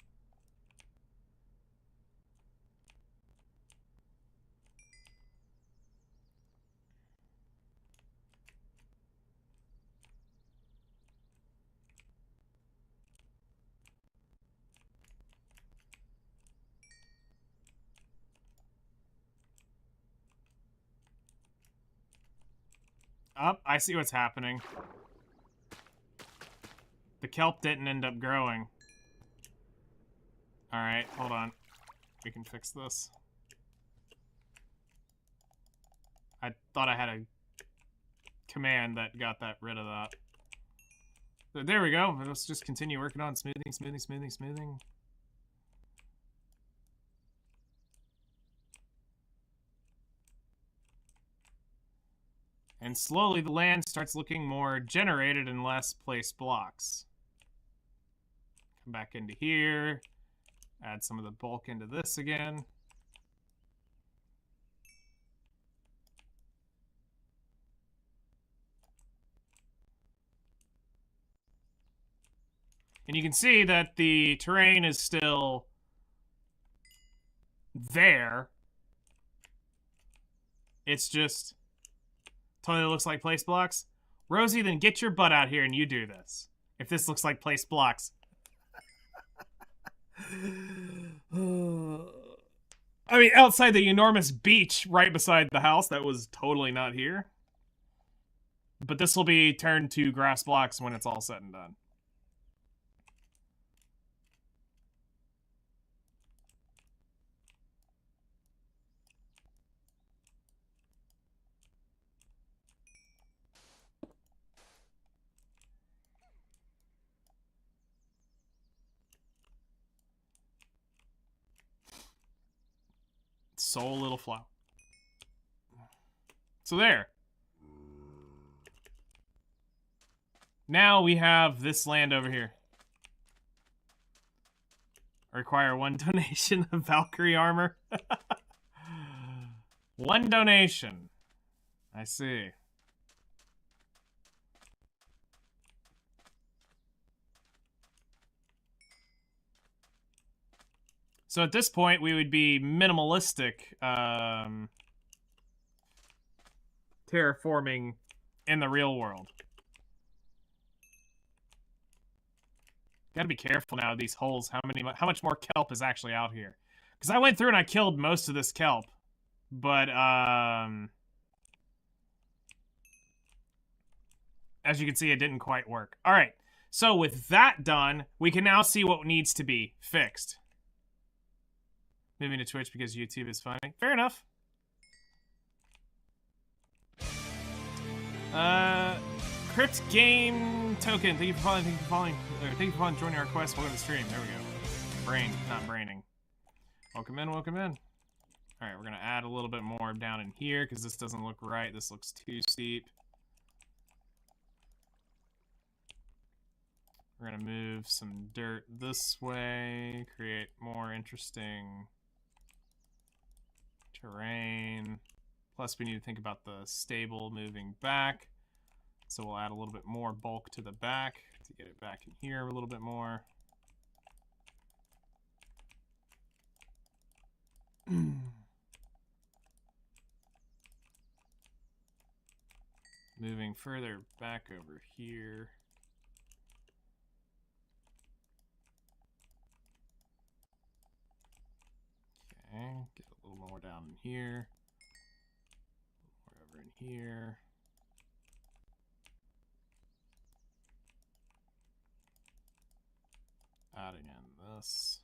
[SPEAKER 1] Oh, I see what's happening. The kelp didn't end up growing. Alright, hold on. We can fix this. I thought I had a command that got rid of that. So there we go. Let's just continue working on smoothing, smoothing, smoothing, smoothing. And slowly the land starts looking more generated and less placed blocks. Come back into here. Add some of the bulk into this again. And you can see that the terrain is still there. It's just totally looks like place blocks. Rosie, then get your butt out here and you do this. If this looks like place blocks. I mean, outside the enormous beach right beside the house that was totally not here. But this will be turned to grass blocks when it's all said and done. So little flower. So there. Now we have this land over here. Require 1 donation of Valkyrie armor. 1 donation. I see. So at this point, we would be minimalistic terraforming in the real world. Gotta be careful now with these holes. How much more kelp is actually out here? Because I went through and I killed most of this kelp. But, as you can see, it didn't quite work. Alright, so with that done, we can now see what needs to be fixed. Moving to Twitch because YouTube is funny. Fair enough. Crypt Game Token. Thank you for following. Thank you for following. Joining our quest. Welcome to the stream. There we go. Brain, not braining. Welcome in. Welcome in. All right, we're gonna add a little bit more down in here because this doesn't look right. This looks too steep. We're gonna move some dirt this way. Create more interesting terrain. Plus, we need to think about the stable moving back. So we'll add a little bit more bulk to the back to get it back in here a little bit more. Moving further back over here. Okay, get a little more down in here. More over in here. Adding in this.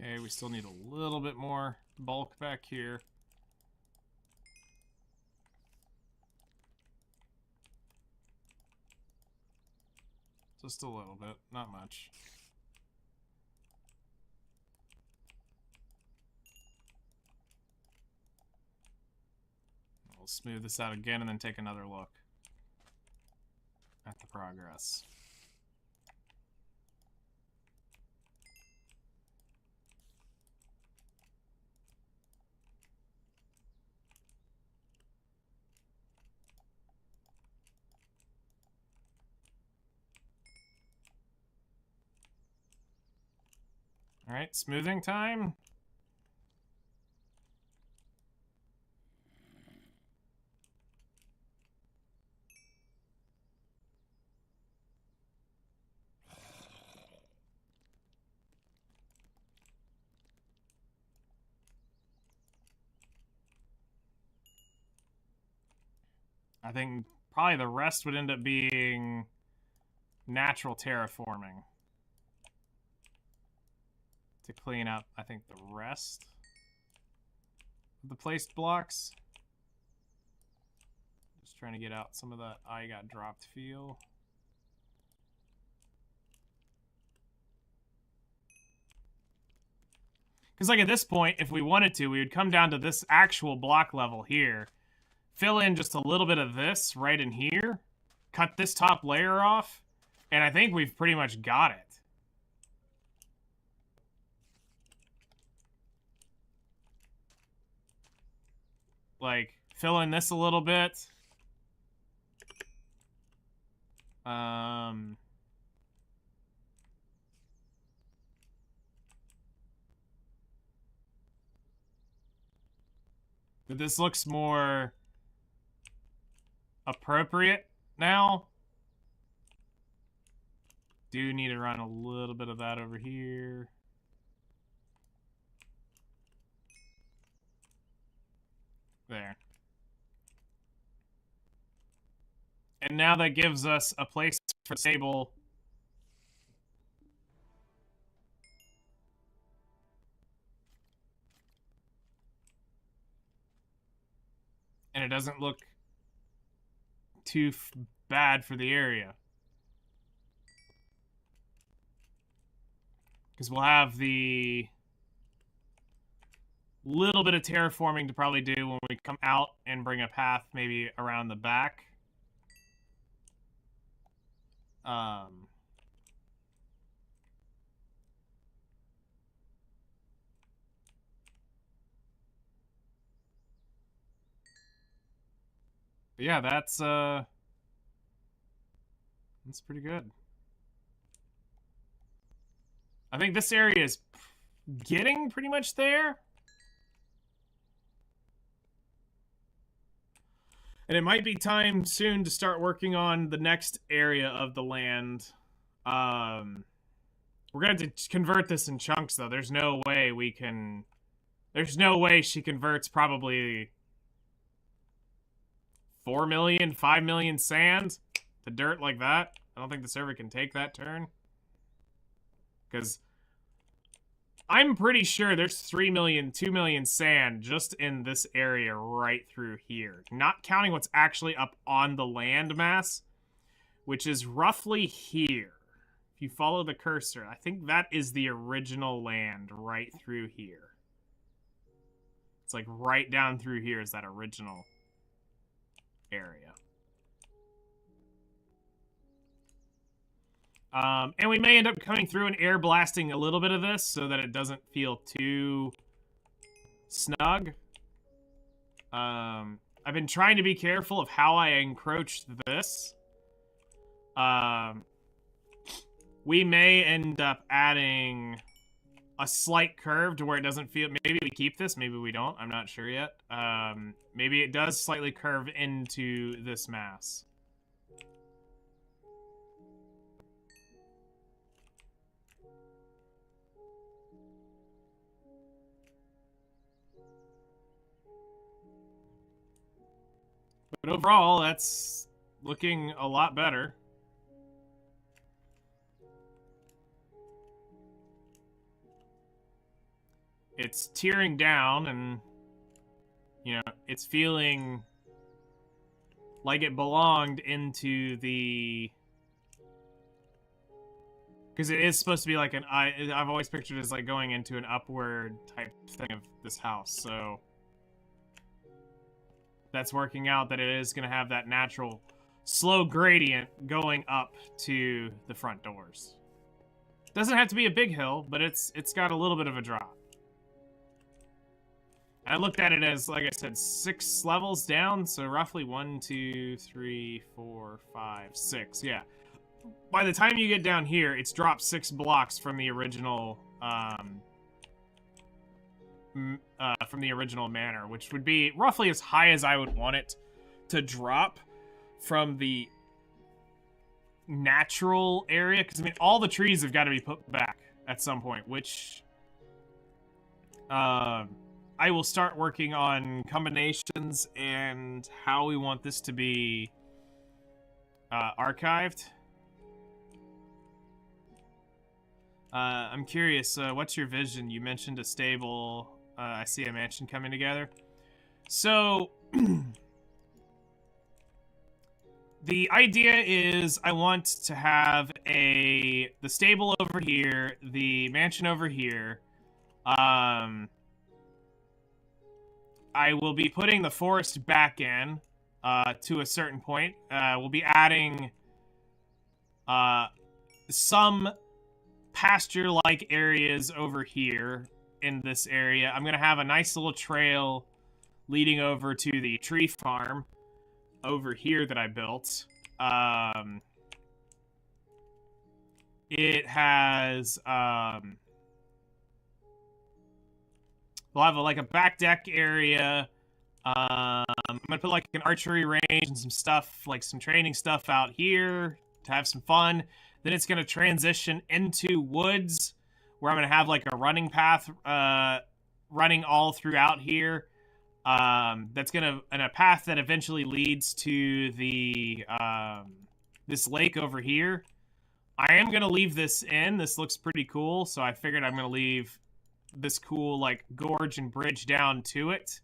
[SPEAKER 1] Okay, we still need a little bit more bulk back here. Just a little bit, not much. We'll smooth this out again and then take another look at the progress. All right, smoothing time. I think probably the rest would end up being natural terraforming to clean up, I think, the rest of the placed blocks. Just trying to get out some of that I got dropped feel. Because, like, at this point, if we wanted to, we would come down to this actual block level here, fill in just a little bit of this right in here, cut this top layer off, and I think we've pretty much got it. Like, fill in this a little bit. But this looks more appropriate now. Do need to run a little bit of that over here. There. And now that gives us a place for the stable. And it doesn't look too bad for the area. Because we'll have the little bit of terraforming to probably do when we come out and bring a path maybe around the back. But yeah, that's pretty good. I think this area is getting pretty much there. And it might be time soon to start working on the next area of the land. We're going to have to convert this in chunks, though. There's no way we can... There's no way she converts probably 4 million, 5 million sand to dirt like that. I don't think the server can take that turn. Because I'm pretty sure there's 3 million, 2 million sand just in this area right through here. Not counting what's actually up on the land mass, which is roughly here. If you follow the cursor, I think that is the original land right through here. It's like right down through here is that original area. And we may end up coming through and air blasting a little bit of this so that it doesn't feel too snug. I've been trying to be careful of how I encroach this. We may end up adding a slight curve to where it doesn't feel... Maybe we keep this, maybe we don't. I'm not sure yet. Maybe it does slightly curve into this mass. But overall, that's looking a lot better. It's tearing down and, you know, it's feeling like it belonged into the... Because it is supposed to be like an... I've always pictured it as like going into an upward type thing of this house, so... That's working out that it is going to have that natural slow gradient going up to the front doors. Doesn't have to be a big hill, but it's got a little bit of a drop. I looked at it as, like I said, 6 levels down, so roughly 1, 2, 3, 4, 5, 6. Yeah. By the time you get down here, it's dropped 6 blocks from the original manor, which would be roughly as high as I would want it to drop from the natural area. Because, I mean, all the trees have got to be put back at some point, which I will start working on combinations and how we want this to be archived. I'm curious, what's your vision? You mentioned a stable. I see a mansion coming together. So, the idea is I want to have the stable over here, the mansion over here, I will be putting the forest back in to a certain point. We'll be adding some pasture-like areas over here in this area. I'm going to have a nice little trail leading over to the tree farm over here that I built. It has... we'll have like a back deck area. I'm gonna put like an archery range and some stuff, like some training stuff out here to have some fun. Then it's gonna transition into woods where I'm gonna have like a running path running all throughout here. That's gonna, and a path that eventually leads to the this lake over here. I am gonna leave this in. This looks pretty cool, so I figured I'm gonna leave this cool like gorge and bridge down to it.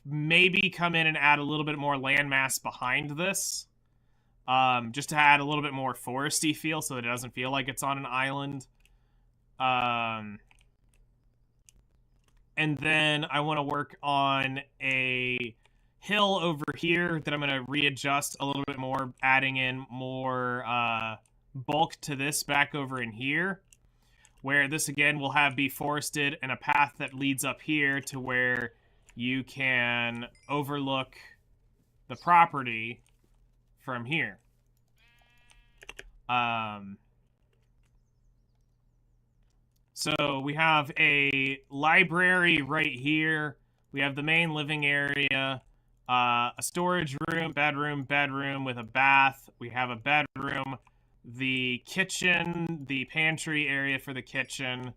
[SPEAKER 1] Maybe come in and add a little bit more landmass behind this, just to add a little bit more foresty feel so that it doesn't feel like it's on an island. And then I want to work on a hill over here that I'm going to readjust a little bit more, adding in more bulk to this back over in here, where this again will be forested and a path that leads up here to where you can overlook the property from here. So we have a library right here. We have the main living area, a storage room, bedroom with a bath. We have a bedroom, the kitchen, the pantry area for the kitchen.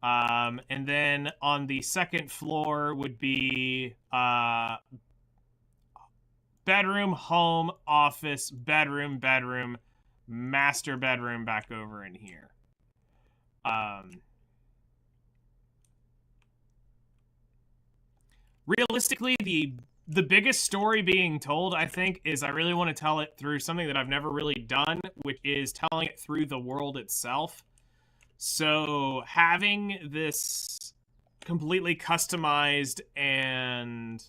[SPEAKER 1] And then on the second floor would be bedroom, home, office, bedroom, master bedroom back over in here. Realistically, the biggest story being told, I think, is I really want to tell it through something that I've never really done, which is telling it through the world itself. So having this completely customized and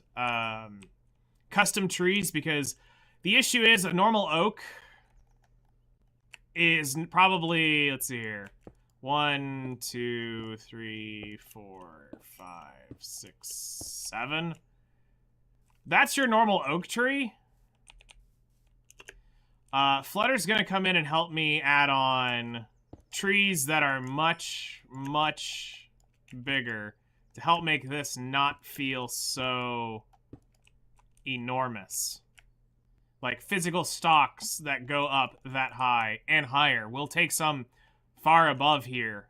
[SPEAKER 1] custom trees, because the issue is a normal oak is probably, let's see here, 1, 2, 3, 4, 5, 6, 7. That's your normal oak tree. Flutter's gonna come in and help me add on trees that are much bigger to help make this not feel so enormous. Like physical stalks that go up that high and higher. We'll take some far above here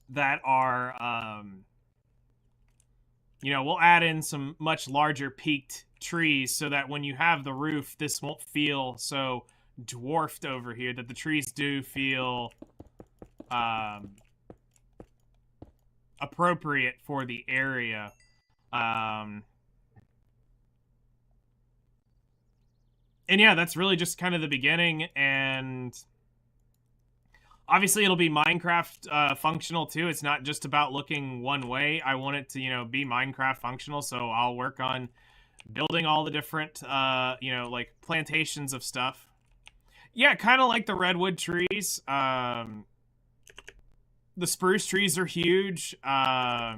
[SPEAKER 1] that are, you know, we'll add in some much larger peaked trees so that when you have the roof, this won't feel so dwarfed over here, that the trees do feel appropriate for the area. And yeah, that's really just kind of the beginning, and obviously it'll be Minecraft functional too. It's not just about looking one way. I want it to, you know, be Minecraft functional, so I'll work on building all the different, you know, like plantations of stuff. Yeah, kind of like the redwood trees. The spruce trees are huge. I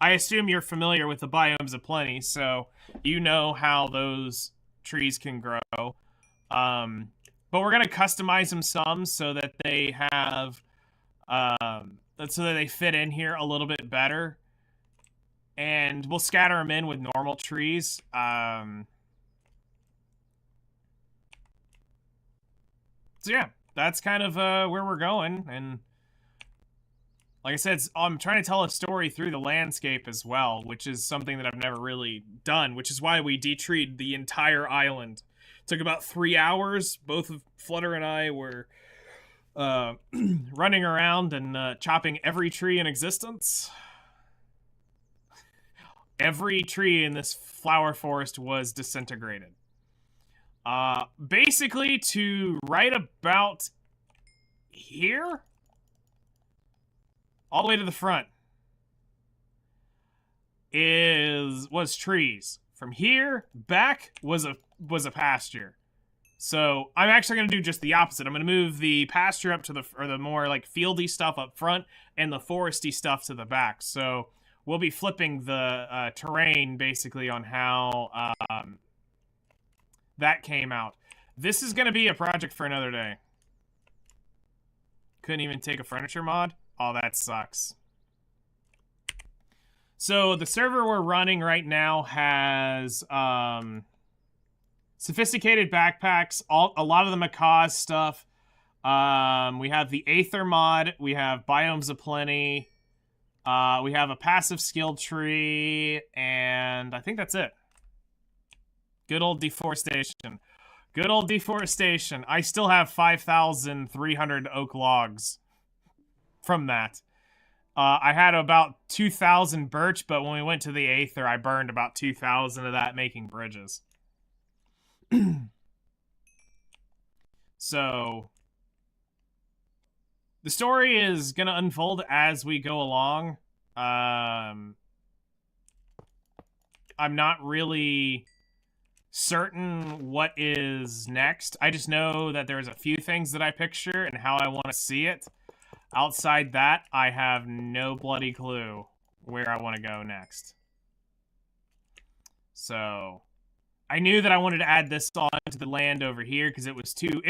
[SPEAKER 1] assume you're familiar with the biomes of plenty, so you know how those trees can grow. But we're going to customize them some so that they have, so that they fit in here a little bit better. And we'll scatter them in with normal trees. So yeah, that's kind of where we're going. And like I said, I'm trying to tell a story through the landscape as well, which is something that I've never really done, which is why we detreed the entire island. It took about 3 hours. Both of Flutter and I were running around and chopping every tree in existence. Every tree in this flower forest was disintegrated. Basically, to right about here, all the way to the front, was trees. From here back was a pasture. So I'm actually going to do just the opposite. I'm going to move the pasture up to the more like fieldy stuff up front and the foresty stuff to the back. So we'll be flipping the terrain basically on how that came out. This is going to be a project for another day. Couldn't even take a furniture mod? Oh, that sucks. So the server we're running right now has sophisticated backpacks, a lot of the macaws stuff. We have the Aether mod. We have Biomes Aplenty. We have a passive skill tree, and I think that's it. Good old deforestation. Good old deforestation. I still have 5,300 oak logs from that. I had about 2,000 birch, but when we went to the Aether, I burned about 2,000 of that making bridges. So, the story is going to unfold as we go along. I'm not really certain what is next. I just know that there's a few things that I picture and how I want to see it. Outside that, I have no bloody clue where I want to go next. So, I knew that I wanted to add this on to the land over here because it was still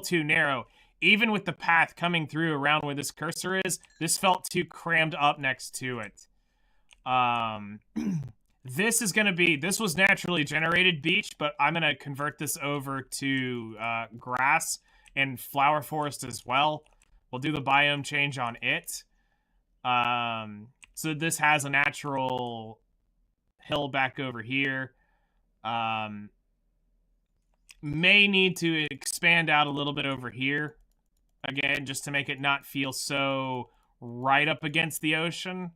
[SPEAKER 1] too narrow. Even with the path coming through around where this cursor is, this felt too crammed up next to it. This was naturally generated beach, but I'm going to convert this over to grass and flower forest as well. We'll do the biome change on it. So this has a natural hill back over here. May need to expand out a little bit over here. Again, just to make it not feel so right up against the ocean.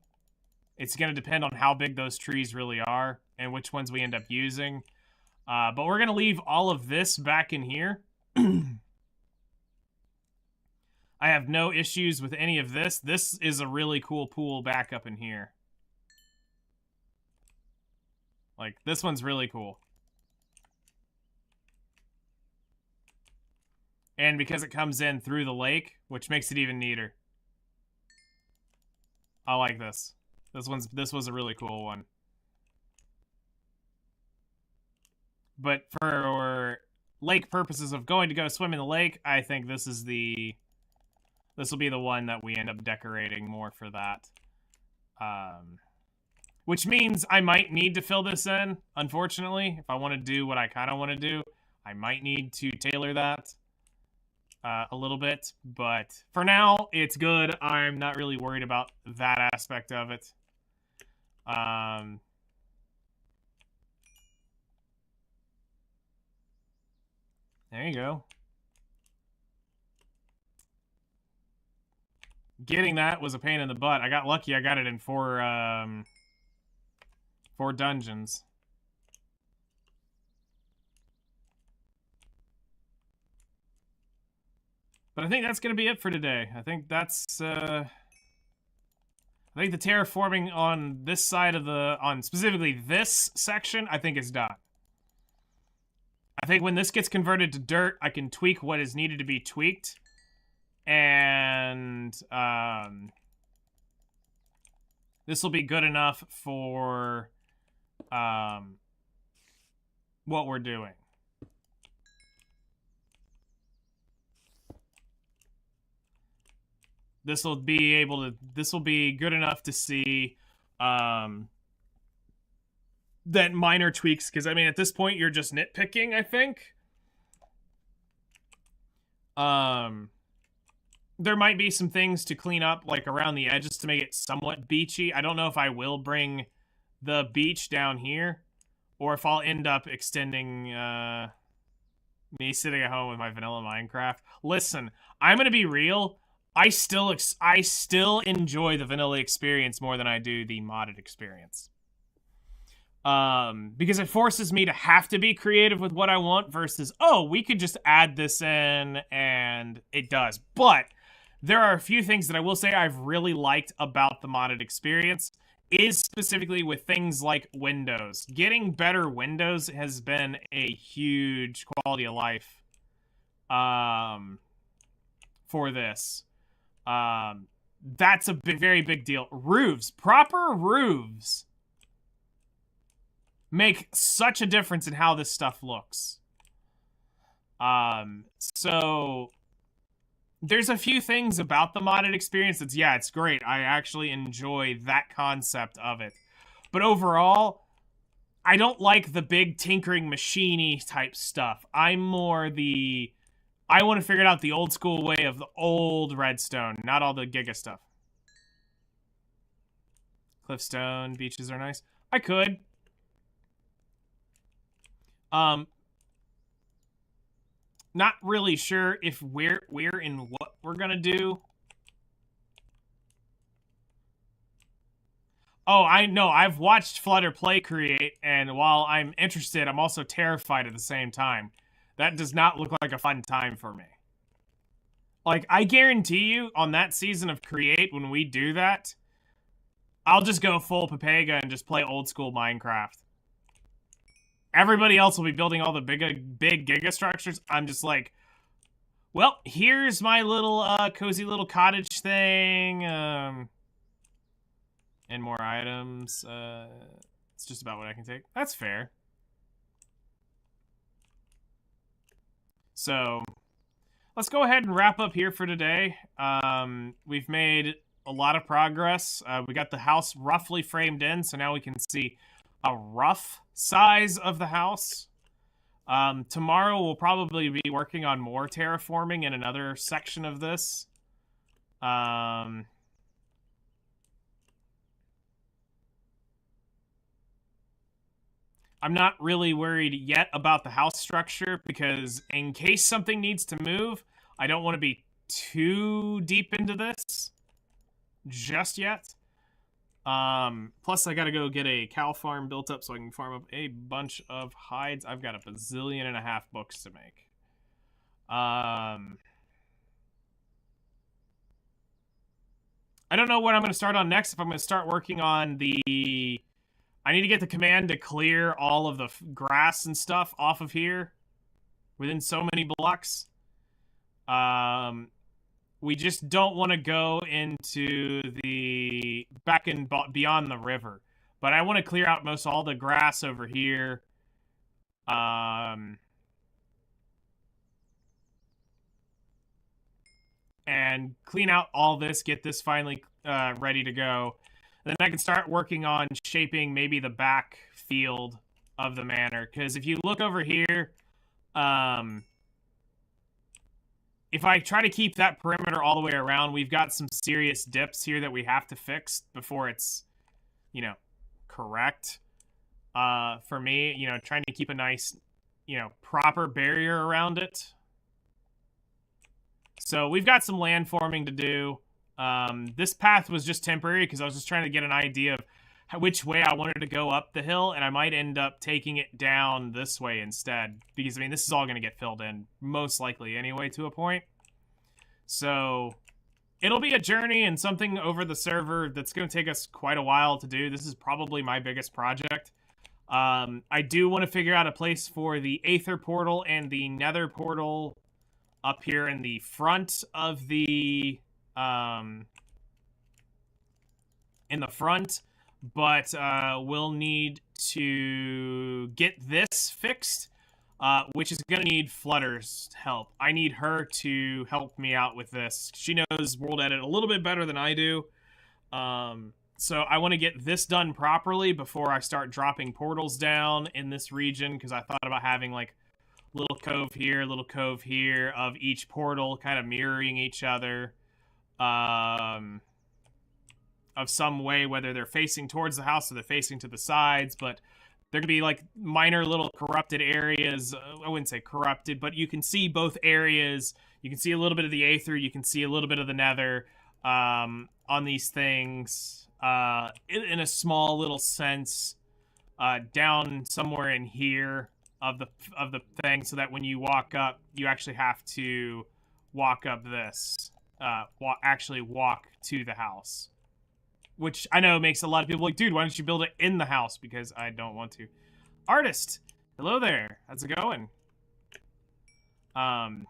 [SPEAKER 1] It's going to depend on how big those trees really are and which ones we end up using. But we're going to leave all of this back in here. I have no issues with any of this. This is a really cool pool back up in here. Like, this one's really cool. And because it comes in through the lake, which makes it even neater. I like this. This was a really cool one. But for lake purposes of going to go swim in the lake, I think this will be the one that we end up decorating more for that. Which means I might need to fill this in, unfortunately. If I want to do what I kind of want to do, I might need to tailor that a little bit. But for now, it's good. I'm not really worried about that aspect of it. There you go. Getting that was a pain in the butt. I got lucky. I got it in four dungeons. But I think that's going to be it for today. I think that's, I think the terraforming on this side of on specifically this section, I think is done. I think when this gets converted to dirt, I can tweak what is needed to be tweaked. And, this will be good enough for, what we're doing. This will be good enough to see, that minor tweaks, because, I mean, at this point, you're just nitpicking, I think. There might be some things to clean up, like, around the edges to make it somewhat beachy. I don't know if I will bring the beach down here, or if I'll end up extending, me sitting at home with my vanilla Minecraft. Listen, I'm gonna be real. I still enjoy the vanilla experience more than I do the modded experience. Because it forces me to have to be creative with what I want versus, oh, we could just add this in and it does. But there are a few things that I will say I've really liked about the modded experience is specifically with things like windows. Getting better windows has been a huge quality of life for this. That's a very big deal. Roofs, proper roofs make such a difference in how this stuff looks. So there's a few things about the modded experience that's, yeah, it's great. I actually enjoy that concept of it. But overall, I don't like the big tinkering machiney type stuff. I'm more the, I want to figure it out the old school way of the old redstone, not all the Giga stuff. Cliffstone beaches are nice. I could. Not really sure if we're in what we're gonna do. Oh, I know. I've watched Flutter play create, and while I'm interested, I'm also terrified at the same time. That does not look like a fun time for me. Like, I guarantee you, on that season of Create, when we do that, I'll just go full Pepega and just play old school Minecraft. Everybody else will be building all the big giga structures. I'm just like, well, here's my little cozy little cottage thing. And more items. It's just about what I can take. That's fair. So let's go ahead and wrap up here for today. We've made a lot of progress. We got the house roughly framed in, so now we can see a rough size of the house. Tomorrow we'll probably be working on more terraforming in another section of this. I'm not really worried yet about the house structure because in case something needs to move, I don't want to be too deep into this just yet. Plus I gotta go get a cow farm built up so I can farm up a bunch of hides. I've got a bazillion and a half books to make. I don't know what I'm gonna start on next. If I'm gonna start working on the... I need to get the command to clear all of the grass and stuff off of here within so many blocks. We just don't want to go into the back and beyond the river. But I want to clear out most all the grass over here. And clean out all this, get this finally ready to go. Then I can start working on shaping maybe the back field of the manor. Because if you look over here, if I try to keep that perimeter all the way around, we've got some serious dips here that we have to fix before it's, you know, correct. For me, you know, trying to keep a nice, you know, proper barrier around it. So we've got some land forming to do. This path was just temporary because I was just trying to get an idea of which way I wanted to go up the hill, and I might end up taking it down this way instead. Because, I mean, this is all going to get filled in, most likely anyway, to a point. So, it'll be a journey and something over the server that's going to take us quite a while to do. This is probably my biggest project. I do want to figure out a place for the Aether portal and the Nether portal up here in the front of the... in the front, but we'll need to get this fixed, which is going to need Flutter's help. I need her to help me out with this. She knows World Edit a little bit better than I do. So I want to get this done properly before I start dropping portals down in this region, because I thought about having like little cove here of each portal kind of mirroring each other. Of some way, whether they're facing towards the house or they're facing to the sides, but there could be like minor little corrupted areas. I wouldn't say corrupted, but you can see both areas. You can see a little bit of the Aether, you can see a little bit of the Nether on these things in a small little sense. down somewhere in here of the thing, so that when you walk up, you actually have to walk up this. Actually walk to the house. Which I know makes a lot of people like, dude, why don't you build it in the house? Because I don't want to. Artist! Hello there. How's it going? But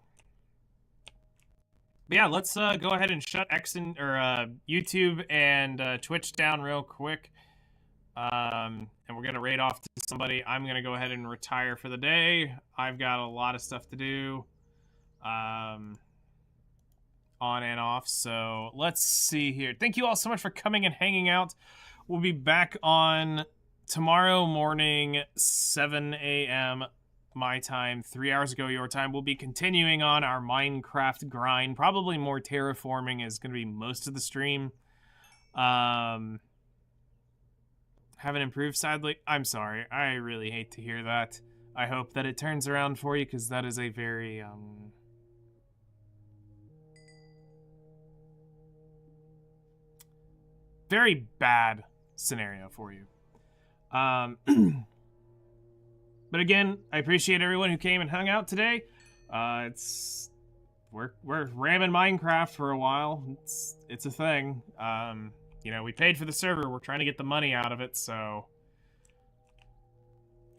[SPEAKER 1] yeah, let's go ahead and shut YouTube and Twitch down real quick. And we're gonna raid off to somebody. I'm gonna go ahead and retire for the day. I've got a lot of stuff to do. On and off, so let's see here. Thank you all so much for coming and hanging out. We'll be back on tomorrow morning, 7 a.m. my time, 3 hours ago your time. We'll be continuing on our Minecraft grind. Probably more terraforming is going to be most of the stream. Haven't improved, sadly. I'm sorry. I really hate to hear that. I hope that it turns around for you, because that is a very, very bad scenario for you. But again, I appreciate everyone who came and hung out today. We're ramming Minecraft for a while. It's a thing. You know, we paid for the server. We're trying to get the money out of it, so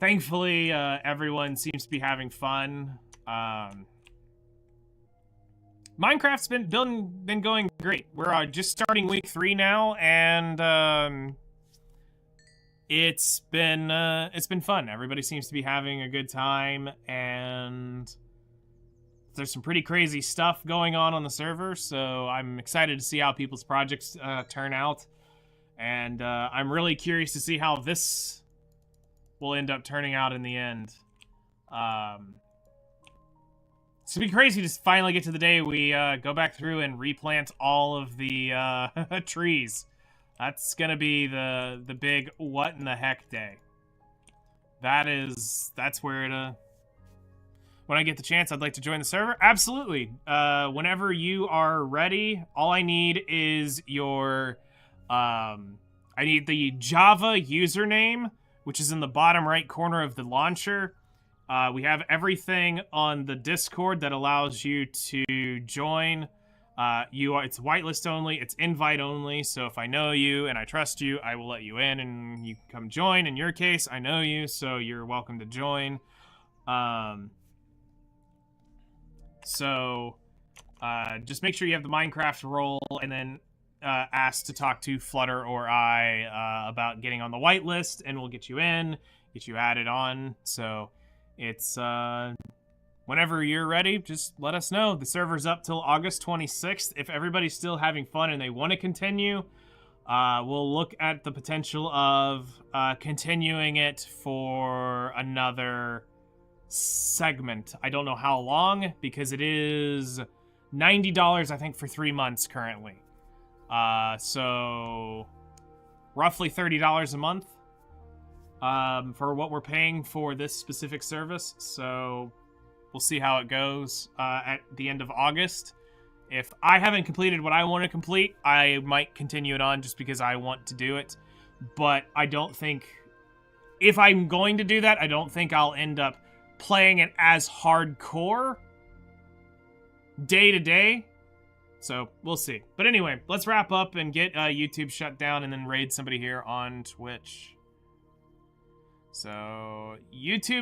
[SPEAKER 1] thankfully everyone seems to be having fun. Minecraft's been going great. We're just starting week 3 now, and it's been fun. Everybody seems to be having a good time, and there's some pretty crazy stuff going on the server. So I'm excited to see how people's projects turn out, and I'm really curious to see how this will end up turning out in the end. It's gonna be crazy to finally get to the day we go back through and replant all of the trees. That's gonna be the big what in the heck day. That's where it when I get the chance, I'd like to join the server. Absolutely. Whenever you are ready, all I need is your I need the Java username, which is in the bottom right corner of the launcher. We have everything on the Discord that allows you to join. It's whitelist only, it's invite only, so if I know you and I trust you, I will let you in and you can come join. In your case, I know you, so you're welcome to join. Just make sure you have the Minecraft role, and then ask to talk to Flutter or I about getting on the whitelist, and we'll get you in, get you added on. So it's whenever you're ready, just let us know. The server's up till August 26th. If everybody's still having fun and they want to continue, we'll look at the potential of continuing it for another segment. I don't know how long, because it is $90, I think, for 3 months currently. So roughly $30 a month. For what we're paying for this specific service, so we'll see how it goes at the end of August. If I haven't completed what I want to complete, I might continue it on just because I want to do it, but I don't think, if I'm going to do that, I don't think I'll end up playing it as hardcore day to day, so we'll see. But anyway, let's wrap up and get YouTube shut down and then raid somebody here on Twitch. So, YouTube